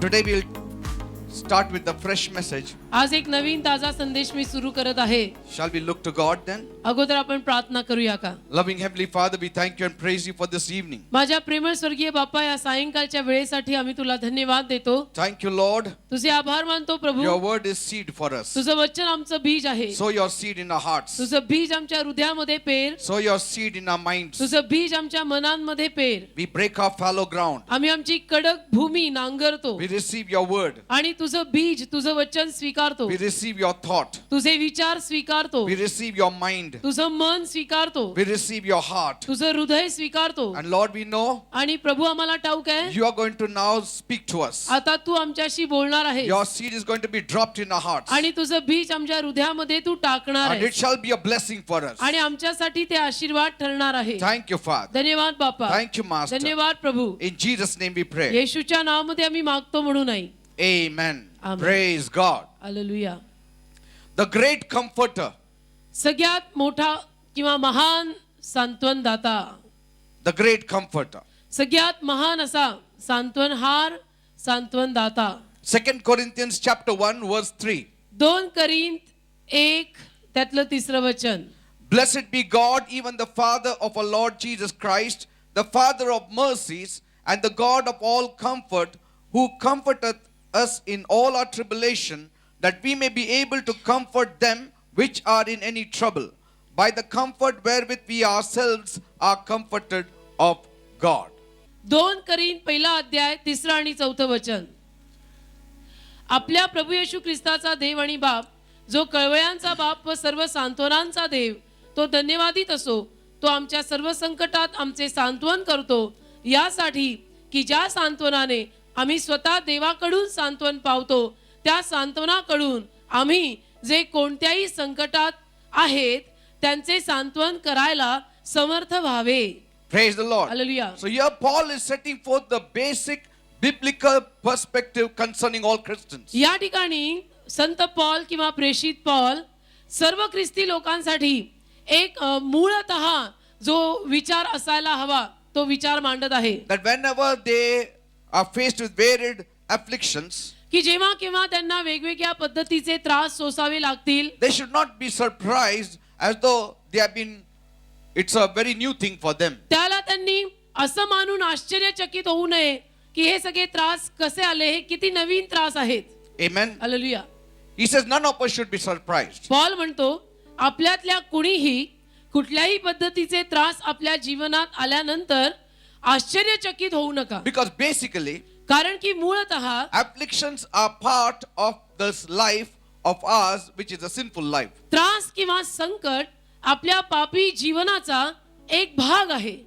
Today we'll start with the fresh message. आज एक नवीन ताजा संदेश मी सुरू करत आहे. Shall we look to God then? अगोदर आपण प्रार्थना करूया का? Loving Heavenly Father, we thank you and praise you for this evening. माझ्या प्रेमळ स्वर्गीय बाप्पा, या सायंकाळच्या वेळेसाठी आम्ही तुला धन्यवाद देतो. Thank you, Lord. तुझे आभार मानतो प्रभू. Your word is seed for us. तुझं वचन आमचं बीज आहे. Sow your seed in our hearts. तुझं बीज आमच्या हृदयामध्ये पेर. Sow your seed in our minds. तुझं बीज आमच्या मनांमध्ये पेर. We break our fallow ground. आम्ही आमची कडक भूमी नांगरतो We receive your word. आणि तुझं बीज, तुझं वचन स्वीकारतो. We receive your thought. तुझे विचार स्वीकारतो. We receive your mind. तुझं मन स्वीकारतो. We receive your heart. तुझं हृदय स्वीकारतो. And Lord, we know आणि प्रभू आम्हाला ठाऊक आहे, you are going to now speak to us. आता तू आमच्याशी बोलणार आहे Your seed is going to be dropped in our hearts. आणि तुझं बीज आमच्या हृदयामध्ये तू टाकणार And it आहे shall be a blessing for us. आणि आमच्यासाठी ते आशीर्वाद ठरणार आहे. Thank you, Father. धन्यवाद बाप्पा. Thank you, Master. धन्यवाद प्रभू. In Jesus' name we pray. येशूच्या नावामध्ये आम्ही मागतो म्हणून नाही. Amen. Amen. Praise God. Hallelujah. The great comforter, सगळ्यात मोठा किंवा महान सांत्वनदाता, the great comforter. सगळ्यात महान असा सांत्वनहार, सांत्वनदाता. 2 Corinthians chapter 1 verse 3. 2 Corinth 1 त्यातलं तिसरं वचन. Blessed be God, even the Father of our Lord Jesus Christ, the Father of mercies, and the God of all comfort, who comforteth us in all our tribulation, that we may be able to comfort them which are in any trouble, by the comfort wherewith we ourselves are comforted of God. 2 करीन पहिला अध्याय तिसरं आणि चौथं वचन. आपल्या प्रभू येशू ख्रिस्ताचा देव आणि बाप, जो कळवळ्यांचा बाप व सर्व सांत्वनांचा देव, तो धन्यवादित असो. तो आमच्या सर्व संकटात आमचे सांत्वन करतो, यासाठी की ज्या सांत्वनाने आम्ही स्वतः देवाकडून सांत्वन पावतो, त्या सांत्वनाकडून आम्ही जे कोणत्याही संकटात आहेत त्यांचे सांत्वन करायला समर्थ व्हावे. Praise the Lord. Hallelujah. So here Paul is setting forth the basic biblical perspective concerning all Christians. या ठिकाणी संत पॉल किंवा प्रेषित पॉल सर्व ख्रिस्ती लोकांसाठी एक मूळतः जो विचार असायला हवा तो विचार मांडत आहे. That whenever they are faced with varied afflictions, की जेव्हा केव्हा त्यांना वेगवेगळ्या पद्धतीचे त्रास सोसावे लागतील, they should not be surprised as though they have been, it's a very new thing for them. त्याला त्यांनी असं मानून आश्चर्यचकित होऊ नये की हे सगळे त्रास कसे आले, हे किती नवीन त्रास आहेत. Amen. Hallelujah. He says none of us should be surprised. Paul म्हणतो आपल्यातल्या कुणीही कुठल्याही पद्धतीचे त्रास आपल्या जीवनात आल्यानंतर आश्चर्यचकित होऊ नका. Because basically, कारण की मूळतः afflictions are part of this life of ours, which is a sinful life. त्रास किंवा संकट आपल्या पापी जीवनाचा एक भाग आहे.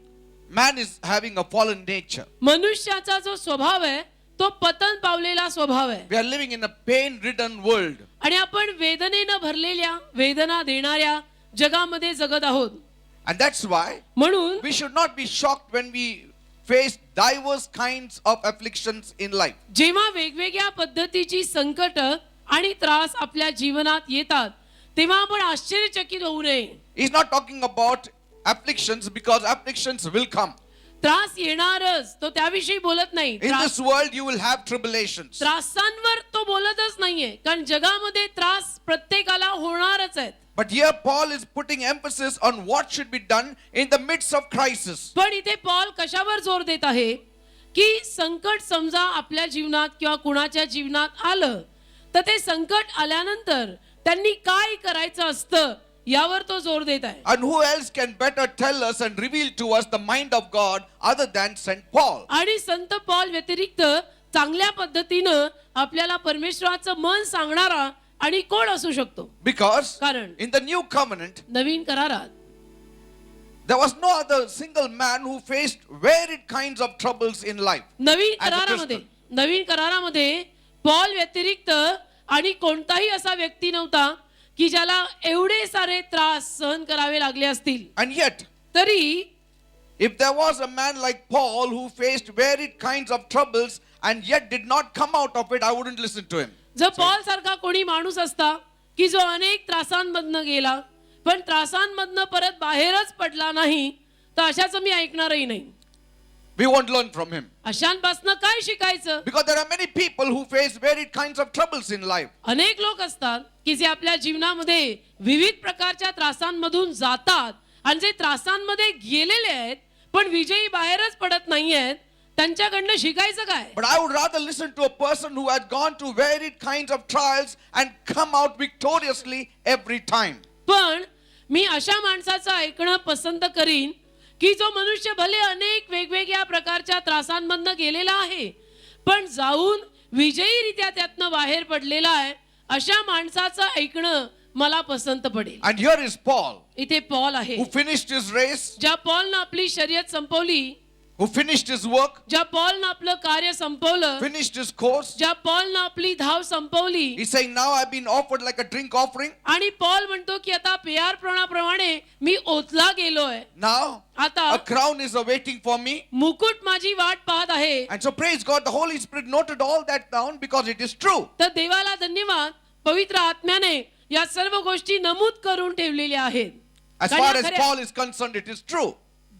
Man is having a fallen nature. मनुष्याचा जो स्वभाव आहे तो पतन पावलेला स्वभाव आहे. We are living in a pain-ridden world. आणि आपण वेदनेनं भरलेल्या, वेदना देणाऱ्या जगामध्ये जगत आहोत. And that's why म्हणून we should not be shocked when we face diverse kinds of afflictions in life. जेव्हा वेगवेगळ्या पद्धतीची संकट आणि त्रास आपल्या जीवनात येतात तेव्हा आपण आश्चर्यचकित होऊ नये. He's not talking about afflictions because afflictions will come. त्रास येणारच, तो त्याविषयी बोलत नाही. In this world you will have tribulations. त्रासांवर तो बोलतच नाहीये, कारण जगामध्ये त्रास प्रत्येकाला होणारच आहेत. But here Paul is putting emphasis on what should be done in the midst of crisis. पण इथे पॉल कशावर जोर देत आहे की संकट समजा आपल्या जीवनात किंवा कुणाच्या जीवनात आलं तर ते संकट आल्यानंतर त्यांनी काय करायचं असतं यावर तो जोर देत आहे. And who else can better tell us and reveal to us the mind of God other than Saint Paul? आणि संत पॉल व्यतिरिक्त चांगल्या पद्धतीनं आपल्याला परमेश्वराचं मन सांगणारा आणि कोण असू शकतो? Because कारण in the new covenant नवीन करारात there was no other single man who faced varied kinds of troubles in life. Naveen As a करारामध्ये Christian. नवीन करारामध्ये पॉल व्यतिरिक्त आणि कोणताही असा व्यक्ती नव्हता की ज्याला एवढे सारे त्रास सहन करावे लागले असतील. And yet, तरी if there was a man like Paul who faced varied kinds of troubles and yet did not come out of it, I wouldn't listen to him. जर पॉल सारखा कोणी माणूस असता की जो अनेक त्रासांमधनं गेला पण त्रासांमधनं परत बाहेरच पडला नाही तर अशाच मी ऐकणारही नाही. We won't learn from him. अशांपासनं काय शिकायचं? Because there are many people who face varied kinds of troubles in life. अनेक लोक असतात की जे आपल्या जीवनामध्ये विविध प्रकारच्या त्रासांमधून जातात आणि जे त्रासांमध्ये गेलेले आहेत पण विजयी बाहेरच पडत नाहीयेत, त्यांच्याकडनं शिकायचं काय? But I would rather listen to a person who has gone through varied kinds of trials and come out victoriously every time. पण मी अशा माणसाचं ऐकणं पसंत करीन की जो मनुष्य भले अनेक वेगवेगळ्या प्रकारच्या त्रासांमधनं गेलेला आहे पण जाऊन विजयीरित्या त्यातनं बाहेर पडलेला आहे, अशा माणसाचं ऐकणं मला पसंत पडेल. And here is Paul, इथे पॉल आहे, who finished his race, ज्या पॉलनं आपली शर्यत संपवली, who finished his work, ज्या पॉलनं आपलं कार्य संपवलं, finished his course. ज्या पॉलनं आपली धाव संपवली. He's saying, now I've been offered like a drink offering. आणि पॉल म्हणतो की आता पेयार्पणाप्रमाणे मी ओतला गेलोय, Now आता a crown is awaiting for me. मुकुट माझी वाट पाहत आहे. And so praise God, the Holy Spirit noted all that down because it is true. तर देवाला धन्यवाद, पवित्र आत्म्याने या सर्व गोष्टी नमूद करून ठेवलेल्या आहेत. As कारण far या as खऱ्या- Paul is concerned, it is true.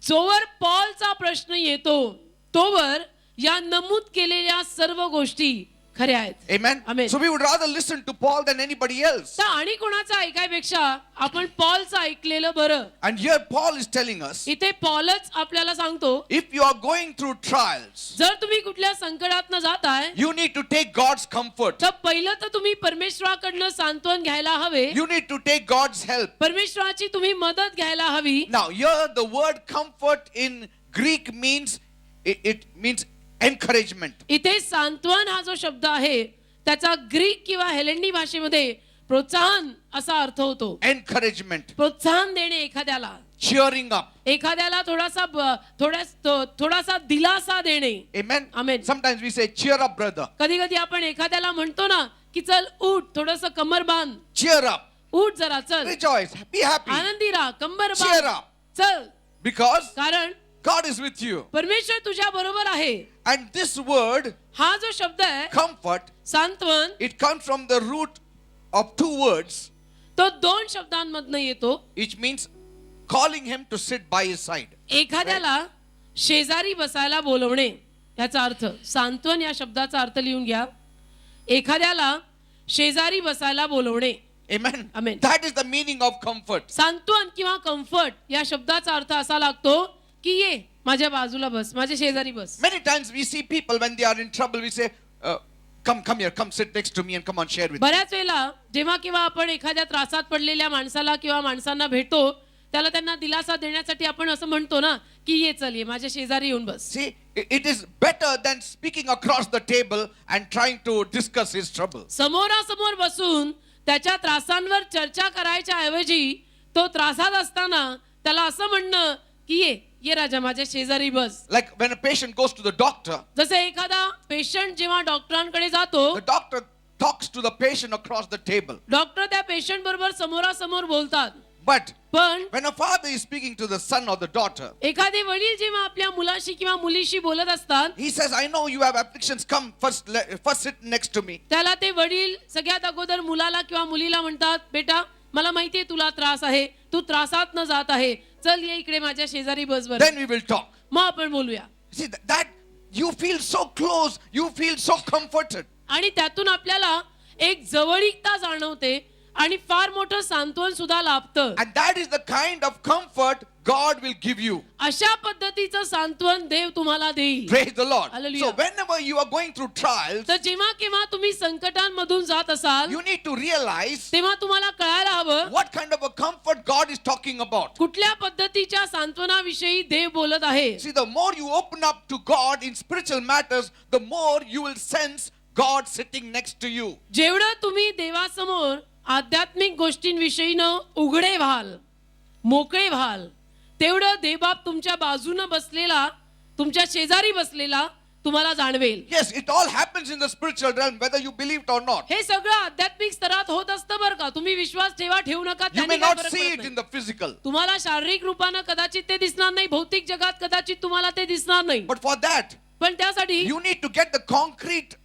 जोवर पॉलचा प्रश्न येतो तोवर या नमूद केलेल्या सर्व गोष्टी खऱ्या आहेत. Amen. Amen. So we would rather listen to Paul than anybody else. तर आणि कोणाचं ऐकायपेक्षा आपण पॉलचं ऐकलेलं बरं. And here Paul is telling us, इथे पॉलच आपल्याला सांगतो, if you are going through trials, जर तुम्ही कुठल्या संकटातनं जाताय you need to take God's comfort. तर पहिलं तर तुम्ही परमेश्वराकडनं सांत्वन घ्यायला हवे, You need to take God's help. परमेश्वराची तुम्ही मदत घ्यायला हवी. Now here the word comfort in Greek means, it means encouragement. इथे सांत्वन हा जो शब्द आहे त्याचा ग्रीक किंवा हेलेंडी भाषेमध्ये प्रोत्साहन असा अर्थ होतो. Encouragement. प्रोत्साहन देणे एखाद्याला, Cheering up. एखाद्याला थोडासा दिलासा देणे. Amen. Amen. Sometimes we say, cheer up, brother. कधी कधी आपण एखाद्याला म्हणतो ना की चल उठ, थोडस कमर बांध, Cheer up. उठ जरा, चल Rejoice. Be happy. आनंदी राहा, कंबर Cheer बांध, up. चल, Because कारण God is with you. परमेश्वर तुझ्या बरोबर आहे. And this word, हा जो शब्द आहे comfort, सांत्वन, it comes from the root of two words, तो दोन शब्दांमधनं येतो. which means calling him to sit by his side. एखाद्याला शेजारी बसायला बोलवणे याचा अर्थ. सांत्वन या शब्दाचा अर्थ लिहून घ्या. एखाद्याला शेजारी बसायला बोलवणे. Amen. Amen. That is the meaning of comfort. सांत्वन किंवा कम्फर्ट या शब्दाचा अर्थ असा लागतो की ये माझ्या बाजूला बस, माझ्या शेजारी बस. Many times we see people when they are in trouble, we say, come here, come sit next to me and come on, share with me. बऱ्याच वेळेला जेव्हा किंवा आपण एखाद्या त्रासात पडलेल्या माणसाला किंवा माणसांना भेटतो त्याला त्यांना दिलासा देण्यासाठी आपण असं म्हणतो ना की ये चल, ये माझ्या शेजारी येऊन बस. See, it is better than speaking across the table and trying to discuss his trouble. समोरासमोर बसून त्याच्या त्रासांवर चर्चा करायच्या ऐवजी तो त्रासात असताना त्याला असं म्हणणं की ये राजा माझ्या शेजारी बस. Like when a patient goes to the doctor, जसं एखादा पेशंट जेव्हा डॉक्टरांकडे जातो, the doctor talks to the patient across the table. Doctor त्या पेशंट बरोबर समोरासमोर बोलतात. But पण when a father is speaking to the son or the daughter, एखादे वडील जेव्हा आपल्या मुलाशी किंवा मुलीशी बोलत असतात, he says, I know you have afflictions, come first sit next to me. त्याला ते वडील सगळ्यात अगोदर मुलाला किंवा मुलीला म्हणतात, बेटा मला माहितीये तुला त्रास आहे, तू त्रासात न जात आहे, चल ये इकडे माझ्या शेजारी बस बरं, Then we will talk. मग आपण बोलूया. See, that you feel so close, you feel so comforted. आणि त्यातून आपल्याला एक जवळीकता जाणवते आणि फार मोठं सांत्वन सुद्धा लाभतं. And that is the kind of comfort God will give you. अशा पद्धतीचं सांत्वन देव तुम्हाला देईल. Praise the Lord. Hallelujah. So whenever you are going through trials, तर जेव्हा केव्हा तुम्ही संकटांमधून जात असाल you need to realize तेव्हा तुम्हाला कळायला हवं what kind of a comfort God is talking about. कुठल्या पद्धतीच्या सांत्वनाविषयी देव बोलत आहे. See, the more you open up to God in spiritual matters, the more you will sense God sitting next to you. जेवढं तुम्ही देवासमोर आध्यात्मिक गोष्टींविषयीनं उघडे व्हाल, मोकळे व्हाल, तेवढं देवबाप तुमच्या बाजूनं बसलेला, तुमच्या शेजारी बसलेला तुम्हाला जाणवेल. Yes, it all happens in the spiritual realm, whether you believe it or not. हे सगळं आध्यात्मिक स्तरात होत असतं बरं का. तुम्ही विश्वास ठेवू नका, You त्याने may काय not फरक see पडत it नाही. in the physical, तुम्हाला शारीरिक रूपानं कदाचित ते दिसणार नाही, भौतिक जगात कदाचित तुम्हाला ते दिसणार नाही, but for that, पण त्यासाठी you need to get the concrete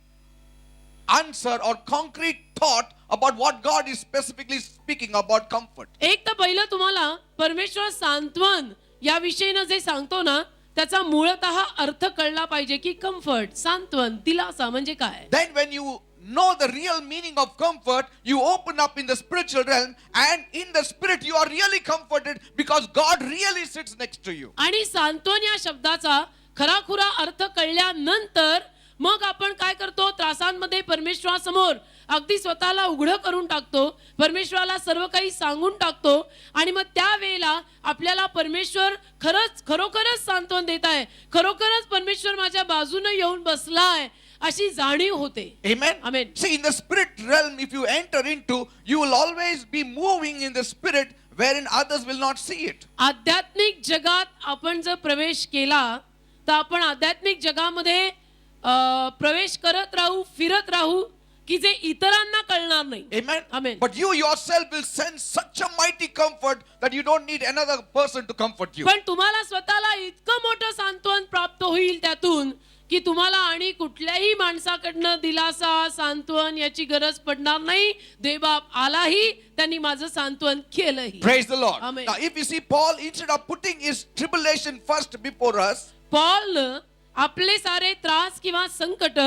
answer or concrete thought about what God is specifically speaking about comfort. एक तर पहिलं तुम्हाला परमेश्वर सांत्वन या विषयीनं जे सांगतो ना त्याचा मूळतः अर्थ कळला पाहिजे की कम्फर्ट, सांत्वन, दिलासा म्हणजे काय. Then when you know the real meaning of comfort, you open up in the spiritual realm, and in the spirit you are really comforted because God really sits next to you. आणि सांत्वन या शब्दाचा खराखुरा अर्थ कळल्यानंतर मग आपण काय करतो, त्रासांमध्ये परमेश्वरासमोर अगदी स्वतःला उघडं करून टाकतो, परमेश्वराला सर्व काही सांगून टाकतो आणि मग त्यावेळेला आपल्याला परमेश्वर खरोखरच सांत्वन देत आहे, खरोखरच परमेश्वर माझ्या बाजूने येऊन बसलाय अशी जाणीव होते. Amen. Amen. See, in the spirit realm, if you enter into, you will always be moving in the spirit wherein others will not see it. आध्यात्मिक जगात आपण जर प्रवेश केला तर आपण आध्यात्मिक जगामध्ये प्रवेश करत राहू, फिरत राहू की जे इतरांना कळणार नाही. Amen. Amen. But you yourself will sense such a mighty comfort that you don't need another person to comfort you. पण तुम्हाला स्वतःला इतकं मोठं सांत्वन प्राप्त होईल त्यातून की तुम्हाला आणि कुठल्याही माणसाकडनं दिलासा, सांत्वन याची गरज पडणार नाही. देवबाप आलाही, त्यांनी माझं सांत्वन केलंही. Praise the Lord. Amen. Now, if you see Paul, instead of putting his tribulation first before us, Paul आपले सारे त्रास किंवा संकट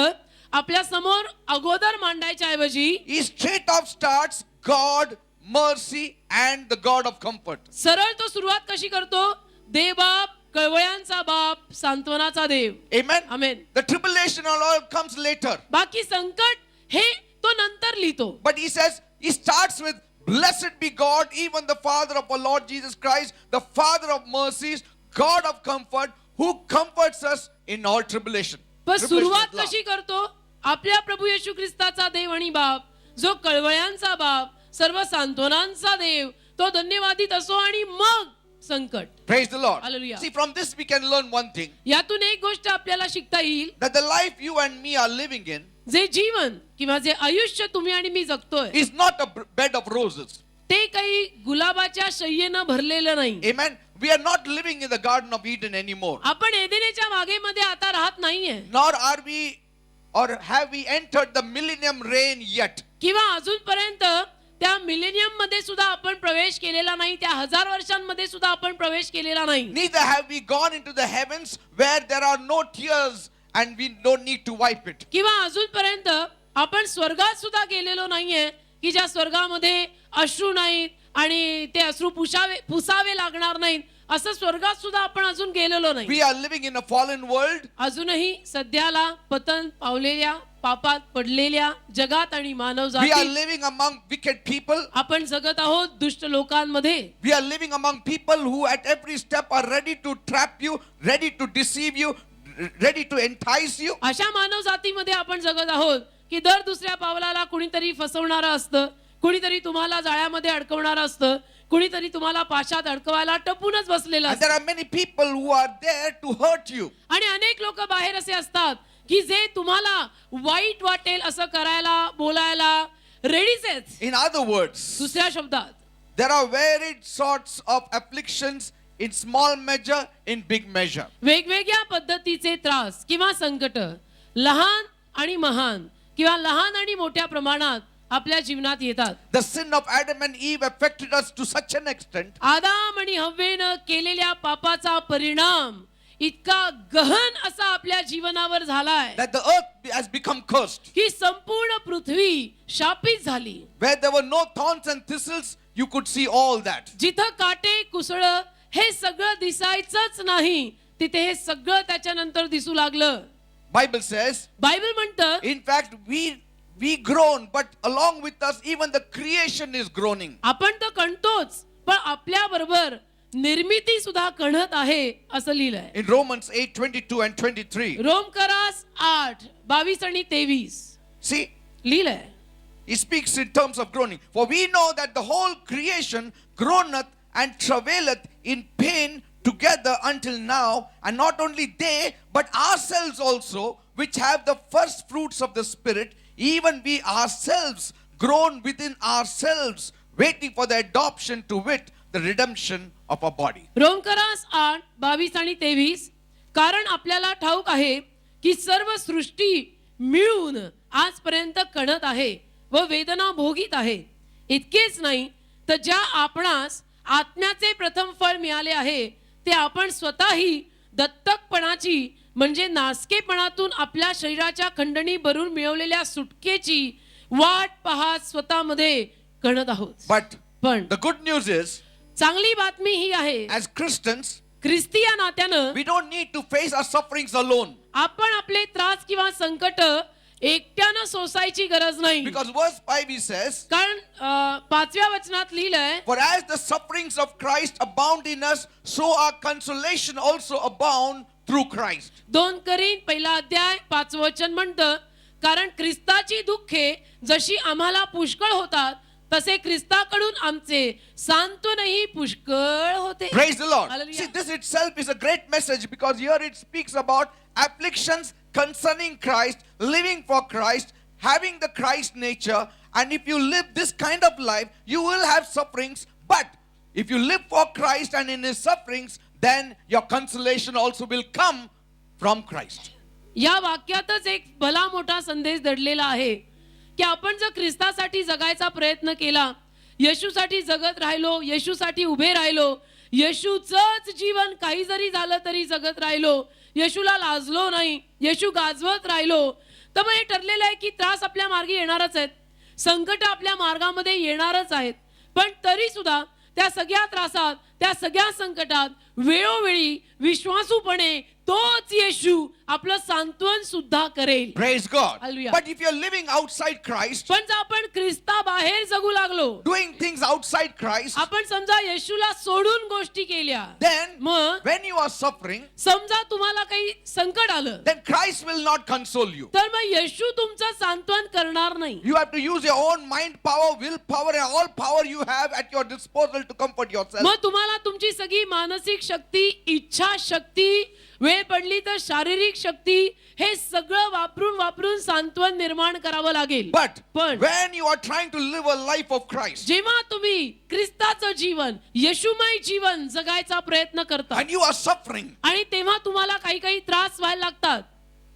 आपल्या समोर अगोदर मांडायच्या ऐवजी he straight off starts God, mercy, and the God of comfort. सरळ तो सुरुवात कशी करतो, देवबाप, कळवळ्यांचा बाप, सांत्वनाचा देव. Amen. Amen. The tribulation and all comes later. बाकी संकट हे तो नंतर लिहितो. But he says, he starts with, blessed be God, even the Father of our Lord Jesus Christ, the Father of mercies, God of comfort, who comforts us in all tribulation. पण Tribulation सुरुवात is love. कशी करतो, आपल्या प्रभू येशू ख्रिस्ताचा देव आणि बाप, जो कळवळ्यांचा बाप, सर्व सांत्वनांचा देव, तो धन्यवादित असो आणि मग संकट. Praise the Lord. Hallelujah. See, from this we can learn one thing, यातून एक गोष्ट आपल्याला शिकता येईल, that the life you and me are living in जे जीवन किंवा जे आयुष्य तुम्ही आणि मी जगतोय is not a bed of roses. ते काही गुलाबाच्या शय्येनं भरलेलं नाही. Amen. We are not living in the Garden of Eden anymore. आपण एदेनेच्या बागेमध्ये आता राहत नाहीये, Nor are we, or have we entered the millennium reign yet. किंवा अजूनपर्यंत त्या मिलेनियम मध्ये सुद्धा आपण प्रवेश केलेला नाही, त्या 1000 वर्षांमध्ये सुद्धा आपण प्रवेश केलेला नाही. Neither have we gone into the heavens where there are no tears and we don't need to wipe it. किंवा अजूनपर्यंत आपण स्वर्गात सुद्धा गेलेलो नाहीये की ज्या स्वर्गामध्ये अश्रू नाहीत आणि ते अश्रू पुसावे लागणार नाहीत, असं स्वर्गात सुद्धा आपण अजून गेलेलो नाही. We are living in a fallen world. अजूनही सध्याला पतन पावलेल्या, पापात पडलेल्या जगात आणि मानव We are जातीत living among wicked people. आपण जगत आहोत दुष्ट लोकांमध्ये. We are living among people who at every step are ready to trap you, ready to deceive you, ready to entice you. अशा मानव जातीमध्ये आपण जगत आहोत की दर दुसऱ्या पावलाला कुणीतरी फसवणारं असतं, कुणीतरी तुम्हाला जाळ्यामध्ये अडकवणारं असतं, कुणीतरी तुम्हाला पाशात अडकवायला टपूनच बसलेलं And there असतं. are many people who are there to hurt you. आणि अनेक लोक बाहेर असे असतात की जे तुम्हाला वाईट वाटेल असं करायला, बोलायला रेडीच आहेत. In other words, दुसऱ्या शब्दात there are varied sorts of afflictions in small measure, in big measure. वेगवेगळ्या पद्धतीचे त्रास किंवा संकट लहान आणि महान किंवा लहान आणि मोठ्या प्रमाणात आपल्या जीवनात येतात. The sin of Adam and Eve affected us to such an extent आदाम आणि हव्वेनं केलेल्या पापाचा परिणाम इतका गहन असा आपल्या जीवनावर झालाय that the earth has become cursed. की संपूर्ण पृथ्वी शापित झाली. Where there were no thorns and thistles, you could see all that. जिथं काटे कुसळ हे सगळं दिसायचंच नाही, तिथे हे सगळं त्याच्यानंतर दिसू लागलं. Bible says, बायबल म्हणतं, in fact, we groan, but along with us, even the creation is groaning. आपण तर कणतोच पण आपल्या बरोबर निर्मिती सुद्धा कणत आहे असं लिहिलंय. In Romans 8:22 and 23. रोमकरास 8:22 आणि 23 See, लिहिलंय. he speaks in terms of groaning. For we know that the whole creation groaneth and travaileth in pain together until now, and not only they, but ourselves also, which have the first fruits of the Spirit, even we ourselves groan within ourselves, waiting for the adoption, to wit, the redemption of our body. रोमकरास 8:22 आणि 23 कारण आपल्याला ठाऊक आहे की सर्व सृष्टी मिळून आजपर्यंत कणत आहे व वेदना भोगीत आहे. इतकेच नाही तर ज्या आपणास आत्म्याचे प्रथम फळ मिळाले आहे ते आपण स्वतःही दत्तकपणाची म्हणजे नासकेपणातून आपल्या शरीराच्या खंडणी भरून मिळवलेल्या सुटकेची वाट पाहत स्वतःमध्ये गणत आहोत. But पण the good news is, चांगली बातमी ही आहे, as Christians, ख्रिस्ती या नात्यानं we don't need to face our sufferings alone. आपण आपले त्रास किंवा संकट एकट्यानं सोसायची गरज नाही. Because verse 5 he says, कारण 5व्या वचनात लिहिलंय, for as the sufferings of Christ abound in us, so our consolation also abound through Christ. 2 करीन पहिला अध्याय 5 वचन म्हणतं, कारण ख्रिस्ताची दुःखे जशी आम्हाला पुष्कळ होतात तसे ख्रिस्ताकडून आमचे सांत्वनही पुष्कळ होते. Praise the Lord. Hallelujah. See, this itself is a great message, because here it speaks about afflictions concerning Christ, living for Christ, having the Christ nature. And if you live this kind of life, you will have sufferings. But if you live for Christ and in his sufferings, then your consolation also will come from Christ. या वाक्यातच एक भला मोठा संदेश दडलेला आहे की आपण जर ख्रिस्तासाठी जगायचा प्रयत्न केला, येशूसाठी जगत राहिलो, येशूसाठी उभे राहिलो, येशूचंच जीवन काही जरी झालं तरी जगत राहिलो, येशूला लाजलो नाही, येशू गाजवत राहिलो, तर मग हे ठरलेलं आहे की त्रास आपल्या मार्गी येणारच आहेत, संकट आपल्या मार्गामध्ये येणारच आहेत. पण तरी सुद्धा त्या सगळ्या त्रासात, त्या सगळ्या संकटात वेळोवेळी विश्वासूपणे तोच येशू आपलं सांत्वन सुद्धा करेल. Praise God. Hallelujah. But if you're living outside Christ, पण जर आपण ख्रिस्ता बाहेर जगू लागलो, doing things outside Christ, आपण समजा येशूला सोडून गोष्टी केल्या, then मग when you are suffering, समजा तुम्हाला काही संकट आलं, then Christ will not console you. तर मग येशू तुमचं सांत्वन करणार नाही. You have to use your own mind power, will power, and all power you have at your disposal to comfort yourself. मग तुम्हाला तुमची सगळी मानसिक शक्ती, इच्छा शक्ती, वेळ पडली तर शारीरिक शक्ती, हे सगळं वापरून सांत्वन निर्माण करावं लागेल. But पण when you are trying to live a life of Christ, जेव्हा तुम्ही ख्रिस्ताचं जीवन, येशूमय जीवन जगायचा प्रयत्न करता and you are suffering, आणि तेव्हा तुम्हाला काही काही त्रास व्हायला लागतात,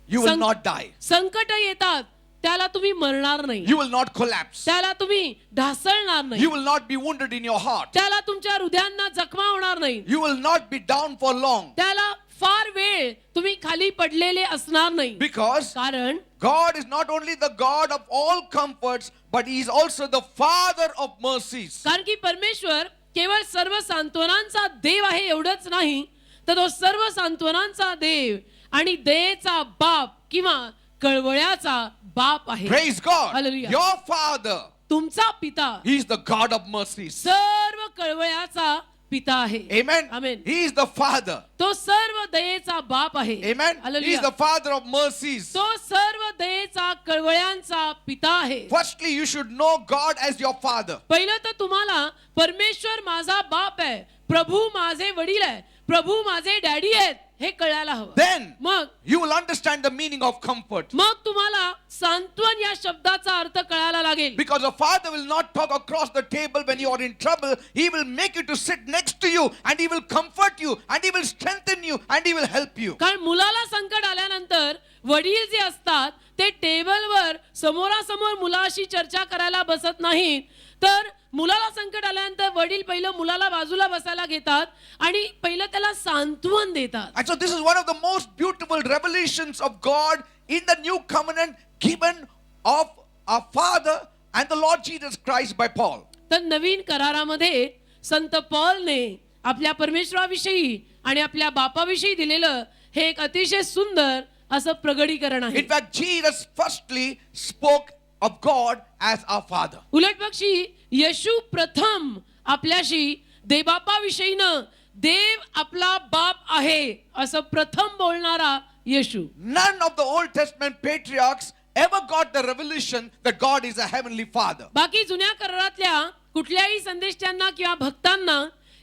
you will Sang- not die. संकट येतात, त्याला तुम्ही मरणार नाही, You will not collapse. त्याला तुम्ही ढासळणार नाही, You will not be wounded in your heart. त्याला तुमच्या हृदयांना जखमा होणार नाही, You will not be down for long. त्याला फार वेळ तुम्ही खाली पडलेले असणार नाही. Because कारण God is not only the God of all comforts, but he is also the Father of mercies. कारण की परमेश्वर केवळ सर्व सांत्वनांचा देव आहे एवढंच नाही, तर तो सर्व सांत्वनांचा देव आणि दयेचा बाप किंवा कळवळ्याचा बाप आहे. Praise God. Hallelujah. Your Father, तुमचा पिता he is the God of mercies. सर्व कळवळ्याचा पिता आहे. Amen. Amen. He is the Father. तो सर्व दयेचा बाप आहे. Amen. He is Hallelujah. the Father of mercies. तो सर्व दयेचा कळवळ्यांचा पिता आहे. Firstly, you should know God as your Father. पहिलं तर तुम्हाला परमेश्वर माझा बाप आहे, प्रभू माझे वडील आहे, प्रभू माझे डॅडी आहेत हे कळायला हवं. Then मग you will understand the meaning of comfort. मग तुम्हाला सांत्वन या शब्दाचा अर्थ कळायला लागेल. Because a father will not talk across the table when you are in trouble. He will make you to sit next to you, and he will comfort you, and he will strengthen you, and he will help you. कारण मुलाला संकट आल्यानंतर वडील जे असतात ते टेबलवर समोरासमोर मुलाशी चर्चा करायला बसत नाहीत, तर मुलाला संकट आल्यानंतर वडील पहिलं मुलाला बाजूला बसायला घेतात आणि पहिलं त्याला सांत्वन देतात. And so this is one of the most beautiful revelations of God in the new covenant given of our Father and the Lord Jesus Christ by Paul. तर नवीन करारामध्ये संत पौलने आपल्या परमेश्वराविषयी आणि आपल्या बापाविषयी दिलेलं हे एक अतिशय सुंदर असं प्रगटीकरण आहे. In fact, Jesus firstly spoke of God as our Father. उलटपक्षी येशू प्रथम आपल्याशी देवबापाविषयीनं देव आपला बाप आहे असं प्रथम बोलणारा येशू. None of the Old Testament patriarchs ever got the revelation that God is a heavenly Father. बाकी जुन्या करारातल्या कुठल्याही संदेष्टांना किंवा भक्तांना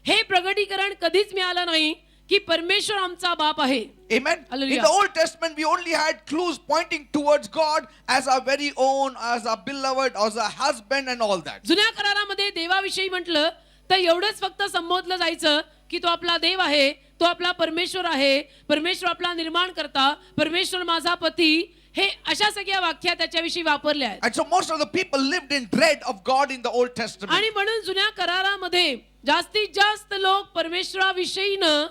हे प्रगटीकरण कधीच मिळालं नाही की परमेश्वर आमचा बाप आहे. Amen. Hallelujah. In the Old Testament, we only had clues pointing towards God as our very own, as our beloved, as our husband, and all that. जुन्या करारामध्ये देवाविषयी म्हटलं तर एवढंच फक्त संबोधलं जायचं की तो आपला देव आहे, तो आपला परमेश्वर आहे, परमेश्वर आपला निर्माण करता, परमेश्वर माझा पती, हे अशा सगळ्या व्याख्या त्याच्याविषयी वापरल्या आहेत. And so most of the people lived in dread of God in the Old Testament. आणि म्हणून जुन्या करारामध्ये जास्तीत जास्त लोक परमेश्वराविषयीनं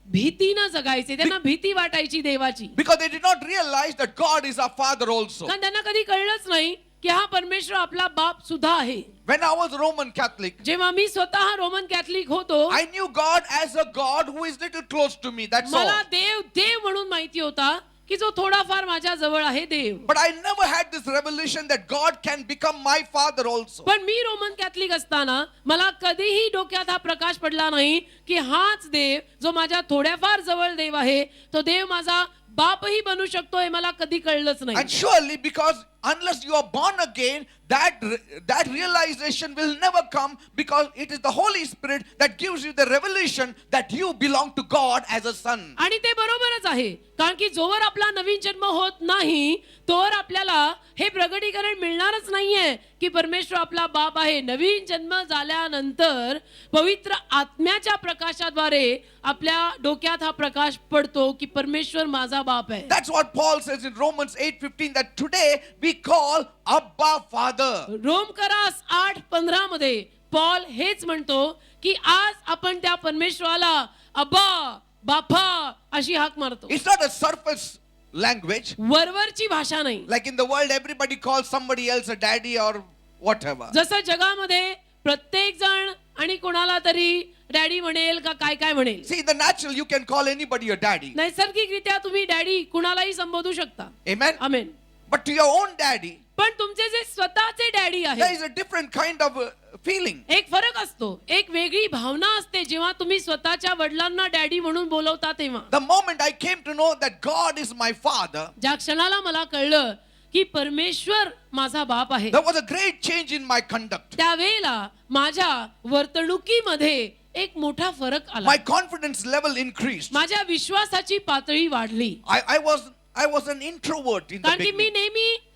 भीतीनं जगायचे, त्यांना भीती वाटायची देवाची. Because they did not realize that God is our Father also. कारण त्यांना कधी कळलंच नाही की हा परमेश्वर आपला बाप सुद्धा आहे. When I was Roman Catholic, जेव्हा मी स्वतः रोमन कॅथलिक होतो, I knew God as a God who is little close to me. That's all. मला देव म्हणून माहिती होता की जो थोडाफार माझ्या जवळ आहे देव. But I never had this revelation that God can become my Father also. पण मी रोमन कॅथलिक असताना मला कधीही डोक्यात हा प्रकाश पडला नाही की हाच देव जो माझ्या थोड्याफार जवळ देव आहे, तो देव माझा बापही बनू शकतो हे मला कधी कळलंच नाही. And surely, because unless you are born again, that realization will never come, because it is the Holy Spirit that gives you the revelation that you belong to God as a son. आणि ते बरोबरच आहे, कारण की जोवर आपला नवीन जन्म होत नाही तोवर आपल्याला हे प्रगटीकरण मिळणारच नाहीये की परमेश्वर आपला बाप आहे. नवीन जन्म झाल्यानंतर पवित्र आत्म्याच्या प्रकाशाद्वारे आपल्या डोक्यात हा प्रकाश पडतो की परमेश्वर माझा बाप आहे. That's what Paul says in Romans 8:15, that today we call Abba Father. रोमकरास 8:15 मध्ये पॉल हेच म्हणतो की आज आपण त्या परमेश्वराला अब्बा, बापा अशी हाक मारतो. It's not a surface language. वरवरची भाषा नाही. Like in the world, everybody calls somebody else a daddy or whatever. जसं जगामध्ये प्रत्येक जण आणि कोणाला तरी डॅडी म्हणेल का काय काय म्हणेल. See, in the natural, you can call anybody a daddy. नैसर्गिकरित्या तुम्ही डॅडी कुणालाही संबोधू शकता. Amen. Amen. But to your own daddy, पण तुमचे जे स्वतःचे डॅडी there आहे, is a different kind of feeling. एक फरक असतो, एक वेगळी भावना असते जेव्हा तुम्ही स्वतःच्या वडिलांना डॅडी म्हणून बोलवता तेव्हा. The moment I came to know that God is my Father, ज्या क्षणाला मला कळलं की परमेश्वर माझा बाप आहे, there was a great change in my conduct. त्यावेळेला माझ्या वर्तणुकीमध्ये एक मोठा फरक आला. My confidence level increased. माझ्या विश्वासाची पातळी वाढली. I was an introvert in the कारण की मी beginning. नेहमी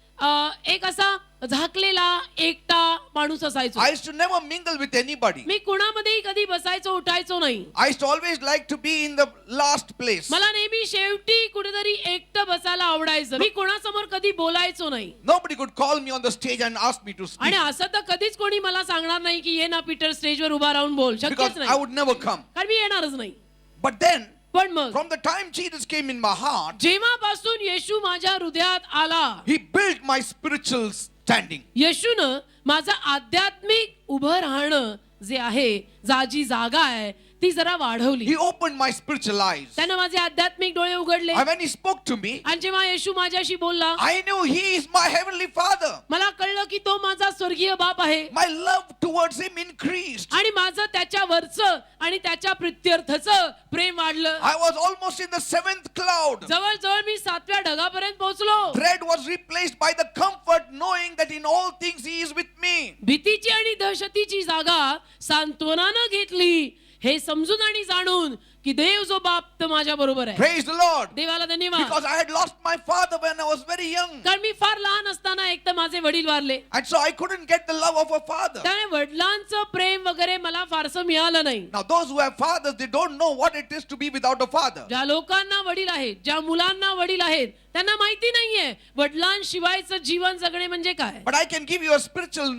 एक असा झाकलेला एकटा माणूस असायचो. I used to never mingle with anybody. मी कुणामध्येही कधी बसायचो उठायचो नाही. I used to always like to be in the last place. मला नेहमी शेवटी कुठेतरी एकटं बसायला आवडायचं. मी कोणासमोर कधी बोलायचो नाही. Nobody could call me on the stage and ask me to speak, आणि असं तर कधीच कोणी मला सांगणार नाही की ये ना पीटर स्टेजवर उभा राहून बोल. because शक्यच I नाही, would never come. कारण मी येणारच नाही. But then, पण मग from the time Jesus came in my heart, जेव्हापासून येशू माझ्या हृदयात आला, He built my spiritual standing. येशूनं माझं आध्यात्मिक उभं राहणं जे आहे, जी जागा आहे ती जरा वाढवली. He opened my spiritual eyes. त्यानं माझे आध्यात्मिक डोळे उघडले. And when He spoke to me, आणि जेव्हा येशू माझ्याशी बोलला, I knew He is my heavenly Father. मला कळलं की तो माझा स्वर्गीय बाप आहे. My love towards Him increased. आणि माझं त्याच्यावरचं आणि त्याच्या प्रित्यर्थचं प्रेम वाढलं. I was almost in the 7th cloud. जवळजवळ मी 7व्या ढगापर्यंत पोहोचलो. Dread was replaced by the comfort knowing that in all things He is with me. भीतीची आणि दहशतीची जागा सांत्वनानं घेतली, हे समजून आणि जाणून की देव जो बाप तो माझ्या बरोबर आहे. Praise the Lord. देवाला धन्यवाद. Because I had lost my father when I was very young. कारण मी फार लहान असताना एक तर माझे वडील वारले. And so I couldn't get the love of a father. त्यामुळे वडिलांचं प्रेम वगैरे मला फारसं मिळालं नाही. Now those who have fathers, they don't know what it is to be without a father. ज्या लोकांना वडील आहेत, ज्या मुलांना वडील आहेत, त्यांना माहिती नाहीये वडिलांशिवायचं जीवन जगणे म्हणजे काय. But I can give you a spiritual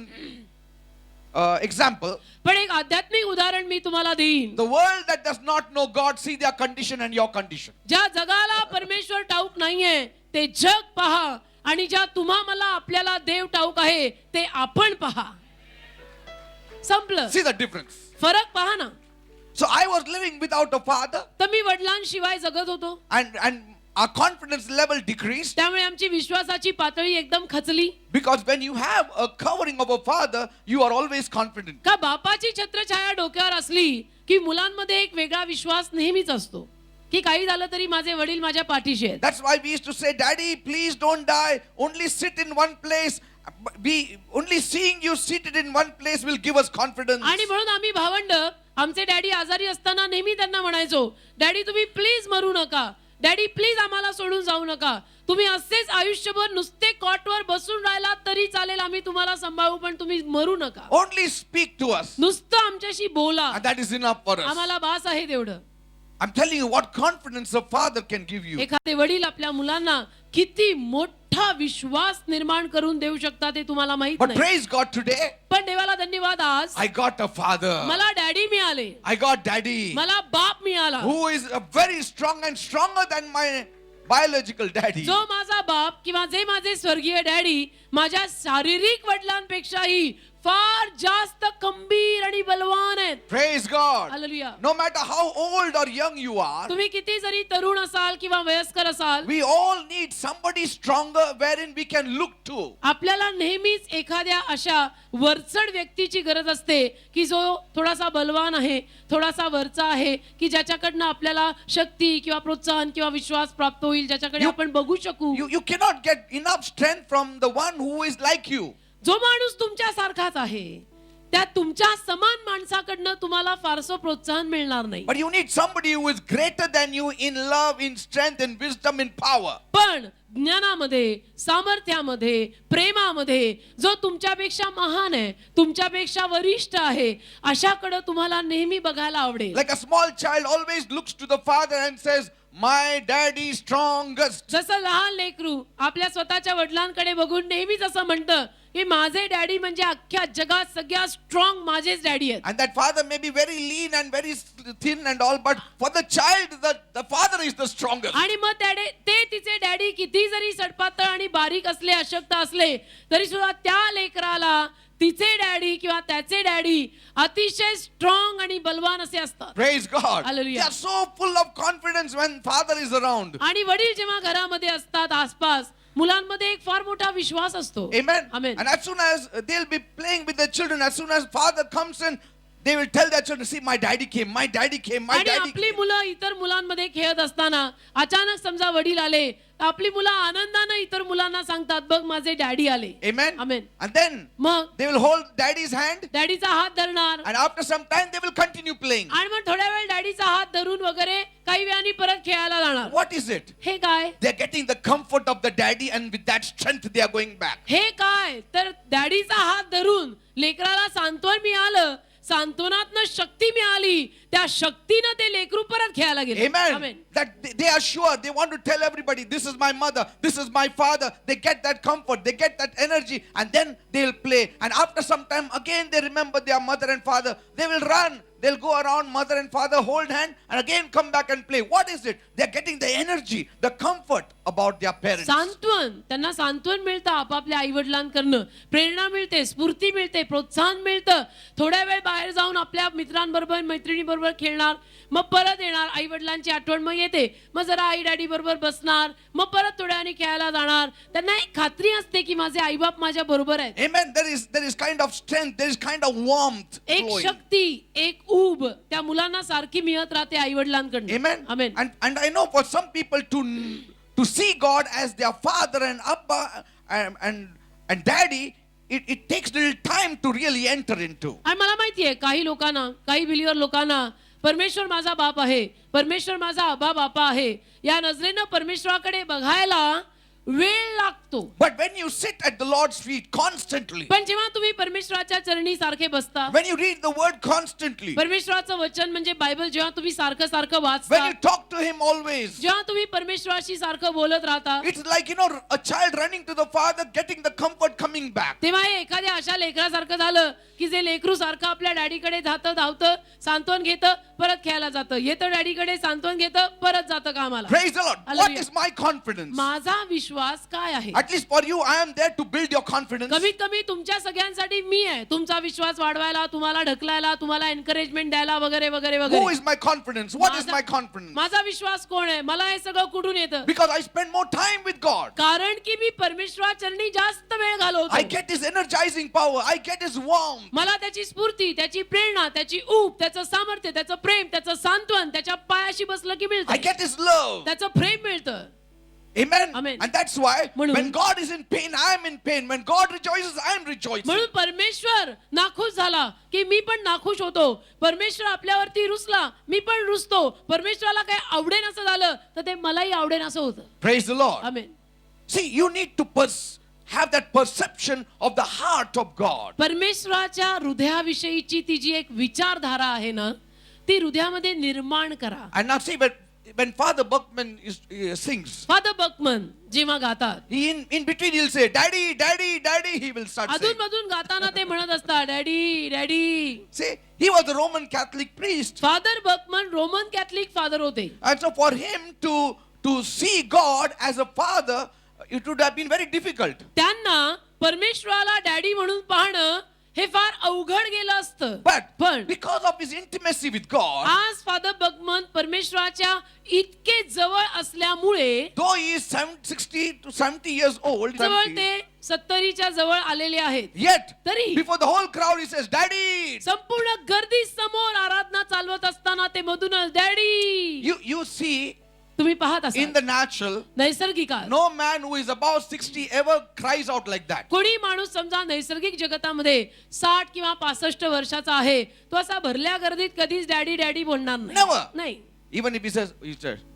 example. पण एक आध्यात्मिक उदाहरण मी तुम्हाला देईन. The world that does not know God, see their condition and your condition. ज्या जगाला परमेश्वर ठाऊक नाहीये ते जग पहा, आणि ज्या तुम्हा मला आपल्याला देव ठाऊक आहे ते आपण पहा. संपलं. See the difference. फरक पहा ना. So I was living without a father, तर मी वडिलांशिवाय जगत होतो. and our confidence level decreased. त्यामुळे आमची विश्वासाची पातळी एकदम खचली. Because when you have a covering of a father, you are always confident. का बापाची छत्रछाया डोक्यावर असली की मुलांमध्ये एक वेगळा विश्वास नेहमीच असतो की काही झालं तरी माझे वडील माझ्या पाठीशी आहेत. That's why we used to say, Daddy, please don't die. Only sit in one place. Only seeing you seated in one place will give us confidence. आणि म्हणून आम्ही भावंड आमचे डॅडी आजारी असताना नेहमी त्यांना म्हणायचो, डॅडी तुम्ही प्लीज मरू नका, डॅडी प्लीज आम्हाला सोडून जाऊ नका, तुम्ही असेच आयुष्यभर नुसते कॉटवर बसून राहिलात तरी चालेल, आम्ही तुम्हाला सांभाळू, पण तुम्ही मरू नका. Only speak to us. नुसतं आमच्याशी बोला, And that is enough for us. आम्हाला बास आहे तेवढं. I'm telling you what confidence a father can give you. एखादे वडील आपल्या मुलांना किती मोठा विश्वास निर्माण करून देऊ शकतात ते तुम्हाला माहित But नाही. praise God today, पण देवाला धन्यवाद, आज I got a father. मला डॅडी मिळाले, I got daddy मला बाप मिळाला, who is a very strong and stronger than my biological daddy. जो माझा बाप किंवा जे माझे स्वर्गीय डॅडी माझ्या शारीरिक वडिलांपेक्षाही फार जास्त खंबीर आणि बलवान आहेत. Praise God. Hallelujah. No matter how old or young you are, तुम्ही किती जरी तरुण असाल किंवा वयस्कर असाल, we all need somebody stronger wherein we can look to. आपल्याला नेहमीच एखाद्या अशा वरचढ व्यक्तीची गरज असते की जो थोडासा बलवान आहे, थोडासा वरचा आहे, की ज्याच्याकडनं आपल्याला शक्ती किंवा प्रोत्साहन किंवा विश्वास प्राप्त होईल, ज्याच्याकडे आपण बघू शकू. You cannot get enough strength from the one who is like you. जो माणूस तुमच्या सारखाच आहे, त्या तुमच्या समान माणसाकडनं तुम्हाला फारसं प्रोत्साहन मिळणार नाही. But you need somebody who is greater than you in love, in strength, in wisdom, in power. पण ज्ञानामध्ये, सामर्थ्यामध्ये, प्रेमामध्ये जो तुमच्यापेक्षा महान आहे, तुमच्यापेक्षा वरिष्ठ आहे, अशाकडे तुम्हाला नेहमी बघायला आवडेल. Like a small child always looks to the father and says, my daddy strongest. जसं लहान लेकरू आपल्या स्वतःच्या वडिलांकडे बघून नेहमीच असं म्हणतं की माझे डॅडी म्हणजे अख्ख्या जगात सगळ्यात स्ट्रॉंग माझेच डॅडी आहेत. And that father may be very lean and very thin and all, but for the child, the father is the strongest. आणि मग ते तिचे डॅडी किती जरी सडपातळ आणि बारीक असले, अशक्त असले, तरी सुद्धा त्या लेकराला तिचे डॅडी किंवा त्याचे डॅडी अतिशय स्ट्रॉंग आणि बलवान असे असतात. Praise God. Hallelujah. They are so full of confidence when father is around. आणि वडील जेव्हा घरामध्ये असतात आसपास, मुलांमध्ये एक फार मोठा विश्वास असतो. Amen. Amen. And as soon as they'll be playing with their children, as soon as father comes in, they will tell their children, see, my daddy came, my daddy came, my आणि daddy आपली came. मुलं इतर मुलांमध्ये खेळत असताना अचानक समजा वडील आले, आपली मुलं आनंदाने इतर मुलांना सांगतात, बघ माझे डॅडी आले. Amen. Amen. And then मग they will hold daddy's hand, डॅडीचा हात धरणार and after some time they will continue playing. आणि मग थोड्या वेळ डॅडीचा हात धरून वगैरे काही वेळाने परत खेळायला जाणार. What is it? हे काय? They're getting the comfort of the daddy, and with that strength they are going back. हे काय? तर डॅडीचा हात धरून लेकराला सांत्वन मिळालं, सांत्वनातनं शक्ती मिळाली, त्या शक्तीनं ते लेकरू परत खेळायला गेले. Amen. That they are sure, they want to tell everybody, this is my mother, this is my father. They get that comfort, they get that energy, and then they'll play. And after some time, again they remember their mother and father. They will run. They'll go around mother and father, hold hand, and again come back and play. What is it? They're getting the energy, the comfort about their parents. सांत्वन, त्यांना सांत्वन मिळतं आपापल्या आई वडिलांकडनं, प्रेरणा मिळते, स्फूर्ती मिळते, प्रोत्साहन मिळतं. थोड्या वेळ बाहेर जाऊन आपल्या मित्रांबरोबर, मैत्रिणीबरोबर खेळणार, मग परत येणार, आई वडिलांची आठवण मग येते, मग जरा आई डॅडी बरोबर बसणार, मग परत थोड्या वेळाने खेळायला जाणार. त्यांना एक खात्री असते की माझे आई बाप माझ्या बरोबर आहेत. Amen. There is kind of strength, there is kind of warmth एक flowing. शक्ती, एक ऊब त्या मुलांना सारखी मिळत राहते आई वडिलांकडून. Amen. Amen. And I know for some people to see God as their father and Abba and daddy, it takes little time to really enter into. आणि मला माहितीये काही लोकांना, काही बिलीवर लोकांना परमेश्वर माझा बाप आहे, परमेश्वर माझा आबा बापा आहे, या नजरेनं परमेश्वराकडे बघायला वेळ लागतो. But when you sit at the Lord's feet constantly, पण जेव्हा तुम्ही परमेश्वराच्या चरणी सारखे बसता, when you read the word constantly, परमेश्वराचं वचन म्हणजे बायबल जेव्हा तुम्ही सारखं सारखं when वाचता, you talk to him always, जेव्हा तुम्ही परमेश्वराशी सारखं बोलत राहता, it's like, a child running to the father, getting the comfort coming back. तेव्हा हे एखाद्या अशा लेकरासारखं झालं की जे लेकरू सारखं आपल्या डॅडीकडे जातं, धावतं, सांत्वन घेतं, परत खेळायला जातं, येतं डॅडीकडे, सांत्वन घेतं, परत जातं कामाला. Praise the Lord. What Hallelujah. is my confidence? माझा विश्वास काय आहे? At least for you, I am there to build your confidence. कमीत कमी तुमच्या सगळ्यांसाठी मी आहे, तुमचा विश्वास वाढवायला, तुम्हाला ढकलायला, तुम्हाला एनकरेजमेंट द्यायला वगैरे वगैरे Who वगैरे. is my confidence? What is my confidence? माझा विश्वास कोण आहे? मला हे सगळं कुठून येतं? Because I spend more time with God. कारण की मी परमेश्वराचरणी जास्त वेळ I घालवतो. get His energizing power. I get His warmth. मला त्याची स्फूर्ती, त्याची प्रेरणा, त्याची ऊब, त्याचं सामर्थ्य, त्याचं प्रेम, त्याचं सांत्वन त्याच्या पायाशी बसलं की I मिळतं, get His love. त्याचं प्रेम मिळतं. Amen. Amen. And that's why म्हणून- when God is in pain, I am in pain. When God rejoices, I am rejoicing. म्हणून परमेश्वर नाखुश झाला की मी पण नाखुश होतो. परमेश्वर आपल्यावरती रुसला, मी पण रुसतो. परमेश्वराला काही आवडेन असं झालं तर ते मलाही आवडेन असं होतं. Praise the Lord. Amen. See, you need to have that perception of the heart of God. परमेश्वराच्या हृदयाविषयीची ती जी एक विचारधारा आहे ना, ती हृदयामध्ये निर्माण करा. And now see, when Father Buckman sings, father Buckman जेव्हा गातात, he in between he'll say, "Daddy, Daddy, Daddy." He will start saying. अधून मधून गाताना ते म्हणत असतात, daddy daddy. See, he was a Roman Catholic priest, father Buckman Roman Catholic father होते. and so for him to see God as a father, it would have been very difficult. त्यांना परमेश्वराला daddy म्हणून पाहणं हे फार अवघड गेलं असतं. But पण because of his intimacy with God, आज फादर बकमन परमेश्वराच्या इतके जवळ असल्यामुळे, though he is 60 to 70 years old, जवळ 70, ते 70च्या जवळ आलेले आहेत, yet तरी before the whole crowd he says, "Daddy." संपूर्ण गर्दी समोर आराधना चालवत असताना ते मधूनच डॅडी. You see, तुम्ही पाहत in असाल the natural, नैसर्गिक no man who is above 60 ever cries out like that. कोणी माणूस समजा नैसर्गिक जगतामध्ये 60 किंवा 65 वर्षाचा आहे, तो असा भरल्या गर्दीत कधीच डॅडी डॅडी बोलणार Never. नाही. Even if he says,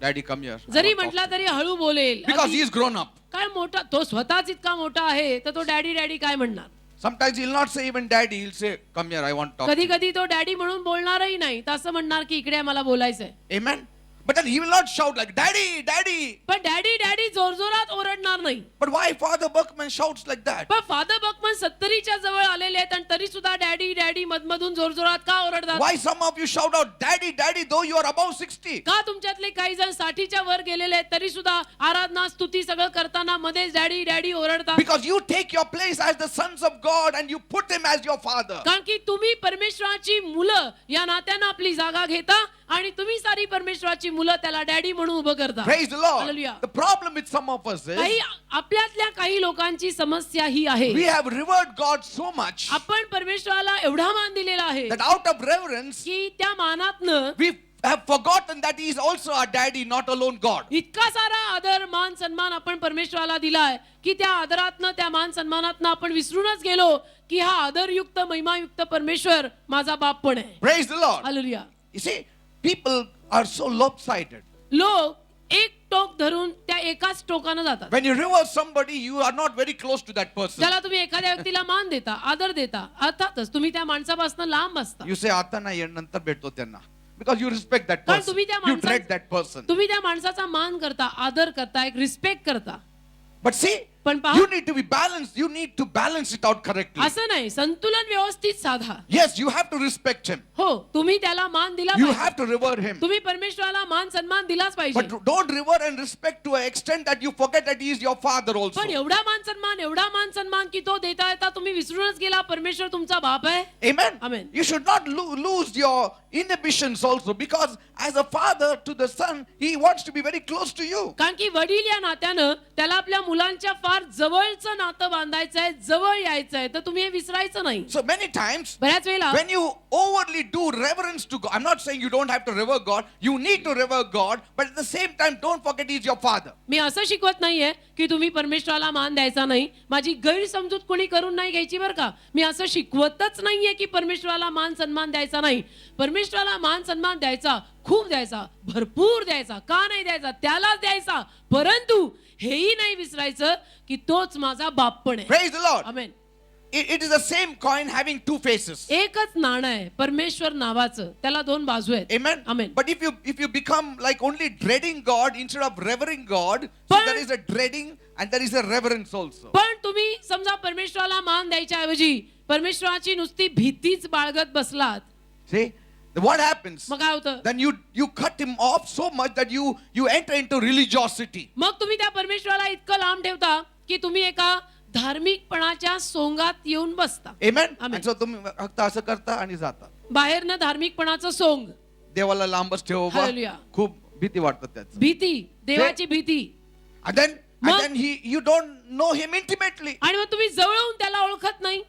"Daddy, come here," I जरी want to म्हटला talk to तरी हळू बोलेल. you." Because he is grown up. काय मोठा, तो स्वतःच इतका मोठा आहे, तर तो डॅडी डॅडी काय म्हणणार. Sometimes he'll not say even daddy, he'll say, "Come here, I want to talk to कधी you." कधी तो डॅडी म्हणून बोलणारही नाही, तर असं म्हणणार की इकडे मला बोलायचंय. Amen. But then he will not shout like, "Daddy, Daddy." पण डॅडी डॅडी जोरजोरात ओरडणार नाही. But why Father Buckman shouts like that? पण फादर बकमन 70च्या जवळ आलेले आहेत आणि तरी सुद्धा डॅडी डॅडी मधमधून जोरजोरात का ओरडतात. Why some of you shout out, "Daddy, Daddy," though you are above 60? का तुमच्यातले काही जण 60च्या वर गेलेले आहेत तरी सुद्धा आराधना स्तुती सगळं करताना मध्येच डॅडी डॅडी ओरडतात. Because you take your place as the sons of God and you put him as your father. कारण की तुम्ही परमेश्वराची मुलं या नात्यानं आपली जागा घेता आणि तुम्ही सारी परमेश्वराची मुलं त्याला डॅडी म्हणून उभं करता. Praise the Lord. Hallelujah. The problem with some of us काही is आपल्यातल्या काही लोकांची समस्या ही आहे, we have revered God so much आपण परमेश्वराला एवढा मान दिलेला आहे that out of reverence की त्या मानातनं we have forgotten that he is also our daddy, not alone God. इतका सारा आदर मान सन्मान आपण परमेश्वराला दिलाय की त्या आदरातनं त्या मान सन्मानातनं आपण विसरूनच गेलो की हा आदरयुक्त महिमायुक्त परमेश्वर माझा बाप पण आहे. Praise the Lord. Hallelujah. You see, people are so lopsided. लोक एक टोक धरून त्या एकाच टोकानं जातात. When you revere somebody, you are not very close to that person. त्याला तुम्ही एखाद्या व्यक्तीला मान देता, आदर देता, अर्थातच तुम्ही त्या माणसापासून लांब असता. You say, "आता नाही, नंतर भेटतो त्यांना." Because you respect that कारण person. तुम्ही त्या You dread that person. तुम्ही त्या माणसाचा मान करता, आदर करता, एक रिस्पेक्ट करता. But see, पण पहा, you need to be balanced. You need to balance it out correctly. असं नाही, संतुलन व्यवस्थित साधा. Yes, you have to respect him. हो, तुम्ही त्याला मान दिला You पाहिजे. have to revere him. तुम्ही परमेश्वराला मान सन्मान दिलाच पाहिजे. But don't revere and respect to an extent that you forget that he is your father also. पण एवढा मान सन्मान की तो देता येता तुम्ही विसरूनच गेला परमेश्वर तुमचा बाप आहे. Amen. Amen. You should not lose your inhibitions also, because as a father to the son, he wants to be very close to you. कारण की वडील या नात्यानं त्याला आपल्या मुलांच्या फार जवळचं नातं बांधायचंय, जवळ यायचंय, तर तुम्ही हे विसरायचं नाही. So many times, बऱ्याच वेळेला when you overly do reverence to God, I'm not saying you don't have to revere God, you need to revere God, but at the same time, don't forget He is your Father. मी असं शिकवत नाहीये की तुम्ही परमेश्वराला मान द्यायचा नाही. माझी गैरसमजूत कोणी करून नाही घ्यायची बरं का. मी असं शिकवतच नाहीये की परमेश्वराला मान सन्मान द्यायचा नाही. परमेश्वराला मान सन्मान द्यायचा, खूप द्यायचा, भरपूर द्यायचा. का नाही द्यायचा? त्यालाच द्यायचा. परंतु हेही नाही विसरायचं की तोच माझा बाप पण आहे. Praise the Lord. Amen. It is the same coin having two faces. एकच नाणं आहे परमेश्वर नावाचं, त्याला दोन बाजू आहेत. Amen. Amen. But if you become like only dreading God instead of revering God, so पण- there is a dreading and there is a reverence also. पण तुम्ही समजा परमेश्वराला मान द्यायच्या ऐवजी परमेश्वराची नुसती भीतीच बाळगत बसलात, See, what happens? मग काय होतं? Then you cut him off so much that you enter into religiosity. मग तुम्ही त्या परमेश्वराला इतकं लांब ठेवता की तुम्ही एका धार्मिकपणाच्या सोंगात येऊन बसता. Amen. Amen. And so तुम्ही फक्त असं करता आणि जाता. बाहेरनं धार्मिकपणाचं सोंग, देवाला लांबच ठेव बाबा. Hallelujah. खूप भीती वाटत त्याचं. भीती, देवाची भीती. And then मग- you don't know him intimately. आणि मग तुम्ही जवळून त्याला ओळखत नाही.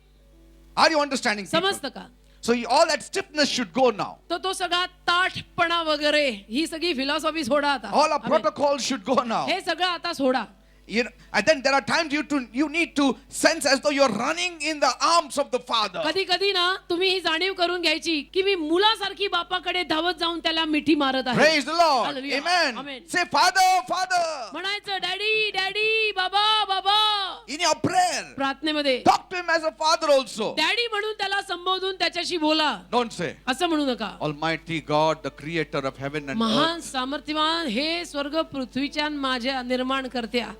Are you understanding? people? समजतं का? So all that stiffness should go now. तर तो सगळा ताठपणा वगैरे ही सगळी फिलॉसॉफी सोडा आता. All our Amen. protocols should go now. हे सगळं आता सोडा. You know, and then there are times you need to sense as though you're running in the arms of the Father. कधी कधी ना तुम्ही ही जाणीव करून घ्यायची की मी मुलासारखी बापाकडे धावत जाऊन त्याला मिठी मारत आहे. Praise the Lord. Hallelujah. Amen. Amen. Say, Father, Father. म्हणायचं डॅडी डॅडी, बाबा बाबा. In your prayer, प्रार्थनेमध्ये Talk to him as a father also. Daddy म्हणून त्याला संबोधून त्याच्याशी बोला, Don't say, असं म्हणू नका. Almighty God, the creator of heaven and महान earth. सामर्थ्यवान हे स्वर्ग पृथ्वीच्या माझ्या निर्माण करत्या,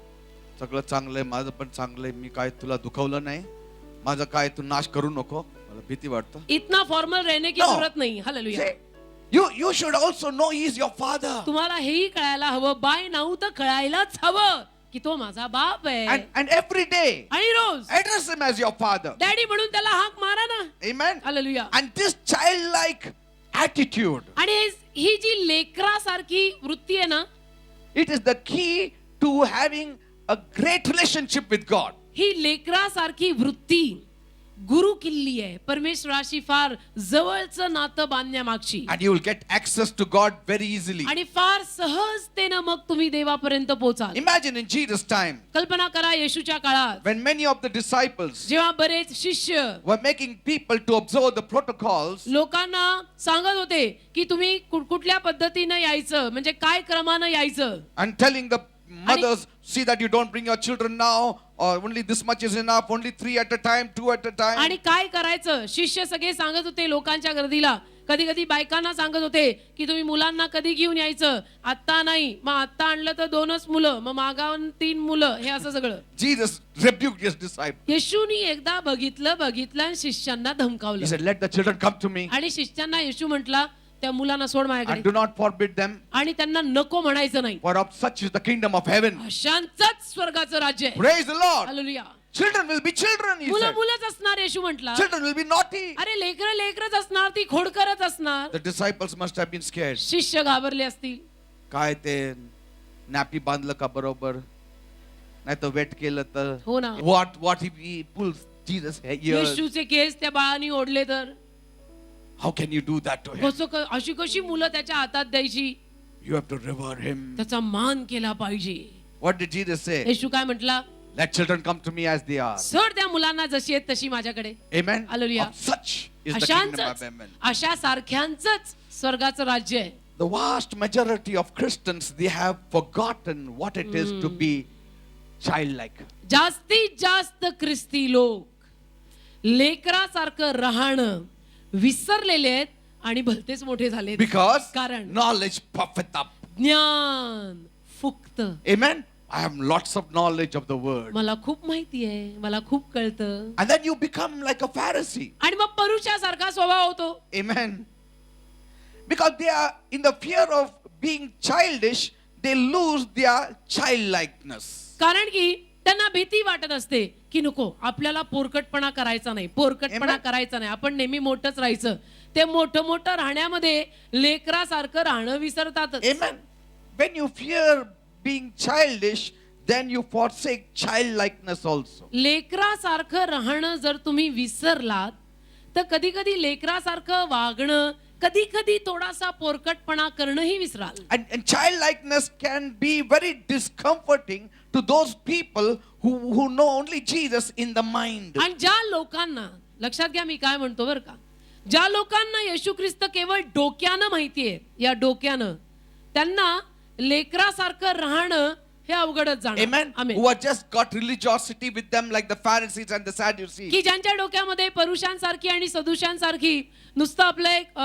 सगळं चांगलंय, माझं पण चांगलंय, मी काय तुला दुखवलं नाही, माझं काय तू नाश करू नको, मला भीती वाटतं. इतना फॉर्मल रहने की No. जरूरत नाही. Hallelujah. Say, you should also know he is your father. तुम्हाला हेही कळायला हवं, बाय नाऊ तर कळायलाच हवं की तो माझा बाप आहे. And every day आणि रोज address him as your father. Daddy म्हणून त्याला हाक मारा ना. Amen. Hallelujah. And this childlike attitude, आणि ही जी लेकरासारखी वृत्ती आहे ना, it is the key to having a great relationship with God. ही लेकरासारखी वृत्ती गुरु किल्ली आहे परमेश्वराशी फार जवळचं नातं बांधण्यामागची. And you will get access to God very easily. आणि फार सहजतेनं मग तुम्ही देवापर्यंत पोहोचाल. Imagine in Jesus' time, कल्पना करा येशूच्या काळात when many of the disciples जेव्हा बरेच शिष्य were making people to observe the protocols, लोकांना सांगत होते की तुम्ही कुठल्या पद्धतीनं यायचं, म्हणजे काय क्रमानं यायचं, and telling the mothers, see that you don't bring your children now, or only this much is enough, only 3 at a time, 2 at a time. आणि काय करायचं शिष्य सगळे सांगत होते लोकांच्या गर्दीला. कधी कधी बायकांना सांगत होते की तुम्ही मुलांना कधी घेऊन यायचं, आत्ता नाही, मग आत्ता आणलं तर 2च मुलं, मग मागावून 3 मुलं, हे असं सगळं. Jesus rebuked his disciples. येशूनी एकदा बघितलं आणि शिष्यांना He धमकावलं. said, let the children come to me आणि शिष्यांना येशू म्हटला त्या मुलांना सोड and माझ्याकडे, do not forbid them, आणि त्यांना नको म्हणायचं नाही. for of such is the kingdom of heaven. अशांचंच स्वर्गाचं राज्य आहे. Praise the Lord. Hallelujah. Children will be children, he मुलं said. मुलंच असणार येशू म्हटला. Children will be naughty. अरे लेकरच असणार, ती खोडकरच असणार. The disciples must have been scared. शिष्य घाबरले असतील. काय ते नॅपी बांधलं का बरोबर, नाही तर वेट केलं तर, हो ना. what if he pulls Jesus ears? येशूचे केस त्या बाळाने ओढले तर How can you do that to him? अशी कशी मुलं त्याच्या हातात द्यायची. You have to revere him. त्याचा मान केला पाहिजे. What did Jesus say? येशू काय म्हटला, Let children come to me as they are. सोड त्या मुलांना जशी आहेत तशी माझ्याकडे. Amen. Hallelujah. Of such is the kingdom of अशांचंच heaven. अशा सारख्यांचंच स्वर्गाचं राज्य आहे. The vast majority of Christians, they have forgotten what it is to be childlike. जास्तीत जास्त ख्रिस्ती लोक लेकरासारखं राहणं विसरलेले आहेत आणि भलतेच मोठे झाले. Because कारण knowledge puffeth up. ज्ञान फुकत. Amen. I have lots of knowledge of the word. मला खूप माहिती आहे, मला खूप कळतं. And then you become like a Pharisee. आणि मग परुषासारखा स्वभाव होतो. Amen. Because they are in the fear of being childish, they lose their childlikeness. कारण की त्यांना भीती वाटत असते की नको आपल्याला पोरकटपणा करायचा नाही, पोरकटपणा Amen. करायचा नाही, आपण नेहमी मोठंच राहायचं. ते मोठं मोठं राहण्यामध्ये लेकरासारखं राहणं विसरतात. Amen. When you fear being childish, then you forsake childlikeness also. लेकरासारखं राहणं जर तुम्ही विसरलात तर कधी कधी लेकरासारखं वागणं, कधी कधी थोडासा पोरकटपणा करणंही विसराल. And childlikeness can be very discomforting to those people who know only Jesus in the mind. आणि ज्या लोकांना, लक्षात घ्या मी काय म्हणतो बरं का, ज्या लोकांना येशू ख्रिस्त केवळ डोक्यानं माहितीये, या डोक्यानं, त्यांना लेकरासारखं राहणं हे अवघडच जाणार. Amen. Amen. Who have just got religiosity with them like the Pharisees and the Sadducees. की ज्यांच्या डोक्यामध्ये परुषांसारखी आणि सदुशांसारखी नुसतं आपलं एक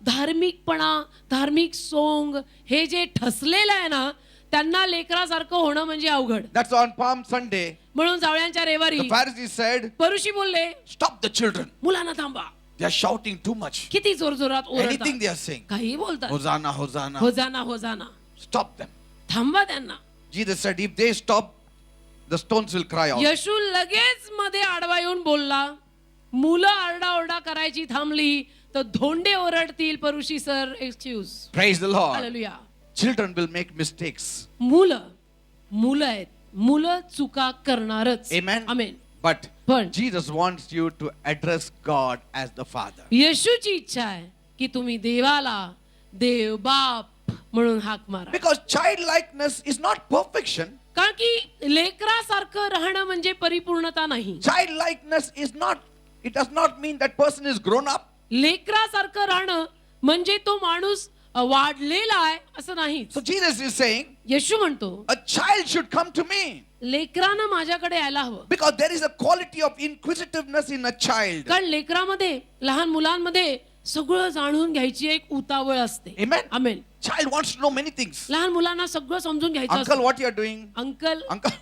धार्मिकपणा, धार्मिक सोंग हे जे ठसलेलं आहे ना, त्यांना लेकरासारखं होणं म्हणजे अवघड. That's on Palm Sunday. म्हणून जावळ्यांच्या रेवारी The Pharisees said, परुषी बोलले, stop the children. मुलांना थांबा. They are shouting too much. किती जोरजोरात Anything ओरडतात, they are saying. काही बोलतात. Hosanna, Hosanna. होजाना होजाना. Stop them. थांबा त्यांना. Jesus said, if they stop, the stones will cry out. येशू लगेच मध्ये आडवा येऊन बोलला, मुलं आरडाओरडा करायची थांबली तर धोंडे ओरडतील. परुषी sir excuse. Praise the Lord. Hallelujah. Children will make mistakes. मुलं आहेत, मुलं चुका करणारच. Amen. आमेन. But पण Jesus wants you to address God as the Father. येशूची इच्छा आहे की तुम्ही देवाला देव बाप म्हणून हाक मारा. Because childlikeness is not perfection. कारण की लेकरासारखं राहणं म्हणजे परिपूर्णता नाही. Childlikeness is not, it does not mean that person is grown up. लेकरासारखं राहणं म्हणजे तो माणूस वाढलेला आहे असं नाही. So Jesus is saying, येशू म्हणतो a child should come to me. लेकरानं माझ्याकडे यायला हवं. Because there is a quality of inquisitiveness in a child. कारण लेकरामध्ये, लहान मुलांमध्ये सगळं जाणून घ्यायची एक उतावळ असते. Amen. Amen. Child wants to know many things. लहान मुलांना सगळं समजून घ्यायचं Uncle, असतं. what you are doing? Uncle Uncle.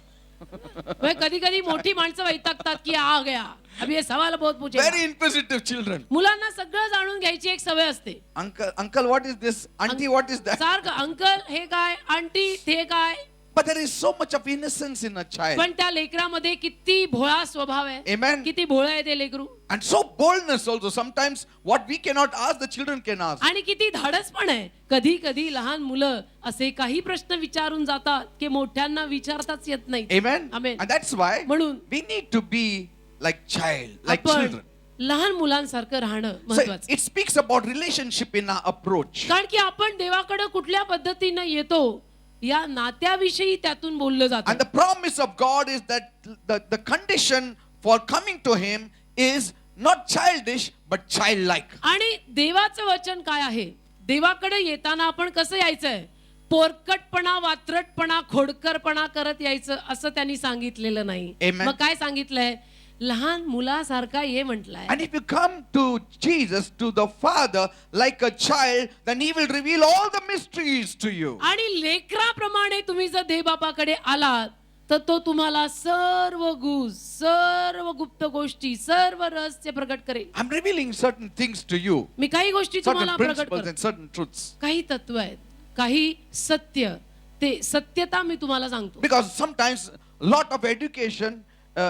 कधी कधी मोठी माणसं वैतागतात की आ गया अभी ये सवाल बहुत पूछेगा. Very inquisitive children. मुलांना सगळं जाणून घ्यायची एक सवय असते. Uncle, what is this? Auntie, what is that? सारखं अंकल हे काय, आंटी ते काय. But there is so much of innocence in a child. पण त्या लेकरामध्ये किती भोळा स्वभाव आहे. Amen. किती भोळा आहे ते लेकरू. And so boldness also. Sometimes what we cannot ask, the children can ask. आणि किती धाडस पण आहे. कधी कधी लहान मुलं असे काही प्रश्न विचारून जातात की मोठ्यांना विचारताच येत नाही. Amen. Amen. And that's why म्हणून we need to be like child, like आपण children. लहान मुलांसारखं राहणं So महत्वाचं. it speaks about relationship in our approach. कारण की आपण देवाकडे कुठल्या पद्धतीनं येतो या नात्याविषयी त्यातून बोललं जातं. And the promise of God is that the condition for coming to Him is not childish but childlike. आणि देवाचं वचन काय आहे? देवाकडे येताना आपण कसं यायचंय? पोरकटपणा, वात्रटपणा, खोडकरपणा करत यायचं असं त्यांनी सांगितलेलं नाही. Amen. मग काय सांगितलंय? लहान मुलासारखा ये म्हटलंय. And if you come to Jesus, to the Father, like a child, then He will reveal all the mysteries to you. आणि लेकराप्रमाणे तुम्ही जर देवबापाकडे आलात तर तो तुम्हाला सर्व गुज, सर्व गुप्त गोष्टी, सर्व रहस्य प्रकट करेल. I'm revealing certain things to you, मी काही गोष्टी तुम्हाला certain प्रकट principles करतो. and certain truths. काही तत्व आहेत, काही सत्य, ते सत्यता मी तुम्हाला सांगतो. Because sometimes lot of education,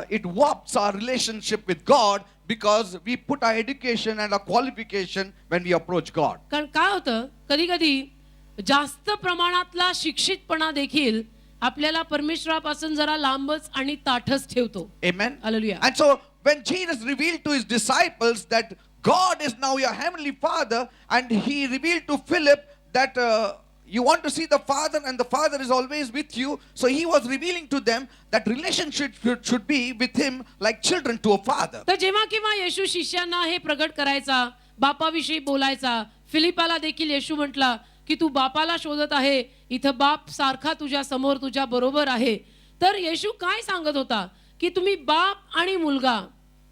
it warps our relationship with God because we put our education and our qualification when we approach God. कारण काय होतं, कधी कधी जास्त प्रमाणातला शिक्षितपणा देखील आपल्याला परमेश्वरापासून जरा लांबच आणि ताठच ठेवतो. Amen. Hallelujah. And so when Jesus revealed to His disciples that God is now your heavenly Father, and He revealed to Philip that you want to see the Father and the Father is always with you, so He was revealing to them that relationship should be with Him like children to a father. तर जेव्हा केव्हा येशू शिष्यांना हे प्रगट करायचा, बापाविषयी बोलायचा, फिलिपाला देखील येशू म्हटला की तू बापाला शोधत आहे, इथं बाप सारखा तुझ्या समोर तुझ्या बरोबर आहे. तर येशू काय सांगत होता की तुम्ही बाप आणि मुलगा,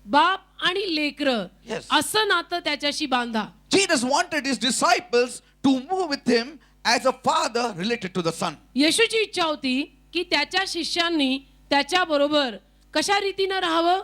बाप आणि लेकरं Yes. असं नातं त्याच्याशी बांधा. Jesus wanted His disciples to move with Him as a father related to the son. येशूची इच्छा होती की त्याच्या शिष्यांनी त्याच्या बरोबर कशा रीतीनं राहावं,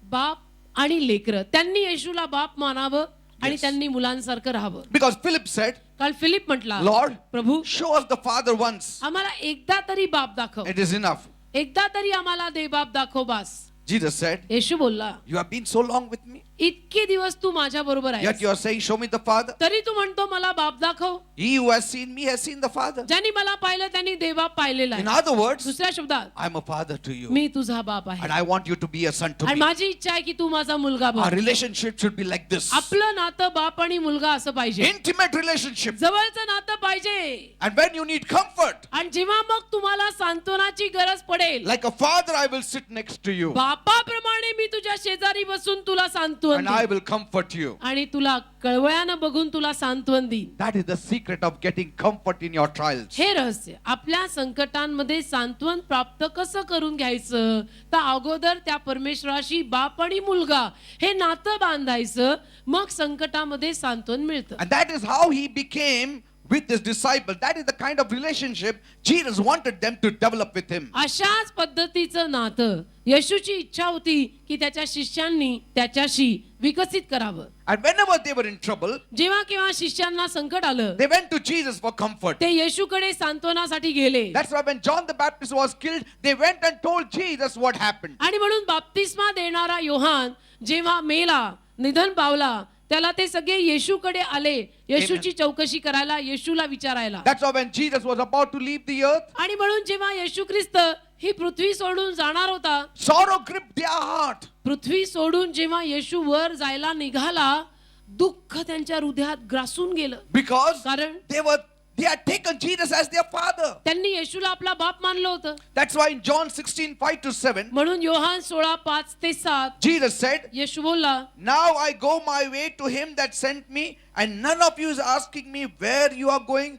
बाप आणि लेकरं. त्यांनी येशूला बाप मानावं आणि Yes. त्यांनी मुलांसारखं राहावं. Because Philip said, काल फिलिप म्हटला, Lord, Prabhu show us the Father once. आम्हाला एकदा तरी बाप दाखव, It is enough. एकदा तरी आम्हाला दे बाप दाखव बास. Jesus said, येशू बोलला, you have been so long with me, इतके दिवस तू माझ्या बरोबर yet आहेस, you are saying, show me the Father. तरी तू म्हणतो मला बाप दाखव. He who has seen me has seen the Father. ज्यांनी मला पाहिलं त्यांनी देवबाप पाहिलेला In आहे. other words, दुसऱ्या शब्दात, I am a father to you, मी तुझा बाप and आहे I want you to be a son to आणि me. माझी इच्छा आहे की तू माझा मुलगा Our bun. relationship should be like this. आपलं नातं बाप आणि मुलगा असं पाहिजे, Intimate relationship. जवळचं नातं पाहिजे. And when you need comfort, आणि जेव्हा मग तुम्हाला सांत्वनाची गरज पडेल, like a father, I will sit next to you, बापाप्रमाणे मी तुझ्या शेजारी बसून तुला सांत्वन and I देईन. will comfort you. आणि तुला कळवळ्यानं बघून तुला सांत्वन देईन. That is the secret of getting comfort in your trials. हे रहस्य आपल्या संकटांमध्ये सांत्वन प्राप्त कसं करून घ्यायचं, तर अगोदर त्या परमेश्वराशी बाप आणि मुलगा हे नातं बांधायचं, मग संकटामध्ये सांत्वन मिळतं. And that is how He became with His disciples. That is the kind of relationship Jesus wanted them to develop with Him. अशाच पद्धतीचं नातं येशूची इच्छा होती की त्याच्या शिष्यांनी त्याच्याशी विकसित करावं. And whenever they were in trouble, जेव्हा केव्हा शिष्यांना संकट आलं, they went to Jesus for comfort. ते येशूकडे सांत्वनासाठी गेले. That's why when John the Baptist was killed, they went and told Jesus what happened. आणि म्हणून बाप्तिस्मा देणारा योहान जेव्हा मेला, निधन पावला, त्याला ते सगळे येशूकडे आले, येशूची चौकशी करायला, येशूला विचारायला. That's why when Jesus was about to leave the earth, आणि म्हणून जेव्हा येशू ख्रिस्त ही पृथ्वी सोडून जाणार होता, sorrow gripped their heart. पृथ्वी सोडून जेव्हा येशू वर जायला निघाला, दुःख त्यांच्या हृदयात ग्रासून गेलं. Because कारण they They had taken Jesus as their father. त्यांनी येशूला आपला बाप मानलं होतं. That's why in John 16:5-7, म्हणून योहान 16:5-7 Jesus said, येशू बोलला, "Now I go my way to him that sent me, and none of you is asking me where you are going.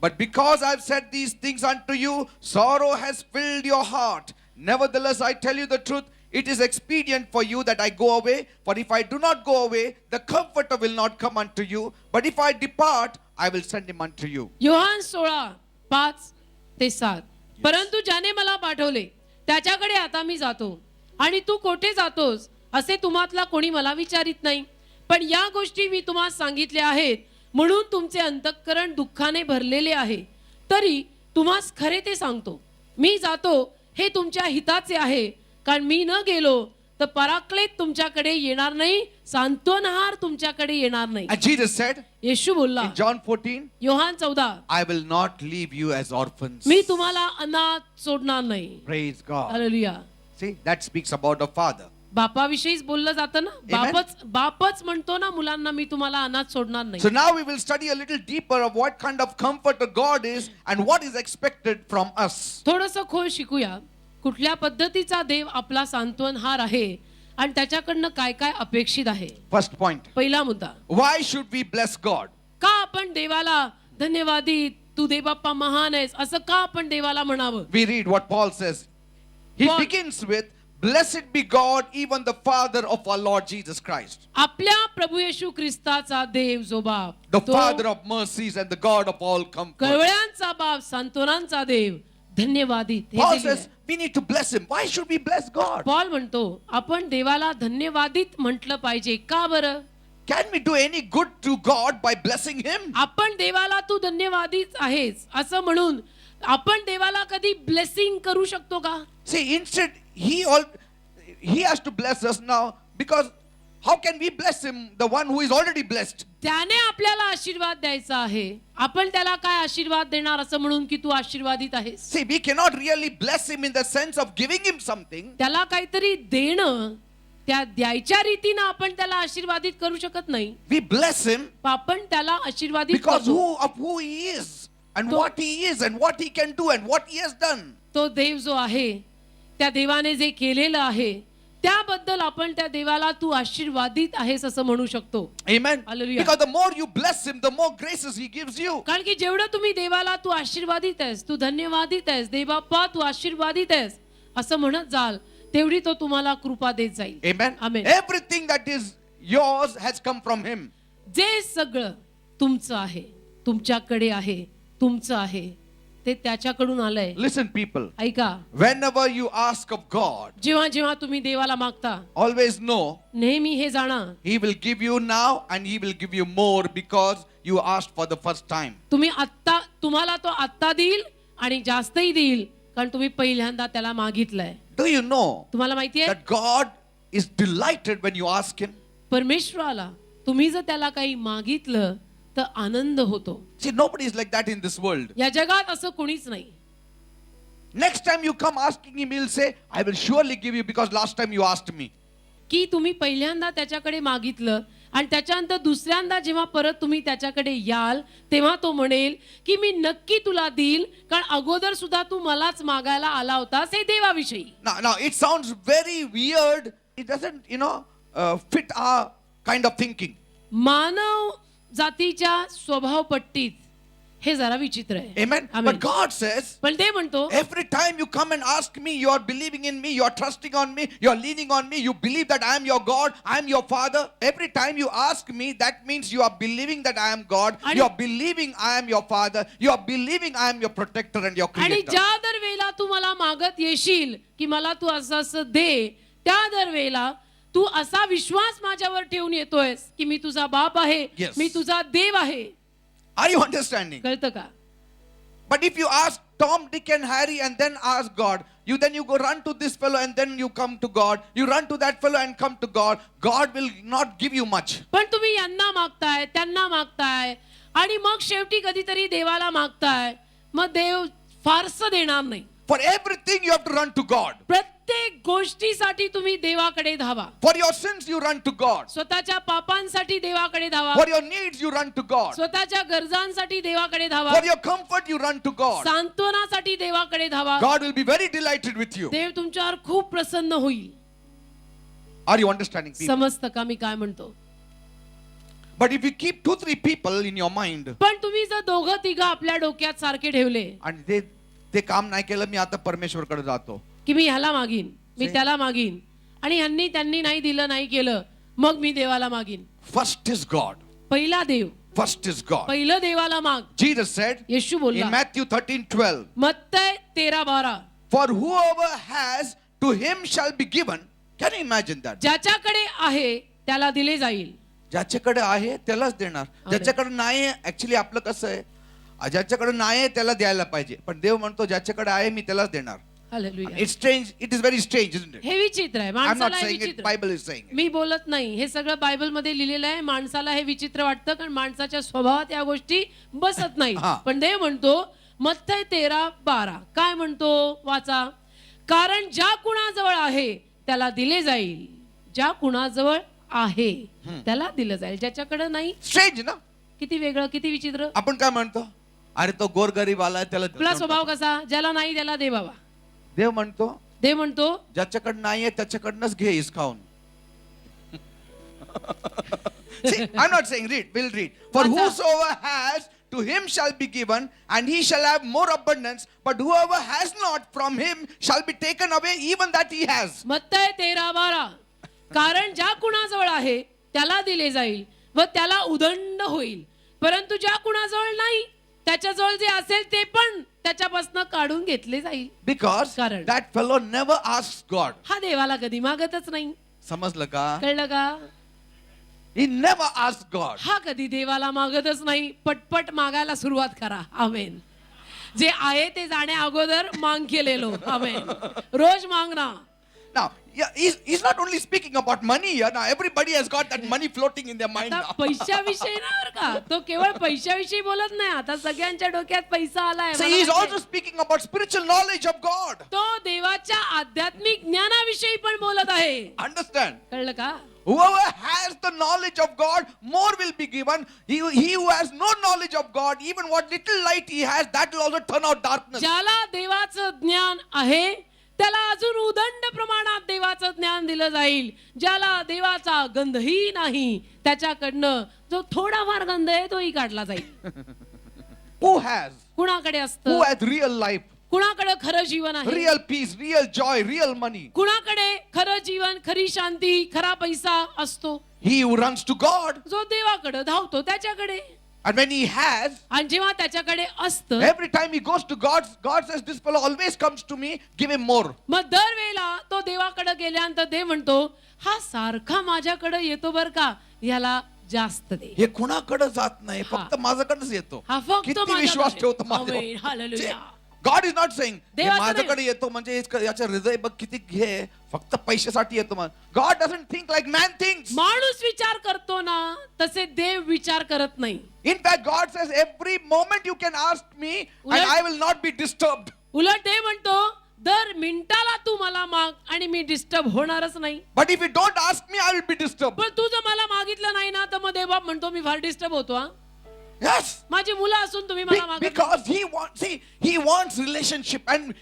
But because I've said these things unto you, sorrow has filled your heart. Nevertheless, I tell you the truth, it is expedient for you that I go away. For if I do not go away, the Comforter will not come unto you. But if I depart, I will send him unto you." Yohan 16:5-7 परंतु ज्याने मला पाठवले त्याच्याकडे आता मी जातो, आणि तू कोठे जातोस असे तुम्हातला कोणी मला विचारित नाही. पण या गोष्टी मी तुम्हाला सांगितल्या आहेत म्हणून तुमचे अंतःकरण दुःखाने भरलेले आहे. तरी तुम्हास खरे ते सांगतो, मी जातो हे तुमच्या हिताचे आहे. कारण मी न गेलो तर पराक्लेत तुमच्याकडे येणार नाही, सांत्वनहार तुमच्याकडे येणार नाही. And Jesus said येशू बोलला in John 14, Yohan 14, "I will not leave you as orphans." मी तुम्हाला अनाथ सोडणार नाही. Praise God. Hallelujah. See, that speaks about a father. बापाविषयीच बोललं जातं ना. बापच म्हणतो ना मुलांना, मी तुम्हाला अनाथ सोडणार नाही. So now we will study a little deeper of what kind of comforter God is and what is expected from us. थोडंसं खोल शिकूया कुठल्या पद्धतीचा देव आपला सांत्वनहार आहे आणि त्याच्याकडनं काय काय अपेक्षित आहे. First point. पहिला मुद्दा, Why should we bless God? का आपण देवाला धन्यवादी, तू देवबाप्पा महान आहेस असं का आपण देवाला म्हणावं. We read what Paul says. He Paul- begins with, "Blessed be God, even the Father of our Lord Jesus Christ, आपल्या प्रभू येशू ख्रिस्ताचा देव जो बाप, the तो Father of mercies and the God of all comfort." कळवळ्यांचा बाप, सांत्वनांचा देव, धन्यवादी. Paul says we need to bless him. Why should we bless God? Paul म्हणतो आपण देवाला धन्यवादित म्हटलं पाहिजे. का बरं? Can we do any good to God by blessing him? आपण देवाला तू धन्यवादीच आहेस असं म्हणून आपण देवाला कधी ब्लेसिंग करू शकतो का? See, instead he has to bless us now, because how can we bless him, the one who is already blessed? त्याने आपल्याला आशीर्वाद द्यायचा आहे. आपण त्याला काय आशीर्वाद देणार असं म्हणून की तू आशीर्वादित आहेस? See, we cannot really bless him in the sense of giving him something. त्याला काहीतरी देणं, त्या द्यायच्या रीतीनं आपण त्याला आशीर्वादित करू शकत नाही. We bless him आपण त्याला आशीर्वादित because करतो. of who he is and तो- what he is and what he can do and what he has done. तो देव जो आहे, त्या देवाने जे केलेलं आहे त्याबद्दल आपण त्या देवाला तू आशीर्वादित आहेस असं म्हणू शकतो. Amen. Hallelujah. Because the more you bless him, the more graces he gives you. कारण की जेवढं तुम्ही देवाला तू आशीर्वादित आहेस, तू धन्यवादित आहेस, देवबाप्पा तू आशीर्वादित आहेस असं म्हणत जाल, तेवढी तो तुम्हाला कृपा देत जाईल. Amen. Amen. Everything that is yours has come from him. जे सगळं तुमचं आहे, तुमच्याकडे आहे, तुमचं आहे, ते त्याच्याकडून आलंय. Listen, people. ऐका, Whenever you ask of God, जेव्हा जेव्हा तुम्ही देवाला मागता, always know नेहमी हे जाणा, he will give you now and he will give you more because you asked for the first time. तुम्हाला तो आत्ता देईल आणि जास्तही देईल, कारण तुम्ही पहिल्यांदा त्याला मागितलंय. Do you know तुम्हाला माहितीये that God is delighted when you ask him? परमेश्वराला तुम्ही जर त्याला काही मागितलं तर आनंद होतो. See, nobody is like that in this world. या जगात असं कोणीच नाही. Next time you come asking him, he'll say, "I will surely give you because last time you asked me." की तुम्ही पहिल्यांदा त्याच्याकडे मागितलं आणि त्याच्यानंतर दुसऱ्यांदा जेव्हा परत तुम्ही त्याच्याकडे याल तेव्हा तो म्हणेल की मी नक्की तुला देईल, कारण अगोदर सुद्धा तू मलाच मागायला आला होतास हे देवाविषयी. Now it sounds very weird. It doesn't, fit our kind of thinking. मानव जातीच्या स्वभावपट्टीत हे जरा विचित्र आहे. Amen. Amen. But God says, पण ते म्हणतो every time you come and ask me, you are believing in me, you are trusting on me, you are leaning on me, you believe that I am your God, I am your Father. Every time you ask me, that means you are believing that I am God, you are believing I am your Father, you are believing I am your protector and your आणि creator. ज्या दर वेळेला तू मला मागत येशील की मला तू असं असं दे, त्या दर वेळेला तू असा विश्वास माझ्यावर ठेवून येतोयस की मी तुझा बाप आहे, Yes. मी तुझा देव आहे. Are you understanding? कळतं का? But if you ask Tom, Dick and Harry and then ask God, then you go run to this fellow and then you come to God, you run to that fellow and come to God, God will not give you much. पण तुम्ही यांना मागताय, त्यांना मागताय आणि मग शेवटी कधीतरी देवाला मागताय, मग देव फारसं देणार नाही. For everything you have to run to God. प्रत्येक गोष्टीसाठी तुम्ही देवाकडे धावा. For your sins you run to God. स्वतःच्या पापांसाठी देवाकडे धावा. For your needs you run to God. स्वतःच्या गरजांसाठी देवाकडे धावा. For your comfort you run to God. सांत्वनासाठी देवाकडे धावा. God will be very delighted with you. देव तुमच्यावर खूप प्रसन्न होईल. Are you understanding people? समजतं का मी काय म्हणतो? But if you keep 2-3 people in your mind पण तुम्ही जर दोघं तिघं आपल्या डोक्यात सारखे ठेवले आणि ते काम नाही केलं, मी आता परमेश्वरकडे जातो, की मी ह्याला मागीन, मी त्याला मागीन, आणि ह्यांनी त्यांनी नाही दिलं नाही केलं, मग मी देवाला मागीन. first is God. पहिला देव, First is God. पहिलं देवाला माग. Jesus said येशू in बोलला Matthew 13:12, मत्तय 13:12, for whoever has to him shall be given. Can you imagine that? ज्याच्याकडे आहे त्याला दिले जाईल. ज्याच्याकडे आहे त्यालाच देणार, ज्याच्याकडे नाही आहे. ऍक्च्युली आपलं कसं आहे, ज्याच्याकडे नाही आहे त्याला द्यायला पाहिजे, पण देव म्हणतो ज्याच्याकडे आहे मी त्यालाच देणार. Hallelujah. It's strange, it is very strange, isn't it? हे विचित्र आहे. I'm not माणसाला हे saying it, विचित्र. Bible is saying it. मी बोलत नाही, हे सगळं बायबल मध्ये लिहिलेलं आहे. माणसाला हे विचित्र वाटतं कारण माणसाच्या स्वभावात या गोष्टी बसत नाही. हा. पण देव म्हणतो मत्तय 13:12 काय म्हणतो, वाचा. कारण ज्या कुणाजवळ आहे त्याला दिले जाईल, ज्या कुणाजवळ आहे त्याला दिलं जाईल, ज्याच्याकडे नाही. Strange ना? किती वेगळं, किती विचित्र. आपण काय म्हणतो, अरे तो गोरगरीब आलाय त्याला आपला स्वभाव कसा, ज्याला नाही त्याला दे बाबा. देव म्हणतो देव म्हणतो ज्याच्याकडे नाहीये त्याच्याकडनंच घे हिसकावून. See, I'm not saying read, we'll read. For Acha. whosoever has, to him shall be given, and he shall have more abundance. But whoever has not, from him shall be taken away even that he has. मत्तय 13:12 कारण ज्या कुणाजवळ आहे त्याला दिले जाईल व त्याला उदंड होईल, परंतु ज्या कुणाजवळ नाही त्याच्याजवळ जे असेल ते पण त्याच्यापासून काढून घेतले जाईल. Because कारण that fellow never asks God. हा देवाला कधी मागतच नाही. समजलं का? कळलं का? He never asks God. हा कधी देवाला मागतच नाही. पटपट मागायला सुरुवात करा. आमेन. जे आहे ते जाण्या अगोदर मांग केलेलो. आमेन. रोज मागना. Now, yeah, he's not only speaking about money here. Now, everybody has got that money floating in their mind आता now. पैशाविषयी ना बरं का, तो केवळ पैशाविषयी बोलत नाही. आता सगळ्यांच्या डोक्यात पैसा आलाय. So, मला he's माहिती also आहे. speaking about spiritual knowledge of God. तो देवाच्या आध्यात्मिक ज्ञानाविषयी पण बोलत आहे. Understand? कळलं का? Whoever has the knowledge of God, more will be given. He who has no knowledge of God, even what little light he has, that will also turn out darkness. ज्याला देवाचं ज्ञान आहे त्याला अजून उदंड प्रमाणात देवाचं ज्ञान दिलं जाईल. ज्याला देवाचा गंधही नाही त्याच्याकडनं जो थोडाफार गंध आहे तोही काढला जाईल. Who has? कुणाकडे Who असतं? has real life, कुणाकडे खरं जीवन आहे? real peace, real joy, real money? कुणाकडे खरं जीवन, खरी शांती, खरा पैसा असतो? He who runs to God. जो देवाकडे धावतो त्याच्याकडे. And when he has, आणि जेव्हा त्याच्याकडे असतं, every time he goes to God, God says, this fellow always comes to me, give him more. मग दरवेळेला तो देवाकडे गेल्यानंतर देव म्हणतो हा सारखा माझ्याकडे येतो बर का, याला जास्त दे. हे कुणाकडे जात नाही, हा. फक्त माझ्याकडेच येतो. हा फक्त किती विश्वास ठेवतो माझ्याकडे. माझ्यावर. आमेन. Hallelujah. God is not saying देवाचं माझ्याकडे येतो म्हणजे याच्या हृदय बघ किती घे, फक्त पैशासाठी येतो. God doesn't think like man thinks. माणूस विचार करतो ना तसे देव विचार करत नाही. In fact, God says every moment you can ask me and उलट- I will not be disturbed. उलट देव म्हणतो दर मिनिटाला तू मला माग आणि मी डिस्टर्ब होणारच नाही. But if you don't ask me, I will be disturbed. पण तू जर मला मागितलं नाही ना तर मग देव म्हणतो मी फार डिस्टर्ब होतो. हा Yes. माझी मुलं असून तुम्ही मला मागत नाही. Because he wants relationship, and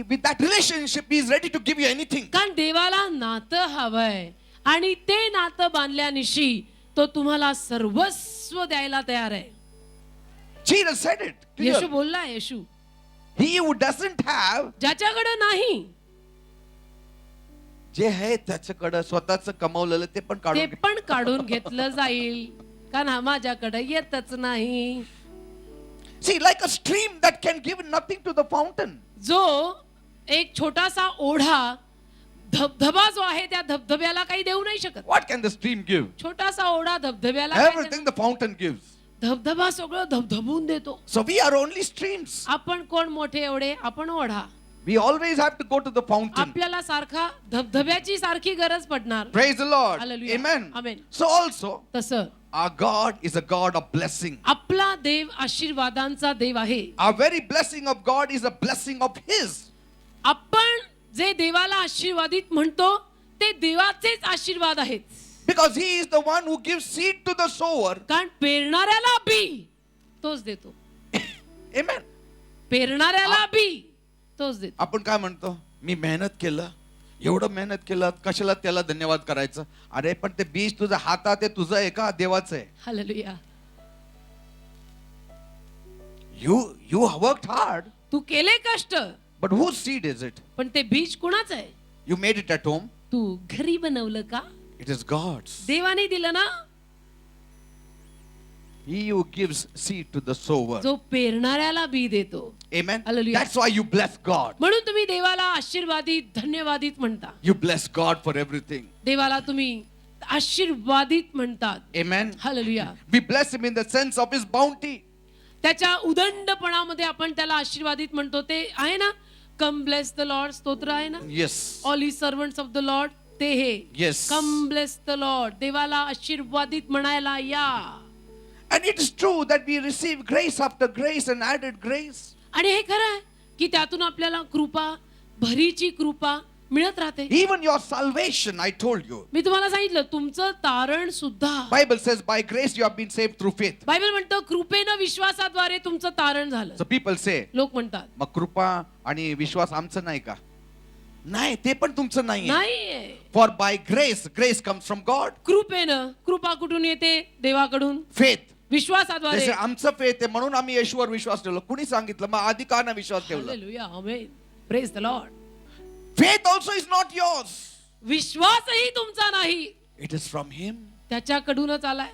with that relationship he is ready to give you anything. कारण देवाला नातं हवंय आणि ते नातं बांधल्यानिशी तो तुम्हाला सर्वस्व द्यायला तयार आहे. Jesus said it. Yeshu Clear. बोलला. येशू He who doesn't have, ज्याच्याकडे नाही जे आहे त्याच्याकडे स्वतःच कमवलेलं ते पण ते काढून घे. पण काढून घेतलं जाईल कारण हा माझ्याकडे येतच नाही. See, like a stream that can give nothing to the fountain. जो एक छोटासा ओढा धबधबा जो आहे त्या धबधब्याला काही देऊ नाही शकत. What can the stream give? छोटासा ओढा धबधब्याला काय Everything the fountain gives. देणार? धबधबा सगळं धबधबून देतो. So we are only streams. आपण कोण मोठे एवढे, आपण ओढा. We always have to go to the fountain. आपल्याला सारखा धबधब्याची सारखी गरज पडणार. Praise the Lord. Hallelujah. Amen. Amen. So also, तसं our God is a God of blessing. आपला देव आशीर्वादांचा देव आहे. Our very blessing of God is a blessing of His. आपण जे देवाला आशीर्वादित म्हणतो ते देवाचेच आशीर्वाद आहेत. Because He is the one who gives seed to the sower. कारण पेरणाऱ्याला बी तोच देतो. Amen. पेरणाऱ्याला बी तोच देतो. आपण काय म्हणतो, मी मेहनत केलं, एवढं मेहनत केलं, कशाला त्याला धन्यवाद करायचं? अरे पण ते बीज तुझ्या हातात आहे, तुझं आहे का देवाचं आहे? हालेलुया. You worked hard, तू केले कष्ट, but whose seed is it? पण ते बीज कुणाचं आहे? You made it at home. तू घरी बनवलं का? It is God's. देवाने दिलं ना. He who gives seed to the sower. जो पेरणाऱ्याला बी देतो. Amen. Hallelujah. That's why you bless God. म्हणून तुम्ही देवाला आशीर्वादित धन्यवादित म्हणता. You bless God for everything. देवाला तुम्ही आशीर्वादित म्हणतात. Amen. Hallelujah. We bless Him in the sense of His bounty. त्याच्या उदंडपणामध्ये आपण त्याला आशीर्वादित म्हणतो. ते आहे ना, कम ब्लेस द लॉर्ड स्तोत्र आहे ना. Yes. All is servants of the Lord ते हे. Yes. Come bless the Lord. देवाला आशीर्वादित म्हणायला या. And it is true that we receive grace after grace and added grace. आणि हे खरं आहे की त्यातून आपल्याला कृपा, भरीची कृपा मिळत राहते. Even your salvation, I told you. मी तुम्हाला सांगितलं तुमचं तारण सुद्धा. Bible says by grace you have been saved through faith. Bible म्हणतो कृपेनं विश्वासाद्वारे तुमचं तारण झालं. So people say, लोक म्हणतात मग कृपा आणि विश्वास आमचं नाही का? नाही, ते पण तुमचं नाहीये. नाहीये. For by grace, grace comes from God. कृपेनं, कृपा कुठून येते? देवाकडून. Faith. विश्वासाद्वारे. जसे आमचं फेथ आहे म्हणून आम्ही येशूवर विश्वास ठेवला. कुणी सांगितलं? मग आधी का नाही विश्वास ठेवला? Hallelujah. Amen. Praise the Lord. Faith also is not yours. विश्वासही तुमचा नाही. It is from Him. त्याच्याकडूनच आलाय.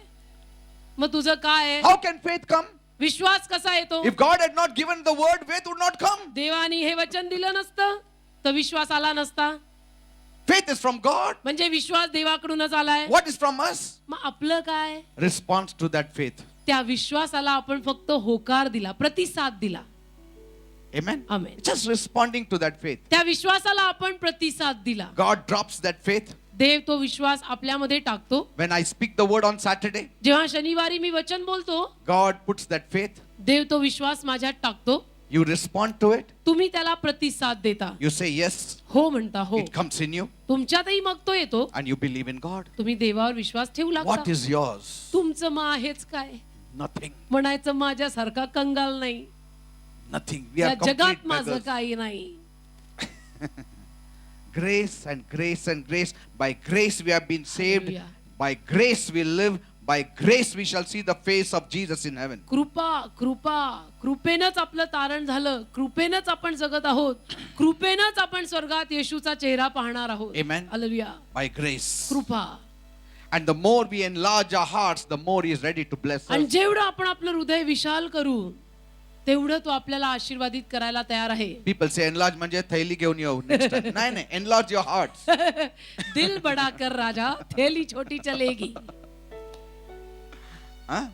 मग तुझं काय आहे? How can faith come? विश्वास कसा येतो? If God had not given the word, faith would not come. देवाने हे वचन दिलं नसतं तर विश्वास आला नसता. Faith is from God. म्हणजे विश्वास देवाकडूनच आलाय. What is from us? मग आपलं काय? Response to that faith. त्या विश्वासाला आपण फक्त होकार दिला, प्रतिसाद दिला. Amen. Amen. Just responding to that faith. त्या विश्वासाला आपण प्रतिसाद दिला. God drops that faith. देव तो विश्वास आपल्यामध्ये टाकतो. When I speak the word on Saturday, जेव्हा शनिवारी मी वचन बोलतो, God puts that faith. देव तो विश्वास माझ्यात टाकतो. You respond to it. तुम्ही त्याला प्रतिसाद देता. You say yes. हो म्हणता. हो. It comes in you तुमच्यातही मग तो येतो. and you believe in God. तुम्ही देवावर विश्वास ठेवू What लागता. is yours? तुमचं मग आहेच काय? Nothing. म्हणायचं माझ्यासारखा कंगाल नाही. Nothing. We या are complete जगात माझं beggars. काही नाही. Grace and grace and grace. By grace we have been saved. Hallelujah. By grace we live. By grace we shall see the face of Jesus in heaven. कृपा, कृपा, कृपेनच आपलं तारण झालं. कृपेनच आपण जगत आहोत. कृपेनच आपण स्वर्गात येशूचा चेहरा पाहणार आहोत. Amen. हालेलुया. By grace. कृपा. And the more we enlarge our hearts, the more He is ready to bless आणि us. जेवढं आपण आपलं हृदय विशाल करू तेवढं तो आपल्याला आशीर्वादित करायला तयार आहे. People say enlarge म्हणजे थैली घेऊन येऊ next time. नाही नाही, enlarge your hearts. दिल बड़ा कर राजा, थैली छोटी चलेगी. Huh?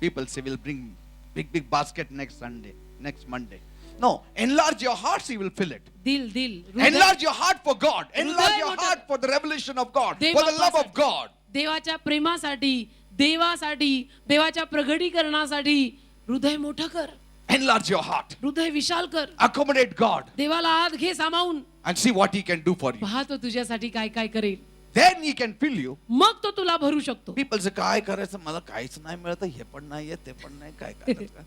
People say we'll bring big basket next Sunday, next Monday. No, enlarge your hearts, He will fill it. दिल दिल हृदय. Enlarge your heart for God. Enlarge हृदय your मोठं. heart for the revelation of God, Dev for the love of बाप्पासाठी. God. देवाच्या प्रेमासाठी, देवासाठी, देवाच्या प्रगटीकरणासाठी हृदय मोठं कर. Enlarge your heart. हृदय विशाल कर. Accommodate God देवाला आत घे सामावून. and see what He can do for you. पहा तो तुझ्यासाठी काय काय करेल. Then He can fill you. मग तो तुला भरू शकतो. People say काय करायचं, मला काहीच नाही मिळत, हे पण नाही ते पण नाही, काय करायचं?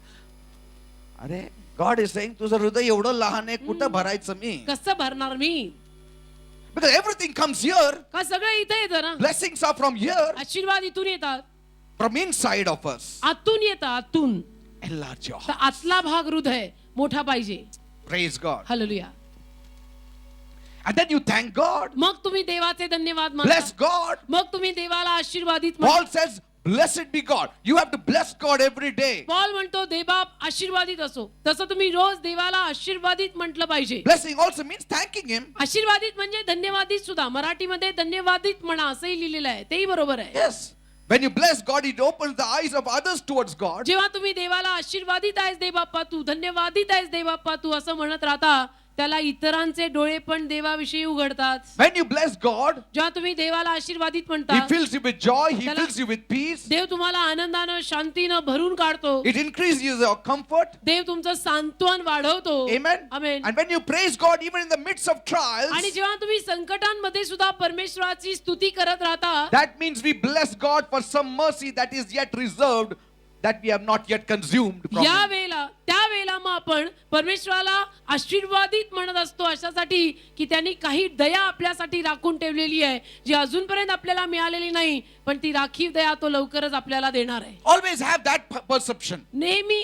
अरे God is saying तुझं हृदय एवढं लहान आहे, कुठं भरायचं मी? कसं भरणार मी? Because everything comes here. का सगळं इथे येतं ना. Blessings are from here, आशीर्वाद इथून येतात. from inside of us. आतून येतात. आतून. Enlarge your तर heart. आतला भाग हृदय मोठा पाहिजे. Praise God. Hallelujah. And then you thank God. मग तुम्ही देवाचे धन्यवाद Bless मानता. God. मग तुम्ही देवाला आशीर्वादित Paul म्हणता. says, blessed be God. You have to bless God every day. Paul म्हणतो देवबाप आशीर्वादित असो. तसं तुम्ही रोज देवाला आशीर्वादित म्हटलं पाहिजे. Blessing also means thanking Him. आशीर्वादित म्हणजे धन्यवादित सुद्धा. मराठीमध्ये धन्यवादित म्हणा असंही लिहिलेलं आहे. तेही बरोबर आहे. Yes. When you bless God, it opens the eyes of others towards God. जेव्हा तुम्ही देवाला आशीर्वादित आहेस देवबाप्पा तू, धन्यवादित आहेस देवबाप्पा तू असं म्हणत राहता, त्याला इतरांचे डोळे पण देवाविषयी उघडतात. When you bless God, जेव्हा तुम्ही देवाला आशीर्वादित He म्हणता, fills you with joy, He त्याला- fills you with peace, देव तुम्हाला आनंदानं शांतीनं भरून काढतो. it increases your comfort. देव तुमचं सांत्वन वाढवतो. Amen. Amen. And when you praise God, even in the midst of trials, आणि जेव्हा तुम्ही संकटांमध्ये सुद्धा परमेश्वराची स्तुती करत राहता, that means we bless God for some mercy that is yet reserved, that we have not yet consumed from या Him. वेळेला त्यावेळेला मग आपण परमेश्वराला आशीर्वादित म्हणत असतो अशासाठी की त्यांनी काही दया आपल्यासाठी राखून ठेवलेली आहे, जी अजूनपर्यंत आपल्याला मिळालेली नाही, पण ती राखीव दया तो लवकरच आपल्याला देणार आहे. Always have that perception. नेहमी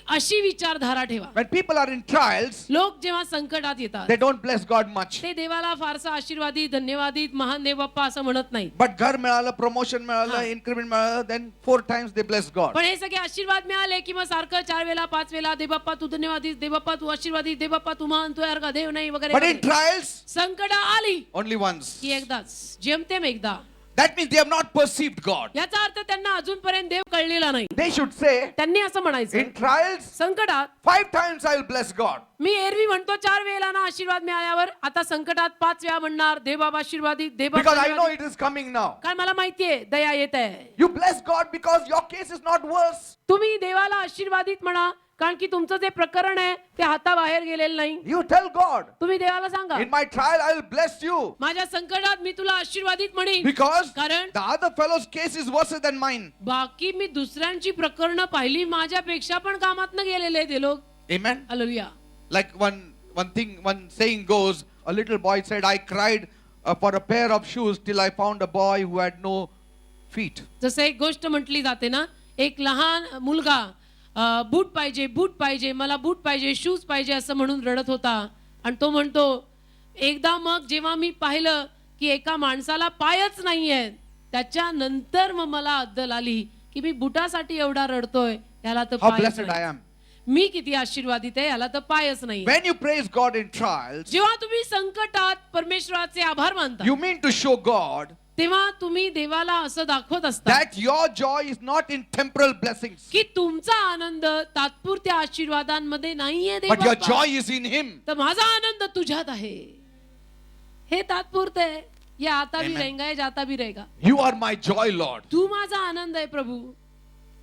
अशी विचारधारा ठेवा. When people are in trials, लोक जेव्हा संकटात येतात they don't bless God much. ते देवाला फारसा आशीर्वादित धन्यवादित महान देव बाप्पा असं म्हणत नाही. But घर मिळालं, promotion मिळालं, increment मिळालं, then 4 times they bless God. पण हे सगळे आशीर्वाद मिळाले की मग सारखं 4 वेळा 5 वेळा देवबाप्पा तू धन्यवादित, देवबाप्पा तू आशीर्वादित, देवबाप्पा तू महान, तू यार का देव नाही वगैरे But in वगैरे. trials, संकट आली only once. की एकदाच, जेमतेम एकदा. That means they have not perceived God. याचा अर्थ त्यांना अजूनपर्यंत देव कळलेला नाही. They should say, त्यांनी असं म्हणायचं, in trials, संकटात 5 times I will bless God. मी एरवी म्हणतो 4 वेळेला ना आशीर्वाद मिळाल्यावर आता संकटात 5 वेळा म्हणणार देव बाबा आशीर्वादित, देव बाबा Because I know आशीर्वादित. it is coming now. कारण मला माहितीये दया येत आहे. You bless God because your case is not worse. तुम्ही देवाला आशीर्वादित म्हणा कारण की तुमचं जे प्रकरण आहे ते हाताबाहेर गेलेलं नाही. You tell God, तुम्ही देवाला सांगा, in my trial I will bless you. माझ्या संकटात मी तुला आशीर्वादित म्हणेन Because कारण the other fellow's case is worse than mine. बाकी मी दुसऱ्यांची प्रकरण पाहिली, माझ्यापेक्षा पण कामातनं गेलेले ते लोक. Amen. Hallelujah. Like one saying goes, a little boy said, I cried for a pair of shoes till I found a boy who had no feet. जसं एक गोष्ट म्हटली जाते ना, एक लहान मुलगा बूट पाहिजे, मला बूट पाहिजे, शूज पाहिजे असं म्हणून रडत होता. आणि तो म्हणतो एकदा मग जेव्हा मी पाहिलं की एका माणसाला पायच नाहीये, त्याच्यानंतर मग मला अद्दल आली की मी बुटासाठी एवढा रडतोय, याला तर How पायच blessed I नाही. am. मी किती आशीर्वादित आहे, याला तर पायच नाही. When you praise God in trials, जेव्हा तुम्ही संकटात परमेश्वराचे आभार मानता, you mean to show God तेव्हा तुम्ही देवाला असं दाखवत असता that your joy is not in temporal blessings, की तुमचा आनंद तात्पुरत्या आशीर्वादांमध्ये नाहीये but your देवा, joy is in Him. तर माझा आनंद तुझ्यात आहे. हे तात्पुरतं आहे, या आता भी Amen. रहेगा, या जाता भी रहेगा. You are my joy, Lord. तू माझा आनंद आहे प्रभू.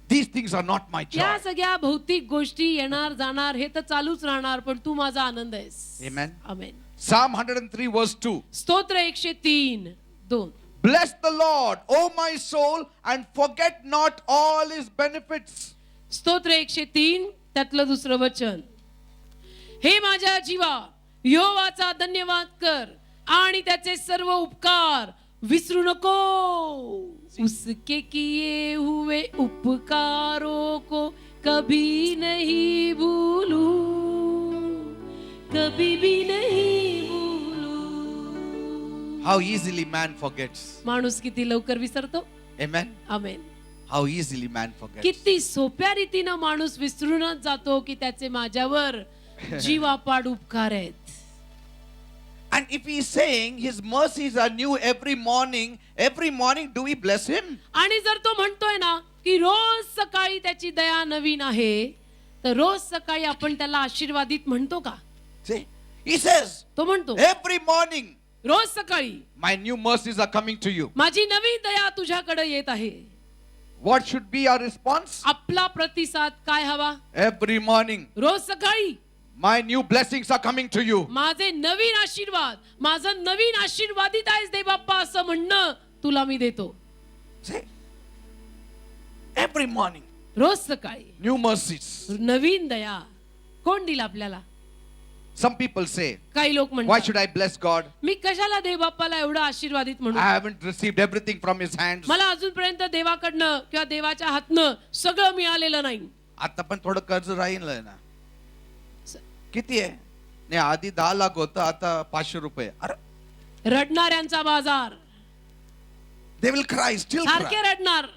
These things are not my joy. या सगळ्या भौतिक गोष्टी येणार जाणार हे तर चालूच राहणार, पण तू माझा आनंद आहेस. Amen. आमेन. Psalm 103 verse 2. स्तोत्र 103:2. Bless the Lord, O my soul, and forget not all His benefits. स्तोत्र 103 त्यातलं दुसरं वचन. हे माझ्या जीवा यहोवाचा धन्यवाद कर आणि त्याचे सर्व उपकार विसरू नको. उसके किए हुए उपकारों को कभी नहीं भूलू, कभी भी नहीं भूलू. How easily man forgets. माणूस किती लवकर विसरतो. Amen. Amen. How easily man forgets. किती सोप्या रीतीनं माणूस विसरूनच जातो की त्याचे माझ्यावर जीवापाड उपकार आहेत. And if he is saying His mercies are new every morning do we bless Him? आणि जर तो म्हणतोय ना की रोज सकाळी त्याची दया नवीन आहे, तर रोज सकाळी आपण त्याला आशीर्वादित म्हणतो का? See, He says, तो म्हणतो every morning रोज सकाळी my new mercies are coming to you. माझी नवीन दया तुझ्याकडे येत आहे. What should be our response? आपला प्रतिसाद काय हवा? Every morning रोज सकाळी my new blessings are coming to you. माझे नवीन आशीर्वाद, माझं नवीन आशीर्वादित आहेस देव बाप्पा असं म्हणणं तुला मी देतो. See, every morning रोज सकाळी new mercies. नवीन दया कोण दिला आपल्याला? Some people say, काही लोक why म्हणतात should I bless God? मी कशाला देव बाप्पाला एवढं आशीर्वादित म्हणू? I haven't received everything from His hands. मला अजूनपर्यंत देवाकडनं किंवा देवाच्या हातनं सगळं मिळालेलं नाही. आता पण थोडं कर्ज राहील ना. किती आहे? नाही, आधी 10 लाख होतं, आता 500 रुपये. अरे, रडणाऱ्यांचा बाजार. they will cry, still सारखे cry. रडणार.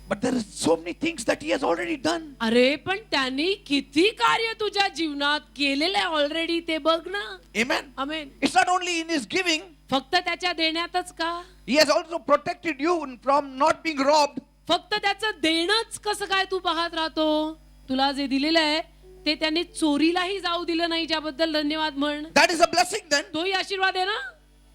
But there is so many things that He has already done. अरे पण त्यांनी किती कार्य तुझ्या जीवनात केलेले ऑलरेडी ते बघ ना. Amen. Amen. It's not only in His giving. फक्त त्याच्या देण्यातच का? He has also protected you from not being robbed. फक्त त्याचं देणंच कसं काय तू पाहत राहतो? तुला जे दिलेलं आहे ते त्यांनी चोरीलाही जाऊ दिलं नाही, ज्याबद्दल धन्यवाद म्हण. That is a blessing then. तोही आशीर्वाद आहे ना.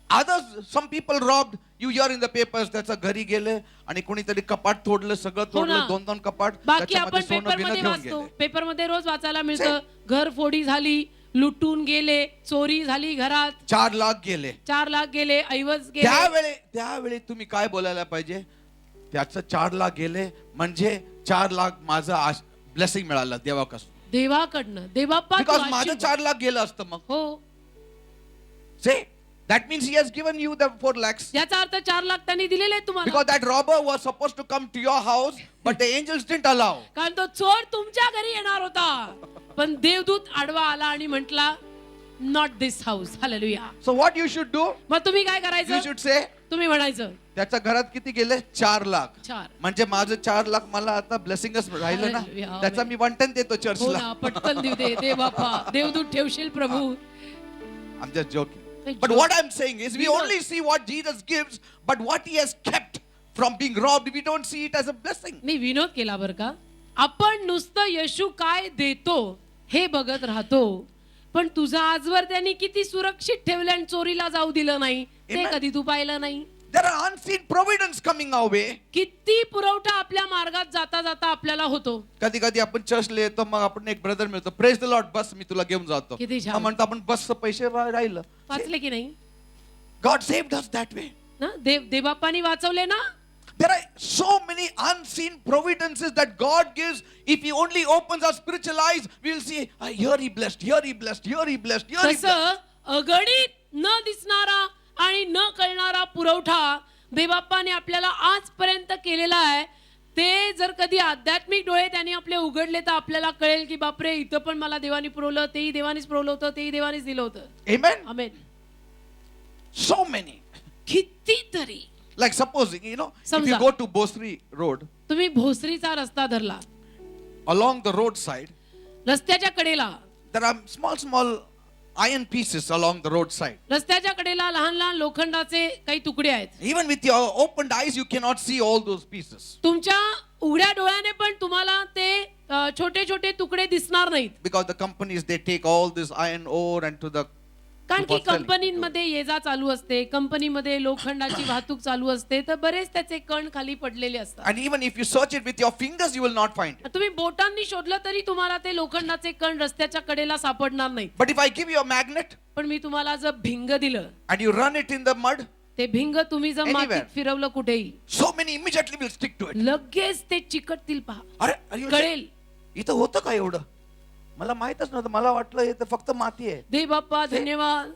Others, some people robbed. You hear in the papers त्याचं घरी गेले आणि कोणीतरी कपाट तोडलं, सगळं तोडलं, दोन दोन कपाट, बाकी आपण त्याच्यामध्ये सोनं बिनं पेपरमध्ये घेऊन वाचतो, गेले. पेपरमध्ये रोज वाचायला मिळतं, घर फोडी झाली, लुटून गेले, चोरी झाली घरात, 4 लाख गेले. 4 लाख गेले, ऐवज गेले. त्यावेळी तुम्ही काय बोलायला पाहिजे? त्याचं 4 लाख गेले म्हणजे 4 लाख माझं ब्लेसिंग मिळालं देवाकडनं. देवाप्पा बिकॉज माझं 4 लाख गेलं असतं मग. हो, से that means he has given you the 4 lakhs. याचा अर्थ 4 लाख त्यांनी दिलेले आहेत तुम्हाला. Because that robber was supposed to come to your house, but the angels didn't allow. कारण तो चोर तुमच्या घरी येणार होता, पण देवदूत आडवा आला आणि म्हटला not this house. Hallelujah. So what you should do? मग तुम्ही काय You करायचं? should say, तुम्ही म्हणायचं त्याच्या घरात किती गेले? 4 लाख. 4. म्हणजे माझं 4 लाख मला आता ब्लेसिंगच राहिलं ना. Hallelujah. त्याचा मी 1/10 देतो हो चर्चला. ना, पटकन देऊ दे. दे बाप्पा, देवदूत ठेवशील प्रभू. I'm just joking. Thank But you. what I'm saying is, we We don't- only see what Jesus gives, but what he has kept from being robbed, we don't see it as a blessing. मी विनोद केला बरं का. आपण नुसतं येशू काय देतो हे बघत राहतो, पण तुझं आजवर त्यांनी किती सुरक्षित ठेवलं आणि चोरीला जाऊ दिलं नाही ते Amen. कधी तू पाहिलं नाही. There are unseen providence coming our way. किती पुरवठा आपल्या मार्गात जाता जाता आपल्याला होतो. कधी कधी आपण चर्चला येतो, मग आपण एक ब्रदर मिळतो, प्रेज द लॉर्ड, बस मी तुला घेऊन जातो. किती छान. मग म्हणतो आपण बसचं पैसे राहिलं. वाचले की नाही God saved us that way. ना? देवबाप्पानी वाचवले ना. There are so many unseen providences that God gives. If he only opens our spiritual eyes, we will see, here he blessed, here he blessed, here he blessed, here he blessed. तसं अगणित न दिसणारा आणि न कळणारा पुरवठा देवबाप्पाने आपल्याला आजपर्यंत केलेला आहे. ते जर कधी आध्यात्मिक डोळे त्यांनी आपले उघडले तर आपल्याला कळेल की बापरे, इथं पण मला देवानी पुरवलं, तेही देवानीच पुरवलं होतं, तेही देवानीच दिलं होतं. Amen. आमेन. So many. कितीतरी. Like supposing, if you समजा. go to Bosri Road, तुम्ही भोसरीचा रस्ता धरला, along the roadside, रस्त्याच्या कडेला there are small iron pieces along the roadside. रस्त्याच्या कडेला लहान लहान लोखंडाचे काही तुकडे आहेत. Even with your opened eyes, you cannot see all those pieces. तुमच्या उघड्या डोळ्याने पण तुम्हाला ते छोटे छोटे तुकडे दिसणार नाहीत. Because the companies, they take all this iron ore and to the... कारण की to selling. कंपनीमध्ये ये जा चालू असते, कंपनीमध्ये लोखंडाची वाहतूक चालू असते, तर बरेच त्याचे कण खाली पडलेले असतात. And even if you search it with your fingers, you will not find it. तुम्ही बोटांनी शोधलं तरी तुम्हाला ते लोखंडाचे कण रस्त्याच्या कडेला सापडणार नाहीत. But if I give you a magnet पण मी तुम्हाला जर भिंग दिलं, and you run it in the mud, ते भिंग तुम्ही जर Anywhere. मातीत फिरवलं कुठेही, so many immediately will stick to it. लगेच ते चिकटतील पहा, अरे कळेल. इथं होतं का एवढं? मला माहितच नव्हतं. मला वाटलं हे तर फक्त माती आहे. दे बाप्पा धन्यवाद.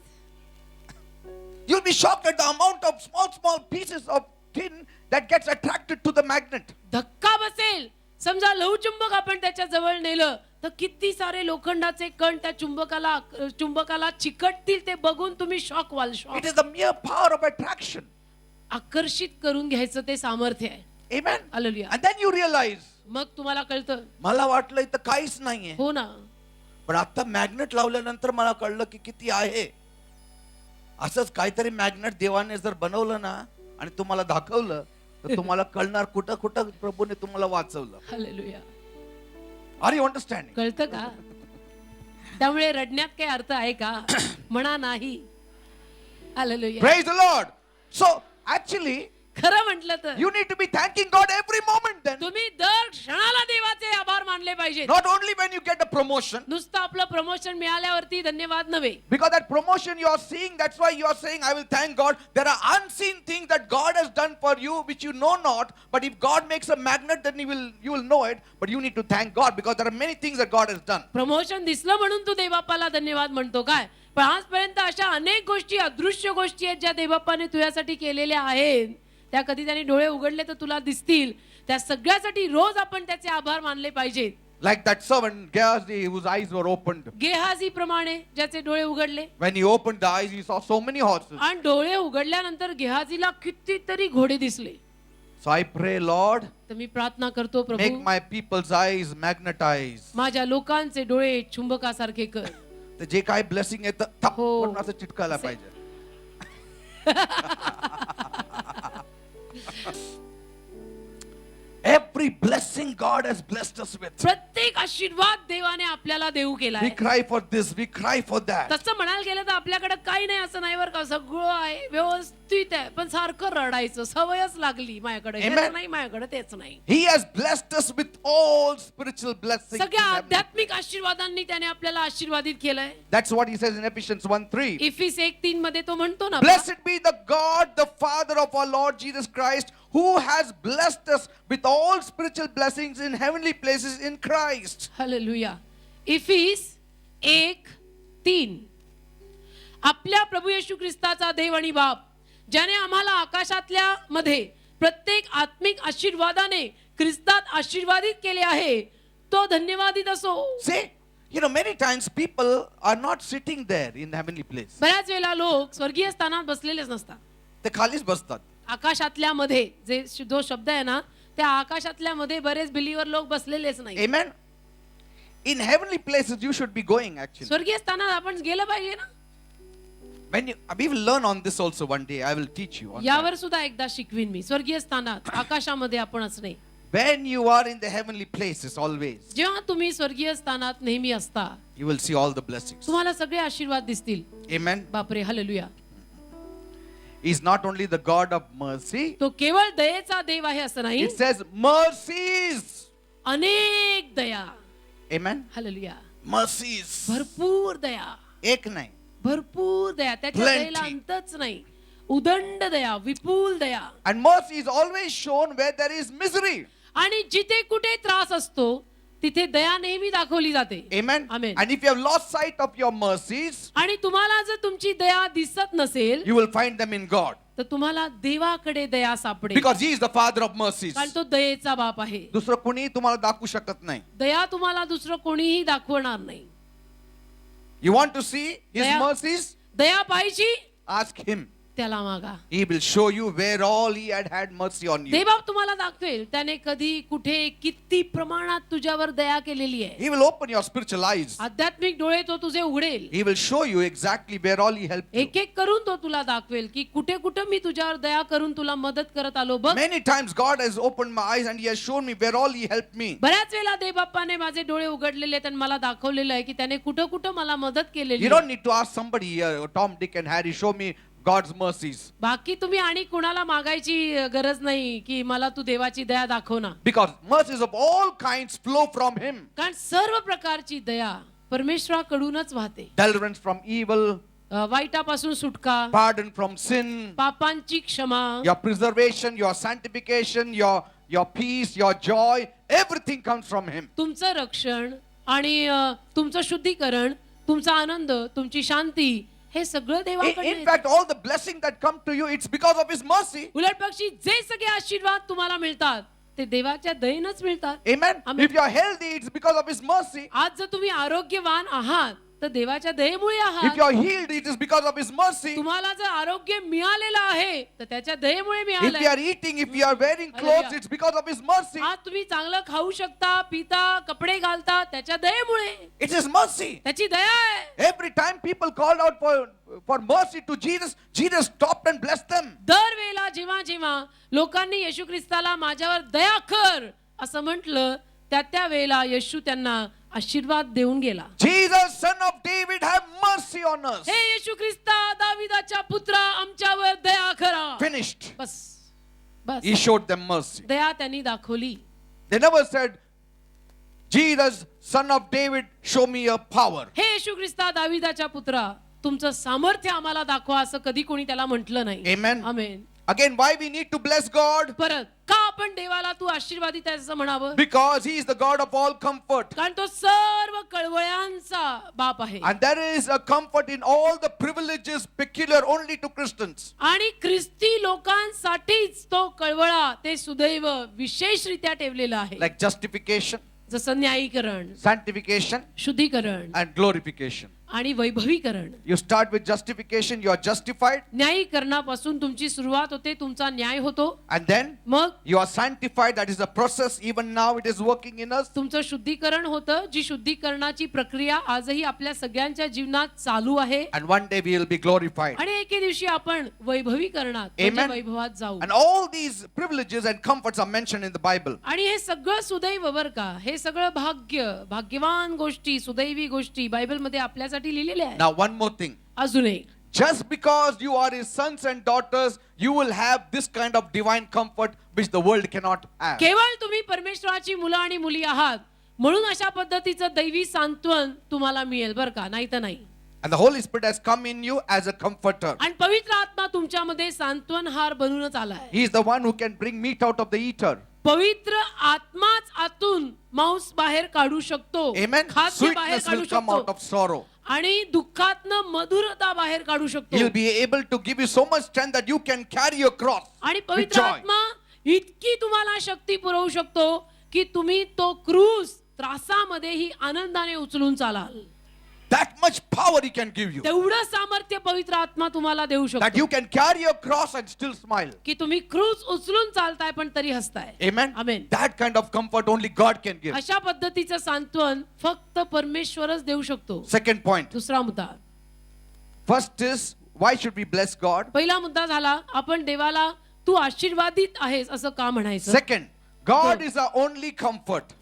You'll be shocked at the amount of small pieces of tin that gets attracted to the magnet. धक्का बसेल. समजा लहुचुंबक आपण त्याच्या जवळ नेलं तर किती सारे लोखंडाचे कण त्या चुंबकाला चिकटतील. ते बघून तुम्ही शॉक व्हाल. It is the mere power of attraction. आकर्षित करून घ्यायचं ते सामर्थ्य आहे. Amen. Hallelujah. And then you realize, मग तुम्हाला कळतं. मला वाटलं इथं काहीच नाहीये, हो ना. पण आता मॅग्नेट लावल्यानंतर मला कळलं की किती आहे. असंच काहीतरी मॅग्नेट देवाने जर बनवलं ना आणि तुम्हाला दाखवलं तर तुम्हाला कळणार कुठं कुठं प्रभूने तुम्हाला वाचवलं. हालेलुया. Are you understanding? कळतं का? त्यामुळे रडण्यात काही अर्थ आहे का? म्हणा नाही. Hallelujah. Praise the Lord. So actually खरं म्हटलं तर you need to be thanking God every moment then. तुम्ही दर क्षणाला देवाचे आभार मानले पाहिजे. Not only when you get a promotion. नुसतं आपलं प्रमोशन मिळाल्यावरती धन्यवाद नव्हे. Because that promotion you are seeing, that's why you are saying, I will thank God. There are unseen things that God has done for you which you know not. But if God makes a magnet, then you will know it. But you need to thank God because there are many things that God has done. Promotion दिसलं म्हणून तू देवबाप्पाला धन्यवाद म्हणतो काय? पण आजपर्यंत अशा अनेक गोष्टी, अदृश्य गोष्टी आहेत ज्या देवबाप्पाने तुझ्यासाठी केलेल्या आहेत. त्या कधी त्याने डोळे उघडले तर तुला दिसतील. त्या सगळ्यासाठी रोज आपण त्याचे आभार मानले पाहिजेत. Like that servant Gehazi whose eyes were opened. Gehazi प्रमाणे ज्याचे डोळे उघडले. When he opened the eyes, he saw so many horses. आणि डोळे उघडल्यानंतर गेहाजीला कितीतरी घोडे दिसले. So I pray, Lord, तर मी प्रार्थना करतो, make Prabhu my people's eyes magnetized. माझ्या लोकांचे डोळे चुंबकासारखे कर. तर जे काय ब्लेसिंग आहे तर हो. पण असं चिटकायला पाहिजे. Every blessing God has blessed us with. प्रत्येक आशीर्वाद देवाने आपल्याला देऊ केलाय. We cry for this, we cry for that. तसं म्हणायला गेलं तर आपल्याकडे काही नाही असं नाही बरं का, सगळं आहे व्यवस्थित आहे, पण सारखं रडायचं सवयच लागली माझ्याकडे, Amen. हेच नाही माझ्याकडे तेच नाही. He has blessed us with all spiritual blessings. सगळ्या in heaven. आध्यात्मिक आशीर्वादांनी त्याने आपल्याला आशीर्वादित केलंय. That's what he says in Ephesians 1:3. इफिस 1:3 मध्ये तो म्हणतो ना, Blessed be the God, the Father of our Lord Jesus Christ, who has blessed us with all spiritual blessings in heavenly places in Christ. Hallelujah. इफिस 1:3 आपल्या प्रभू येशू ख्रिस्ताचा देव आणि बाप, ज्याने आम्हाला आकाशातल्या मध्ये प्रत्येक आत्मिक आशीर्वादाने ख्रिस्तात आशीर्वादित केले आहे, तो धन्यवादित असो. See, many times people are not sitting there in the heavenly place. बऱ्याच वेळेला लोक स्वर्गीय स्थानात बसलेलेच नसतात. ते खालीच बसतात. आकाशातल्या मध्ये जो शब्द आहे ना, त्या आकाशातल्या मध्ये बरेच बिलीवर लोक बसलेलेच नाही. Amen. In heavenly places you should be going actually. स्वर्गीय स्थानात आपण गेलं पाहिजे ना. We will learn on this also one day. I will teach you on that. यावर सुद्धा एकदा शिकवीन मी. स्वर्गीय स्थानात आकाशामध्ये आपणच नाही. When you are in the heavenly places always, जेव्हा तुम्ही स्वर्गीय स्थानात नेहमी असता, you will see all the blessings. तुम्हाला सगळे आशीर्वाद दिसतील. Amen. बापरे, hallelujah. He is not only the God of mercy. तो केवळ दयेचा देव आहे असं नाही, It says mercies. अनेक दया. Amen. हालेलुया. Mercies. भरपूर दया, एक नाही. भरपूर दया, त्याच्या Plenty. दयेला अंतच नाही. उदंड दया, विपुल दया. And mercy is always shown where there is misery. आणि जिथे कुठे त्रास असतो तिथे दया नेहमी दाखवली जाते. Amen. Amen. And if you have lost sight of your mercies, आणि तुम्हाला जर तुमची दया दिसत नसेल you will find them in God. तर तुम्हाला देवाकडे दया सापडेल, Because He is the Father of mercies. कारण तो दयेचा बाप आहे. दुसरं कुणी तुम्हाला दाखवू शकत नाही. दया तुम्हाला दुसरं कोणीही दाखवणार नाही. You want to see His Daya- mercies? दया पाहिजे, Ask Him. त्याला मागा. He will show you where all He had mercy on you. देवबाप तुम्हाला दाखवेल त्याने कधी कुठे किती प्रमाणात तुझ्यावर दया केलेली आहे. He will open your spiritual eyes. आध्यात्मिक डोळे तो तुझे उघडेल. He will show you exactly where all He helped you. एक एक करून तो तुला दाखवेल की कुठे कुठे मी तुझ्यावर दया करून तुला मदत करत आलो बघ. Many times God has opened my eyes and He has shown me where all He helped me. बऱ्याच वेळा देवबाप्पाने माझे डोळे उघडलेले आहेत आणि मला दाखवलेलं आहे की त्याने कुठं कुठं मला मदत केलेली You आहे. don't need to ask somebody here, Tom, Dick and Harry, show me God's mercies. बाकी तुम्ही आणि कुणाला मागायची गरज नाही की मला तू देवाची दया दाखव ना. Because mercies of all kinds flow from Him. कारण सर्व प्रकारची दया परमेश्वराकडूनच वाहते. Deliverance from evil, वाईटापासून सुटका, pardon from sin, पापांची क्षमा, your preservation, your sanctification, your peace, your joy, everything comes from Him. तुमचं रक्षण आणि तुमचं शुद्धीकरण, तुमचा आनंद, तुमची शांती, हे सगळं देवाकडे. In fact, all the blessing that come to you, it's because of His mercy. उलट पक्षी जे सगळे आशीर्वाद तुम्हाला मिळतात ते देवाच्या दयेनंच मिळतात. Amen. Amen. If you are healthy, it's because of His mercy. आज जर तुम्ही आरोग्यवान आहात तर देवाच्या दयेमुळे If आहात. you are healed, it is because of His mercy. तुम्हाला जर आरोग्य मिळालेलं आहे तर त्याच्या दयेमुळे If you मिळालंय. are eating, if you are wearing clothes, Hallelujah. it's because of His mercy. आज तुम्ही चांगलं खाऊ शकता, पिता, कपडे घालता, त्याच्या दयेमुळे. It's His mercy. त्याची दया आहे. Every time people called out for mercy to Jesus, Jesus stopped and blessed them. दर वेळेला जेव्हा जेव्हा लोकांनी येशू ख्रिस्ताला माझ्यावर दया कर असं म्हटलं त्या वेळेला येशू त्यांना आशीर्वाद देऊन गेला. Jesus, son of David, have mercy on us. हे येशू ख्रिस्ता, दाविदाच्या पुत्रा, आमच्यावर दया करा. Finished. Bus bus. He showed them mercy. दया त्यांनी दाखवली. They never said, Jesus, son of David, show me your power. हे येशू ख्रिस्ता, दाविदाच्या पुत्रा, तुमचं सामर्थ्य आम्हाला दाखवा असं कधी कोणी त्याला म्हटलं नाही. Amen. Amen. Again, why we need to bless God? परत का आपण देवाला तू आशीर्वादित आहेस असं म्हणावं? Because He is the God of all comfort. कारण तो सर्व कळवळ्यांचा बाप आहे. And there is a comfort in all the privileges peculiar only to Christians. आणि ख्रिस्ती लोकांसाठीच तो कळवळा ते सुदैव विशेषरित्या ठेवलेला आहे. Like justification, जसं न्यायीकरण, sanctification, शुद्धीकरण and glorification. आणि वैभवीकरण. You start with justification, you are justified. न्यायीकरणापासून तुमची सुरुवात होते, तुमचा न्याय होतो. And then मग you are sanctified. That is a process. Even now it is working in us. तुमचं शुद्धीकरण होतं, जी शुद्धीकरणाची प्रक्रिया आजही आपल्या सगळ्यांच्या जीवनात चालू आहे. And one day we will be glorified. आणि एके दिवशी आपण वैभवीकरणात म्हणजे Amen. वैभवात जाऊ. And all these privileges and comforts are mentioned in the Bible. आणि हे सगळं सुदैव बर का, हे सगळं भाग्यवान गोष्टी, सुदैवी गोष्टी बायबल मध्ये आपल्यासाठी लिहिलेल्या आहेत. Now one more thing. अजून एक, Just because you are his sons and daughters, you will have this kind of divine comfort which the world cannot have. केवळ तुम्ही परमेश्वराची मुलं आणि मुली आहात म्हणून अशा पद्धतीचं दैवी सांत्वन तुम्हाला मिळेल बर का, नाही तर नाही. And the Holy Spirit has come in you as a comforter. आणि पवित्र आत्मा तुमच्यामध्ये सांत्वनहार बनूनच आलाय. He is the one who can bring meat out of the eater. पवित्र आत्माच आतून मांस बाहेर काढू शकतो. Amen. खाद्य बाहेर Sweetness काढू will come out शकतो of sorrow. आणि दुःखातनं मधुरता बाहेर काढू शकतो. He'll be able to give you so much strength that you can carry your cross आणि with पवित्र joy. आत्मा इतकी तुम्हाला शक्ती पुरवू शकतो की तुम्ही तो क्रूस त्रासामध्ये ही आनंदाने उचलून चालाल. That much power he can give you. तेवढं सामर्थ्य पवित्र आत्मा तुम्हाला देऊ That शकतो you can carry your cross and still smile. की तुम्ही क्रूस उचलून चालताय पण तरी हसताय. Amen. Amen. That kind of comfort only God can give. अशा पद्धतीचं सांत्वन फक्त परमेश्वरच देऊ शकतो. Second point. दुसरा मुद्दा, First is, why should we bless God? पहिला मुद्दा झाला आपण देवाला तू आशीर्वादित आहेस असं का म्हणायचं. Second, God is our only comfort.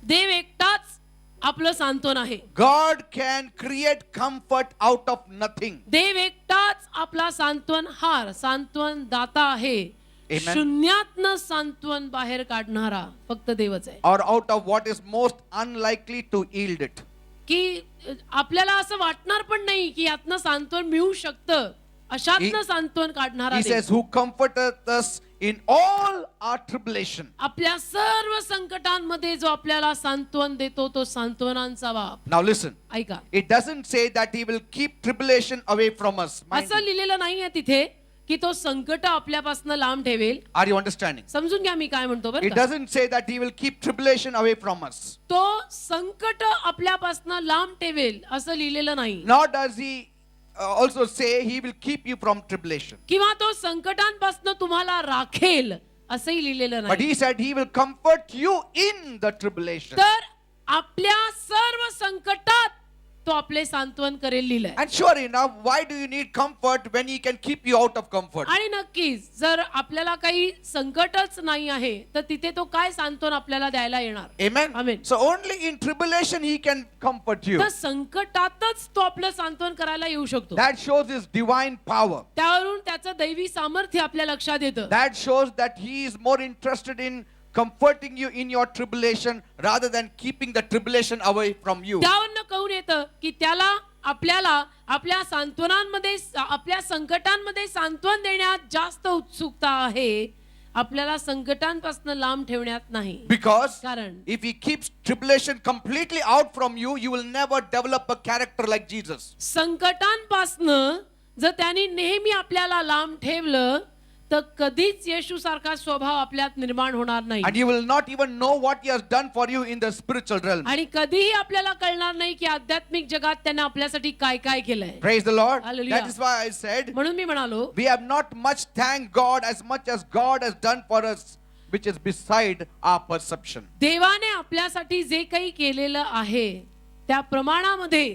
देव एकटाच आपलं सांत्वन आहे. God can create comfort out of nothing. देव एकटाच आपला सांत्वन हार, सांत्वन दाता आहे. Amen. शून्यातनं सांत्वन बाहेर काढणारा फक्त देवच आहे. Or out of what is most unlikely to yield it. की आपल्याला असं वाटणार पण नाही की यातनं सांत्वन मिळू शकतं, अशातनं सांत्वन काढणारा He Dev. says, who comforteth us in all our tribulation. आपल्या सर्व संकटांमध्ये जो आपल्याला सांत्वन देतो तो सांत्वनांचा बाप. Now listen. ऐका, It doesn't say that he will keep tribulation away from us. Mind असं you. लिहिलेलं नाहीये तिथे की तो संकट आपल्यापासून लांब ठेवेल. Are you understanding? समजून घ्या मी काय म्हणतो बरं It का. doesn't say that he will keep tribulation away from us. तो संकट आपल्यापासून लांब ठेवेल असं लिहिलेलं नाही. Nor does he also say he will keep you from tribulation. किंवा तो संकटांपासून तुम्हाला राखेल असंही लिहिलेलं But नाही. he said he will comfort you in the tribulation. तर आपल्या सर्व संकटात तो आपले सांत्वन करेल लिहिलंय. And sure enough, why do you need comfort when he can keep you out of comfort? आणि नक्कीच जर आपल्याला काही संकटच नाही आहे तर तिथे तो काय सांत्वन आपल्याला द्यायला येणार. Amen. Amen. So only in tribulation he can comfort you. तर संकटातच तो आपलं सांत्वन करायला येऊ शकतो. That shows his divine power. त्यावरून त्याचं दैवी सामर्थ्य आपल्या लक्षात येतं. That shows that he is more interested in comforting you in your tribulation rather than keeping the tribulation away from you. त्यावरनं कळून येतं की त्याला आपल्याला आपल्या सांत्वनांमध्ये आपल्या संकटांमध्ये सांत्वन देण्यात जास्त उत्सुकता आहे, आपल्याला संकटांपासून लांब ठेवण्यात नाही. Because कारण if he keeps tribulation completely out from you, you will never develop a character like Jesus. संकटांपासनं जर त्यांनी नेहमी आपल्याला लांब ठेवलं तर कधीच येशू सारखा स्वभाव आपल्यात निर्माण होणार नाही. And you will not even know what he has done for you in the spiritual realm. आणि कधीही आपल्याला कळणार नाही की आध्यात्मिक जगात त्याने आपल्यासाठी काय काय केलंय. Praise the Lord. Hallelujah. That is why I said, म्हणून मी म्हणालो we have not much thanked God as much as God has done for us, which is beside our perception. देवाने आपल्यासाठी जे काही केलेलं आहे त्या प्रमाणामध्ये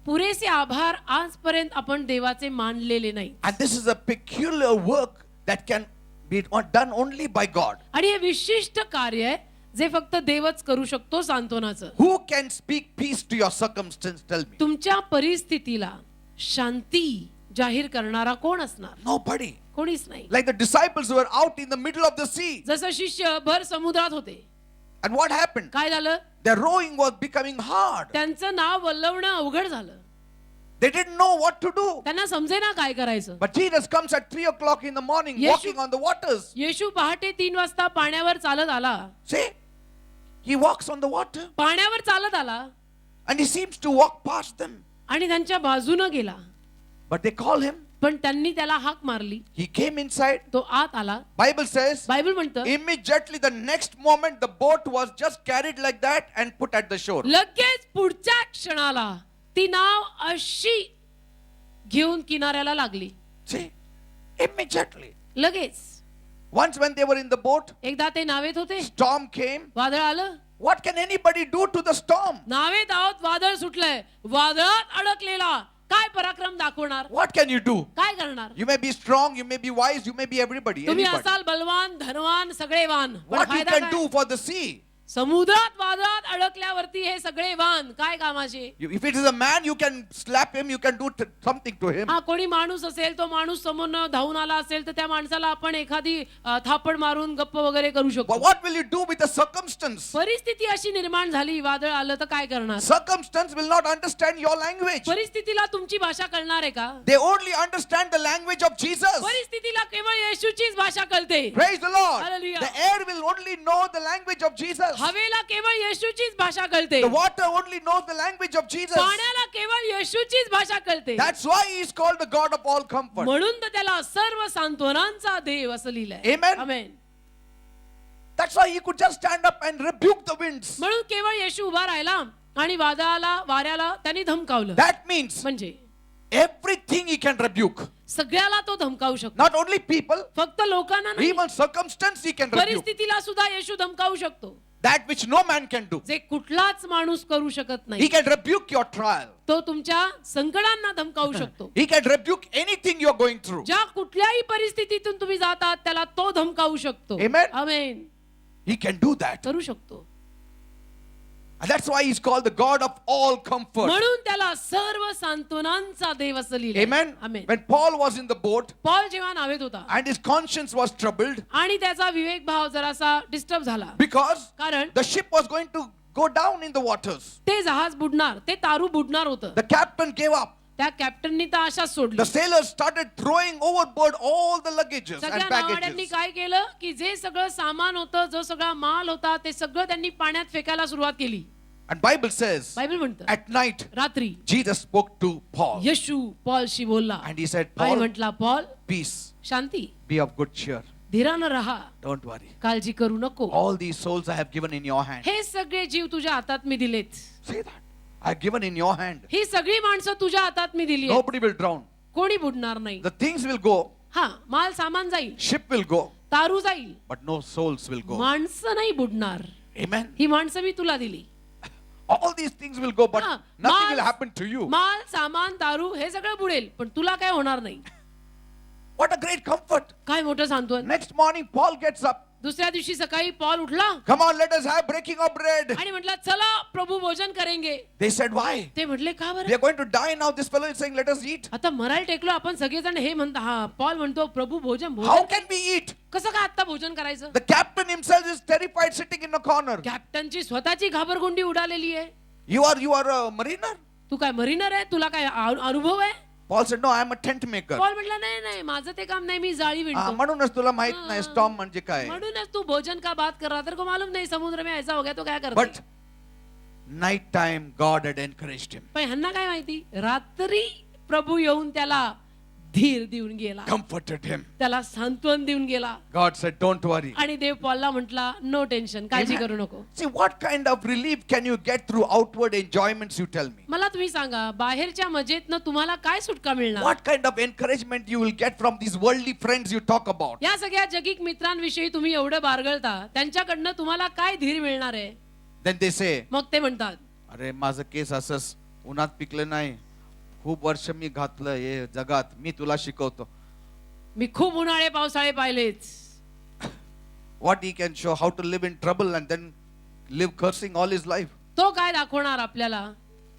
पुरेसे आभार आजपर्यंत आपण देवाचे मानलेले नाही. And this is a peculiar work that can be done only by God. आणि हे विशिष्ट कार्य आहे जे फक्त देवच करू शकतो सांत्वनाचं. Who can speak peace to your circumstance? Tell me. तुमच्या परिस्थितीला शांती जाहीर करणारा कोण असणार. Nobody. कोणीच नाही. Like the disciples who were out in the middle of the sea. जसं शिष्य भर समुद्रात होते, And what happened? काय झालं. Their rowing was becoming hard. त्यांचं नाव वल्लवणं अवघड झालं. They didn't know what to do. त्यांना समजेना काय करायचं. But Jesus comes at 3 o'clock in the morning Yeshu- walking on the waters. येशू पहाटे 3 वाजता पाण्यावर चालत आला. See? He walks on the water पाण्यावर चालत आला and he seems to walk past them. आणि त्यांच्या बाजूनं गेला. But they call him पण त्यांनी त्याला हाक मारली. He came inside. तो आत आला. Bible says, बायबल म्हणतं immediately the next moment the boat was just carried like that and put at the shore. लगेच पुढच्या क्षणाला ती नाव अशी घेऊन किनाऱ्याला लागली. See, immediately. लगेच. Once when they were in the boat, एकदा ते नावेत होते, storm came. वादळ आलं. What can anybody do to the storm? नावेत आहोत, वादळ सुटलंय, वादळात अडकलेला काय पराक्रम दाखवणार? What can you do? काय करणार? You may be strong, you may be wise, you may be everybody. तुम्ही Anybody. असाल बलवान, धनवान, सगळे वान. पण What you फायदा can काय? do for the sea? समुद्रात वादळात अडकल्यावरती हे सगळे वान काय कामाचे? If it is a man, you can slap him, you can do something to him. हा, कोणी माणूस असेल, तो माणूस समोरनं धावून आला असेल तर त्या माणसाला आपण एखादी थापड मारून गप्प वगैरे करू But शकतो. what will you do with the circumstance? परिस्थिती अशी निर्माण झाली, वादळ आलं तर काय करणार? Circumstance will not understand your language. परिस्थितीला तुमची भाषा कळणार आहे का? They only understand the language of Jesus. परिस्थितीला केवळ येशूचीच भाषा कळते. Praise the Lord. Hallelujah. The air will only know the language of Jesus. हवेला केवळ येशूचीच भाषा कळते. The water only knows the language of Jesus. पाण्याला केवळ येशूचीच भाषा कळते. That's why he is called the God of all comfort. म्हणून तर त्याला सर्व सांत्वनांचा देव असं लिहिलंय. Amen. Amen. That's why he could just stand up and rebuke the winds. म्हणून केवळ येशू उभा राहिला आणि वादळाला, वाऱ्याला त्यांनी धमकावलं. That means म्हणजे everything he can rebuke. सगळ्याला तो धमकावू शकतो. Not only people, फक्त लोकांना नाही, even circumstance he can rebuke. परिस्थितीला सुद्धा येशू धमकावू शकतो. That which no man can do. जे कुठलाच माणूस करू शकत He नाही. can rebuke your trial. तो तुमच्या संकटांना धमकावू शकतो. He can rebuke anything you're going through. ज्या कुठल्याही परिस्थितीतून तुम्ही जातात त्याला तो धमकावू शकतो. Amen. Amen. He can do that. करू शकतो. And that's why he's called the God of all comfort. म्हणून त्याला सर्व सांत्वनांचा देव असं लिहिलंय. Amen. Amen. When Paul was in the boat Paul जेव्हा नावेत होता and his conscience was troubled आणि त्याचा विवेक भाव जरासा डिस्टर्ब झाला, because कारण the ship was going to go down in the waters. ते जहाज बुडणार, ते तारू बुडणार होतं. The captain gave up. त्या कॅप्टननी तर आशाच सोडली. The sailors started throwing overboard all the luggages सगळ्या and नावाड्यांनी baggages. काय केलं की जे सगळं सामान होतं, जो सगळा माल होता, ते सगळं त्यांनी पाण्यात फेकायला सुरुवात केली. And Bible says बायबल म्हणतं at night रात्री Jesus spoke to Paul येशू पॉलशी बोलला and he said, आणि Paul, म्हटला, Paul peace, Shanti, be of good cheer. धीरानं राहा, Don't worry. काळजी करू नको. All these souls I have given in your hand. हे सगळे जीव तुझ्या हातात मी दिलेत. Say that. I have given in your hand. ही सगळी माणसं तुझ्या हातात मी दिली. Nobody will drown. कोणी बुडणार नाही. The things will go. हा, माल सामान जाईल, Ship will go. तारू जाईल, But no souls will go. माणसं नाही बुडणार. Amen. ही माणसं मी तुला दिली. All these things will go, but हा, nothing will happen to you. माल सामान तारू हे सगळं बुडेल, पण तुला काय होणार नाही. What a great comfort. काय मोठं सांत्वन. Next morning, Paul gets up. दुसऱ्या दिवशी सकाळी पॉल उठला Come on, let us have breaking of bread. आणि म्हटलं, चला प्रभू भोजन करेंगे. They said, why? ते म्हटले, का We बरं? are going to die now. This fellow is saying, let us eat. आता मरायला टेकलो आपण सगळेजण. हे म्हणता, हा पॉल म्हणतो, प्रभू भोजन How भोजन can we eat? कसं काय आता भोजन करायचं? The captain himself is terrified sitting in a corner. कॅप्टनची स्वतःची घाबरगुंडी उडालेली आहे. You are a mariner? तू काय मरीनर आहे? तुला काय अनुभव आहे? Paul said, no, I am a tent maker. Paul म्हटला, नाही नाही, माझं ते काम नाही, मी जाळी विणतो. म्हणूनच तुला माहित नाही storm म्हणजे काय. म्हणूनच तू भोजन का बात कर रहा, तेरे को मालूम नहीं समुद्र में ऐसा हो गया तो क्या करते. But night time, God had encouraged him. पण ह्यांना काय माहिती, रात्री प्रभू येऊन त्याला धीर देऊन गेला, Comforted him. त्याला सांत्वन देऊन गेला. God said, don't worry. आणि देव पॉलला म्हटला, नो टेन्शन, काळजी Amen. करू नको. See, what kind of relief can you get through outward enjoyments, you tell me? मला तुम्ही सांगा, बाहेरच्या मजेतनं तुम्हाला काय सुटका मिळणार? What kind of encouragement you will get from these worldly friends you talk about? या सगळ्या जगिक मित्रांविषयी तुम्ही एवढं बारगळता, त्यांच्याकडनं तुम्हाला काय धीर मिळणार आहे? Then they say, मग ते म्हणतात, अरे माझं केस असंच उन्हात पिकलं नाही, खूप वर्ष मी घातलं हे जगात, मी तुला शिकवतो. मी खूप उन्हाळे पावसाळे पाहिलेत. What he can show, how to live in trouble and then live cursing all his life. तो काय दाखवणार आपल्याला?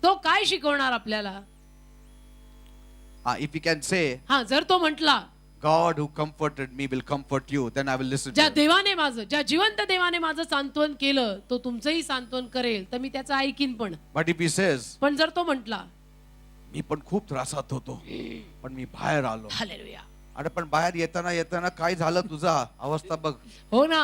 तो काय शिकवणार आपल्याला? If he can say, हा, जर तो म्हटला, God who comforted me will comfort you, then I will listen to ज्या him. देवाने माझं, ज्या जिवंत देवाने माझं सांत्वन केलं, तो तुमचंही सांत्वन करेल, तर मी त्याचं ऐकीन. But if he says, पण जर तो म्हटला, मी पण खूप त्रासात होतो, पण मी बाहेर आलो. हालेलुया, अरे पण बाहेर येताना काय झालं तुझा अवस्था बघ. हो ना,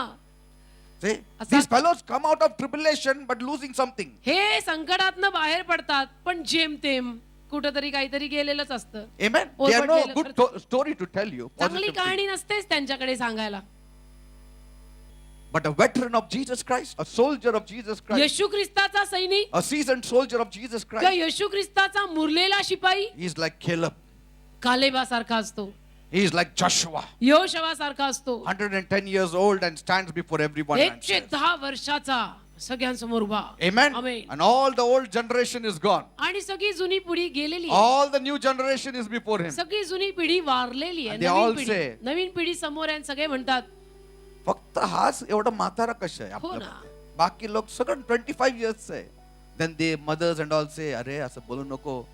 See, असा- these fellows come out of tribulation but losing something. हे संकटातनं बाहेर पडतात, पण जेमतेम कुठंतरी काहीतरी गेलेलंच असतं. Amen. They have no ओरबडलेलं good story to tell you. चांगली positive thing. कहाणी नसतेच त्यांच्याकडे सांगायला. But a veteran of Jesus Christ, a soldier of Jesus Christ, येशू ख्रिस्ताचा सैनिक a seasoned soldier of Jesus किंवा Christ, येशू ख्रिस्ताचा मुरलेला शिपाई he is like Caleb. कालेबासारखा असतो, He is like Joshua, योशवासारखा असतो. 110 years old and stands before everyone. and says, 110 वर्षाचा सगळ्यांसमोर उभा. Amen. Amen. And all the old generation is gone. आणि सगळी जुनी पिढी गेलेली आहे. All the new generation is before him. सगळी जुनी पिढी वारलेली आहे. And they all Naveen say, पिढी नवीन पिढी समोर आहे आणि सगळे म्हणतात फक्त हाच एवढा म्हातारा कशा आहे हो ना. आपल्यामध्ये? बाकी लोक सगळं 25 years आहे. Then they mothers and all say, अरे असं बोलू नको.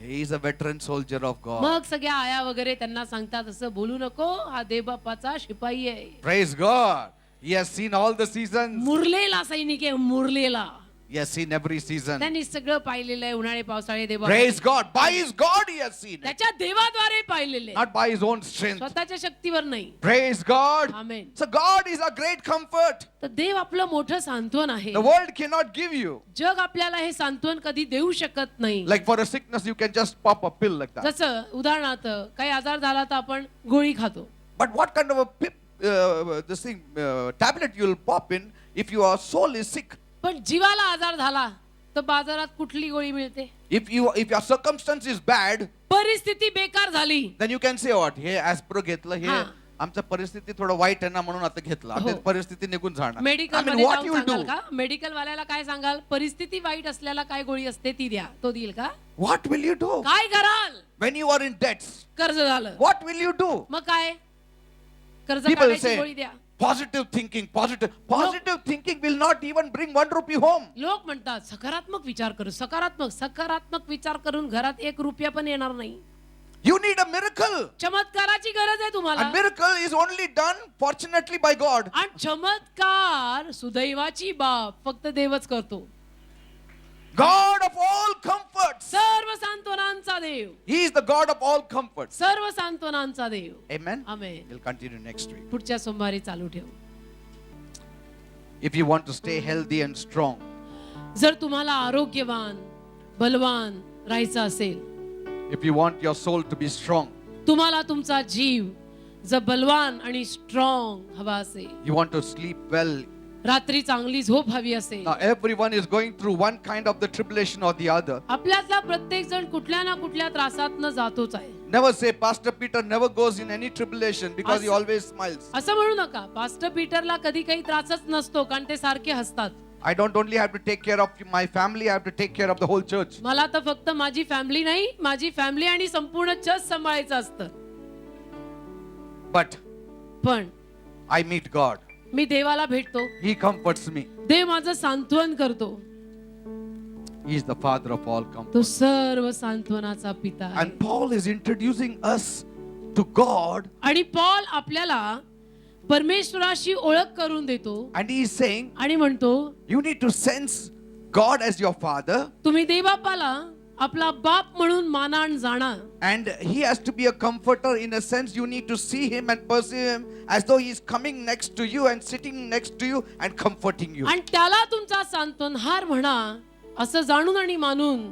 He is a veteran soldier of God. मग सगळ्या आया वगैरे त्यांना सांगतात असं बोलू नको, हा देवबापाचा शिपाई आहे. Praise God. He has seen all the seasons. मुरलेला सैनिक आहे, मुरलेला. He has seen every season. त्यांनी सगळं पाहिलेलं आहे, उन्हाळे पावसाळे देवा. Praise God. By his God he has seen it. त्याच्या देवाद्वारे पाहिलेले आहे. Not by his own strength. स्वतःच्या शक्तीवर नाही. Praise God. Amen. So God is a great comfort. तर देव आपलं मोठं सांत्वन आहे. The world cannot give you. जग आपल्याला हे सांत्वन कधी देऊ शकत नाही. Like for a sickness you can just pop a pill like that. जसं उदाहरणार्थ काही आजार झाला तर आपण गोळी खातो. But what kind of a tablet you will pop in if your soul is sick? पण जीवाला आजार झाला तर बाजारात कुठली गोळी मिळते? If your circumstance is bad, परिस्थिती बेकार झाली. then you can say what? हे ॲस्प्रो घेतलं, हे हा. आमचं परिस्थिती थोडं वाईट आहे ना म्हणून आता घेतलं. आता हो. परिस्थिती निघून जाणार. मेडिकल I mean, मध्ये what जाऊन you will सांगाल do? का? मेडिकल वाल्याला काय सांगाल? परिस्थिती वाईट असल्याला काय गोळी असते ती द्या, तो देईल का? What will you do? काय कराल? When you are in debts, कर्ज झालं what will you do? मग काय? कर्ज People काढायची गोळी say, द्या. positive thinking, positive thinking will not even bring 1 rupee home. लोक म्हणतात सकारात्मक विचार कर, सकारात्मक विचार करून घरात 1 रुपया पण येणार नाही. You need a miracle. चमत्काराची गरज आहे तुम्हाला. And miracle is only done fortunately by God. आणि चमत्कार सुदैवाची बाब फक्त देवच करतो. God of all comforts. सर्व सांत्वनांचा देव, He is the God of all comforts. सर्व सांत्वनांचा देव. Amen. आमेन. We'll continue next week. पुढच्या सोमवारी चालू ठेवू. If you want to stay healthy and strong, जर तुम्हाला आरोग्यवान बलवान राहायचं असेल, if you want your soul to be strong, तुम्हाला तुमचा जीव जर बलवान आणि स्ट्रॉंग हवा असेल, you want to sleep well. रात्री चांगली झोप हवी असेल. Now everyone is going through one kind of the tribulation or the other. आपल्यातला प्रत्येक जण कुठल्या ना कुठल्या त्रासातनं जातोच आहे. Never say Pastor Peter never goes in any tribulation because he As- always smiles. असं म्हणू नका. पास्टर पीटरला कधी काही त्रासच नसतो कारण ते सारखे हसतात. I don't only have to take care of my family, I have to take care of the whole church. मला तर फक्त माझी फॅमिली नाही, माझी फॅमिली आणि संपूर्ण चर्च सांभाळायचं असतं. But पण I meet God. मी देवाला भेटतो, He comforts me. देव माझं सांत्वन करतो. He is the Father of all तो comfort. सर्व सांत्वनाचा पिता आहे. And Paul is introducing us to God, आणि पॉल आपल्याला परमेश्वराशी ओळख करून देतो and he is saying, आणि म्हणतो you need to sense God as your Father, तुम्ही देवबापाला आपला बाप म्हणून माना आणि जाणा. and He has to be a comforter. In a sense, you need to see Him and perceive Him as though He is coming next to you and sitting next to you and comforting you. आणि त्याला तुमचा सांत्वनहार म्हणा असं जाणून आणि मानून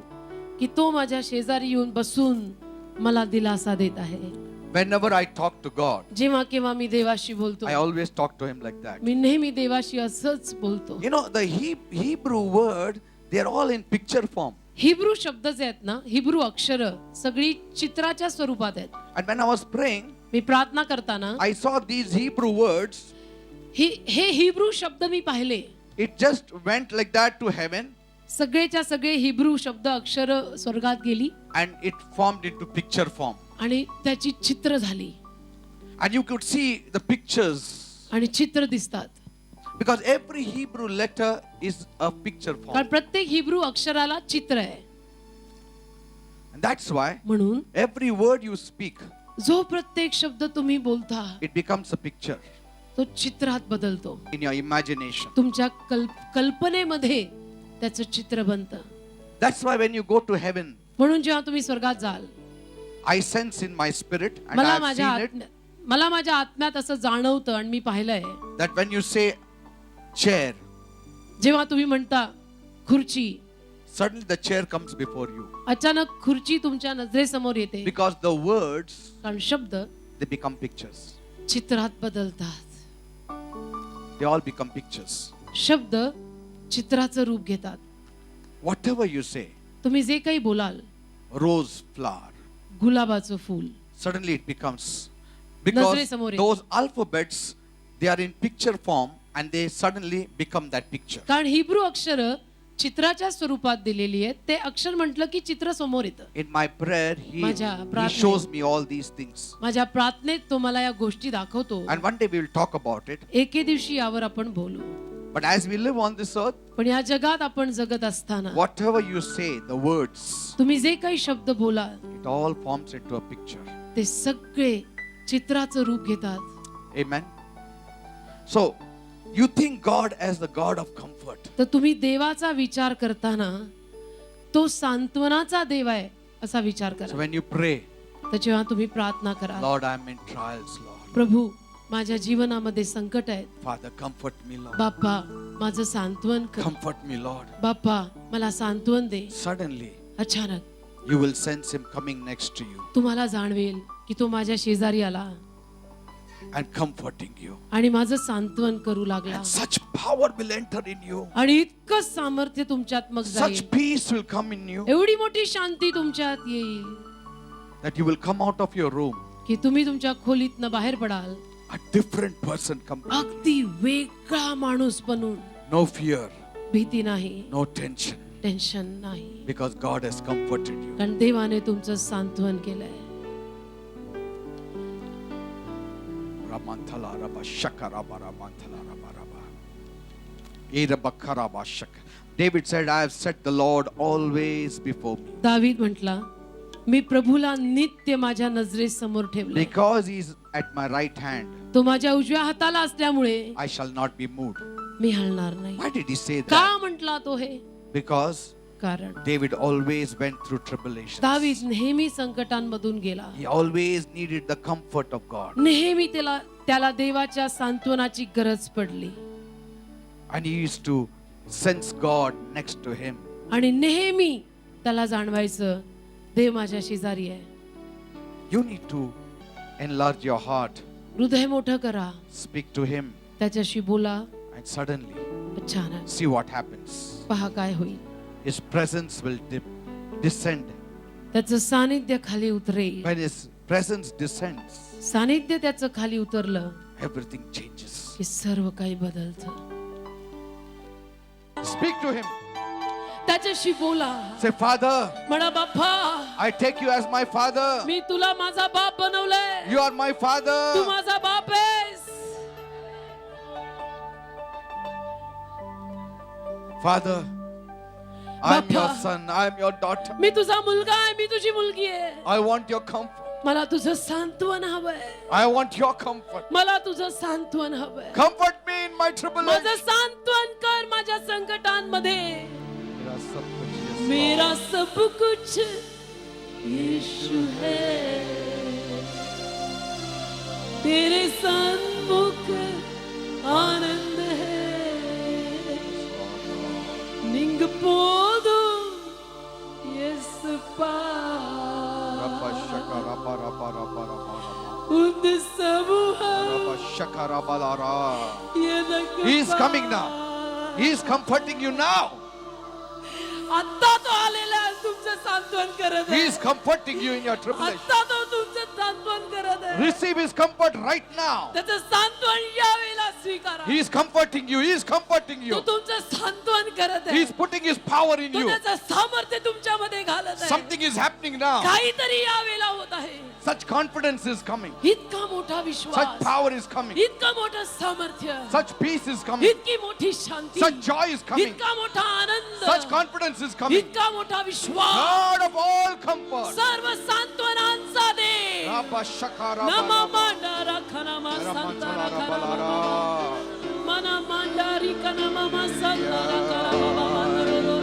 की तो माझ्या शेजारी येऊन बसून मला दिलासा देत आहे. Whenever I talk to God, जेव्हा केव्हा मी देवाशी बोलतो, I always talk to Him like that. मी नेहमी देवाशी असंच बोलतो. You know, the Hebrew word, they are all in picture form. Hebrew शब्द जे आहेत ना, हिब्रू अक्षर सगळी चित्राच्या स्वरूपात आहेत. And when I was praying, मी प्रार्थना करताना I saw these Hebrew words. हे हिब्रू शब्द मी पाहिले. It just went like that to heaven, सगळेच्या सगळे हिब्रू शब्द अक्षर स्वर्गात गेली and it formed into picture form. आणि त्याची चित्र झाली And you could see the pictures, आणि चित्र दिसतात. because every Hebrew letter is a picture form. कारण प्रत्येक हिब्रू अक्षराला चित्र आहे. And that's why म्हणून every word you speak, जो प्रत्येक शब्द तुम्ही बोलता it becomes a picture तो चित्रात बदलतो. in your imagination. तुमच्या कल्पनेमध्ये त्याचं चित्र बनतं. That's why when you go to heaven, म्हणून जेव्हा तुम्ही स्वर्गात जाल, I sense in my spirit, and I मला have माझ्या seen it, मला माझ्या आत्म्यात असं जाणवतं आणि मी पाहिलंय, that when you say chair, जेव्हा तुम्ही म्हणता खुर्ची, Suddenly the chair comes before you. अचानक खुर्ची तुमच्या नजरेसमोर येते, Because the words, कारण शब्द they become pictures. चित्रात बदलतात. They all become pictures. शब्द चित्राचं रूप घेतात. Whatever you say, तुम्ही जे काही बोलाल, rose flower, गुलाबाचं फूल, suddenly it becomes, because नजरेसमोर येते. those alphabets, they are in picture form and they suddenly become that picture. कारण हिब्रू अक्षर चित्राच्या स्वरूपात दिलेली आहेत. ते अक्षर म्हटलं की चित्र समोर येतं. In my prayer, he प्रार्थनेत. shows me all these things. माझ्या प्रार्थनेत तो मला या गोष्टी दाखवतो. And one day we will talk about it. एके दिवशी यावर आपण बोलू. But as we live on this earth, पण या जगात आपण जगत असताना whatever you say, the words, तुम्ही जे काही शब्द बोलाल, it all forms into a picture. ते सगळे चित्राचं रूप घेतात. Amen. So, you think God as the God of comfort. तर तुम्ही देवाचा विचार करताना तो सांत्वनाचा देव आहे असा विचार So करा. when you pray, तर जेव्हा तुम्ही प्रार्थना करा, Lord, I'm in trials, Lord. प्रभू माझ्या जीवनामध्ये संकट आहेत, Father, comfort me, Lord. बाप्पा माझं सांत्वन कर, Comfort me, Lord. बाप्पा मला सांत्वन दे. Suddenly, अचानक you will sense Him coming next to you तुम्हाला जाणवेल की तो माझ्या शेजारी आला and comforting you. आणि माझं सांत्वन करू लागला. And such power will enter in you. आणि इतकं सामर्थ्य तुमच्यात मग Such जाईल, peace will come in you एवढी मोठी शांती तुमच्यात येईल that you will come out of your room की तुम्ही तुमच्या खोलीतनं बाहेर पडाल a different person completely. अगदी वेगळा माणूस बनून. No fear, भीती नाही, no tension, टेन्शन नाही, because God has comforted you. कारण देवाने तुमचं सांत्वन केलंय. Ramanthala raba shaka raba ramanthala raba raba. Iraba karaba shaka. David said, I have set the Lord always before me. दावीद म्हटला, मी प्रभूला नित्य माझ्या नजरेसमोर ठेवले. Because he is at my right hand, तो माझ्या उजव्या हाताला असल्यामुळे I shall not be moved. मी हलणार नाही. Why did he say का that? म्हटला तो हे? Because कारण David always went through tribulations. दावीद नेहमी संकटांमधून गेला. He always needed the comfort of God. नेहमी त्याला देवाच्या सांत्वनाची गरज पडली. And he used to sense God next to him. आणि नेहमी त्याला जाणवायचं देव माझ्या शेजारी आहे. You need to enlarge your heart, हृदय मोठं करा, speak to him, त्याच्याशी बोला. and suddenly अचानक see what happens. पहा काय होईल. His presence will descend. त्याचं सानिध्य खाली उतरेल. When his presence descends, सानिध्य त्याचं खाली उतरलं everything changes. की सर्व काही बदलतं. Speak to him. त्याच्याशी बोला. Say, Father, म्हणा बाप्पा, I take you as my father. मी तुला माझा बाप बनवलंय. You are my Tu father. माझा बाप आहेस. Father, I'm your Bappa. son. I'm your daughter. मी तुझा मुलगा आहे, मी तुझी मुलगी आहे. I want your comfort. मला तुझं सांत्वन हवंय. I want your comfort. मला तुझं सांत्वन हवंय. Comfort me in my माझं tribulation. सांत्वन कर माझ्या संकटांमध्ये. मेरा सब कुछ यीशु. मेरा सब कुछ यीशु है. तेरे सन्मुख आनंद है. निंग पोदुम येसुपा. Rabba shaka rabba rabba rabba rabba rabba. उद समूह Rabba shaka rabba la ra. येदक. He is coming now. He is comforting you now. आता तो आलेला आहे, तुमचं सांत्वन करत He आहे. is comforting you in your tribulation. आता तो तुमचं सांत्वन करत आहे. Receive his comfort right now. त्याचं सांत्वन यावेळेला स्वीकारा. He is comforting you. He is comforting तो you. तुमचं सांत्वन करत He आहे. is putting his power in तो you. त्याचं सामर्थ्य तुमच्यामध्ये घालत आहे. Something is happening now. काहीतरी यावेळेला होत आहे. Such confidence is coming. इतका मोठा Such Vishwas, power is coming. इतकं मोठं सामर्थ्य, Such peace is coming. इतकी मोठी शांती, Such joy is coming. इतका मोठा आनंद, Such confidence is coming. इतका मोठा विश्वास. God of all comfort. सर्व सांत्वनांचा देव. Rabba shaka rabba नमा rabba. मांडारा खनामा संतारा खनामा. मना मांडारी कनामा संतारा कनामा मांडरो.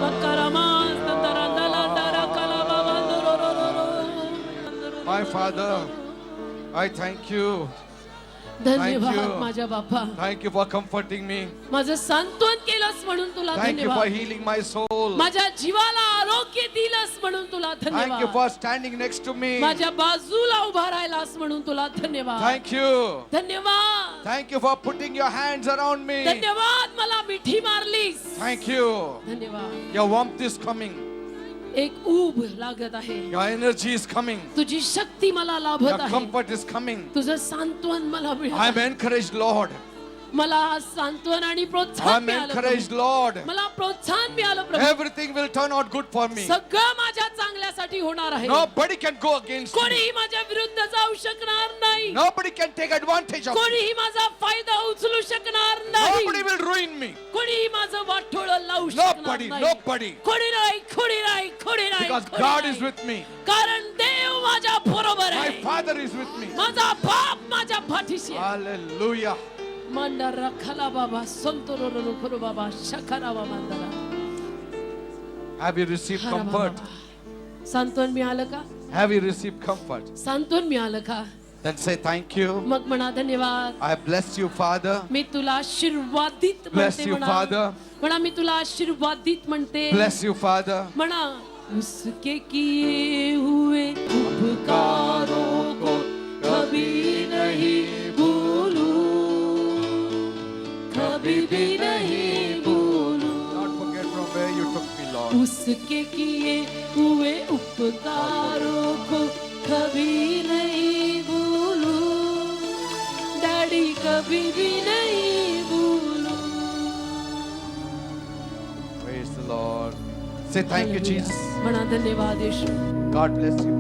मकरमा संतारा दलांडारा कनामा मांडरो. My Father, I thank you धन्यवाद you. माझ्या बापा. Thank you for comforting me. माझं सांत्वन केलंस म्हणून तुला Thank you for धन्यवाद. healing my soul. माझ्या जीवाला आरोग्य दिलंस म्हणून तुला Thank you धन्यवाद. for standing next to me. माझ्या बाजूला उभा राहिलास म्हणून तुला धन्यवाद. Thank you. धन्यवाद. Thank you for putting your hands around me. धन्यवाद मला मिठी मारलीस. Thank you. धन्यवाद. Your warmth is coming. एक ऊब लागत आहे. Your energy is coming. तुझी शक्ती मला Your लाभत आहे. comfort is coming. तुझं सांत्वन मला मिळत I'm आहे. encouraged, Lord. मला आज सांत्वन आणि प्रोत्साहन I'm मिळालं encouraged, प्रभू. Lord. मला प्रोत्साहन मिळालं प्रभू. Everything will turn out good for me. सगळं माझ्या चांगल्यासाठी होणार आहे. Nobody can go against me. कोणीही माझ्या विरुद्ध जाऊ शकणार नाही. Nobody can take advantage of me. कोणीही माझा फायदा उचलू शकणार नाही. Nobody will ruin me. कोणीही माझं वाटोळं लावू शकणार Nobody, नाही. nobody. कोणी नाही, कोणी नाही, कोणी नाही, Because कोणी God नाही. is with me. कारण देव माझ्या बरोबर My आहे. Father is with me. माझा बाप माझ्या पाठीशी आहे. Hallelujah. मंदारा खला बाबा संतोरो खरो बाबा शखरा बाबा मंदारा. Have you received खरा comfort? बाबा. सांत्वन मिळालं का? Have you received comfort? सांत्वन मिळालं का? Then say thank you. मग म्हणा धन्यवाद. I bless you, Father. मी तुला आशीर्वादित Bless म्हणते you, म्हणा. Father. म्हणा मी तुला आशीर्वादित म्हणते. Bless you, Father. म्हणा उसके किए हुए उपकारों को कभी नहीं भूलूं, कभी भी नहीं भूलूं. Not forget from where you took me, Lord. उसके किए हुए उपकारों को कभी नहीं भूलूं, डैडी कभी भी नहीं भूलूं. Praise the Lord. Say thank you, Jesus. म्हणा धन्यवाद येशू. God bless you.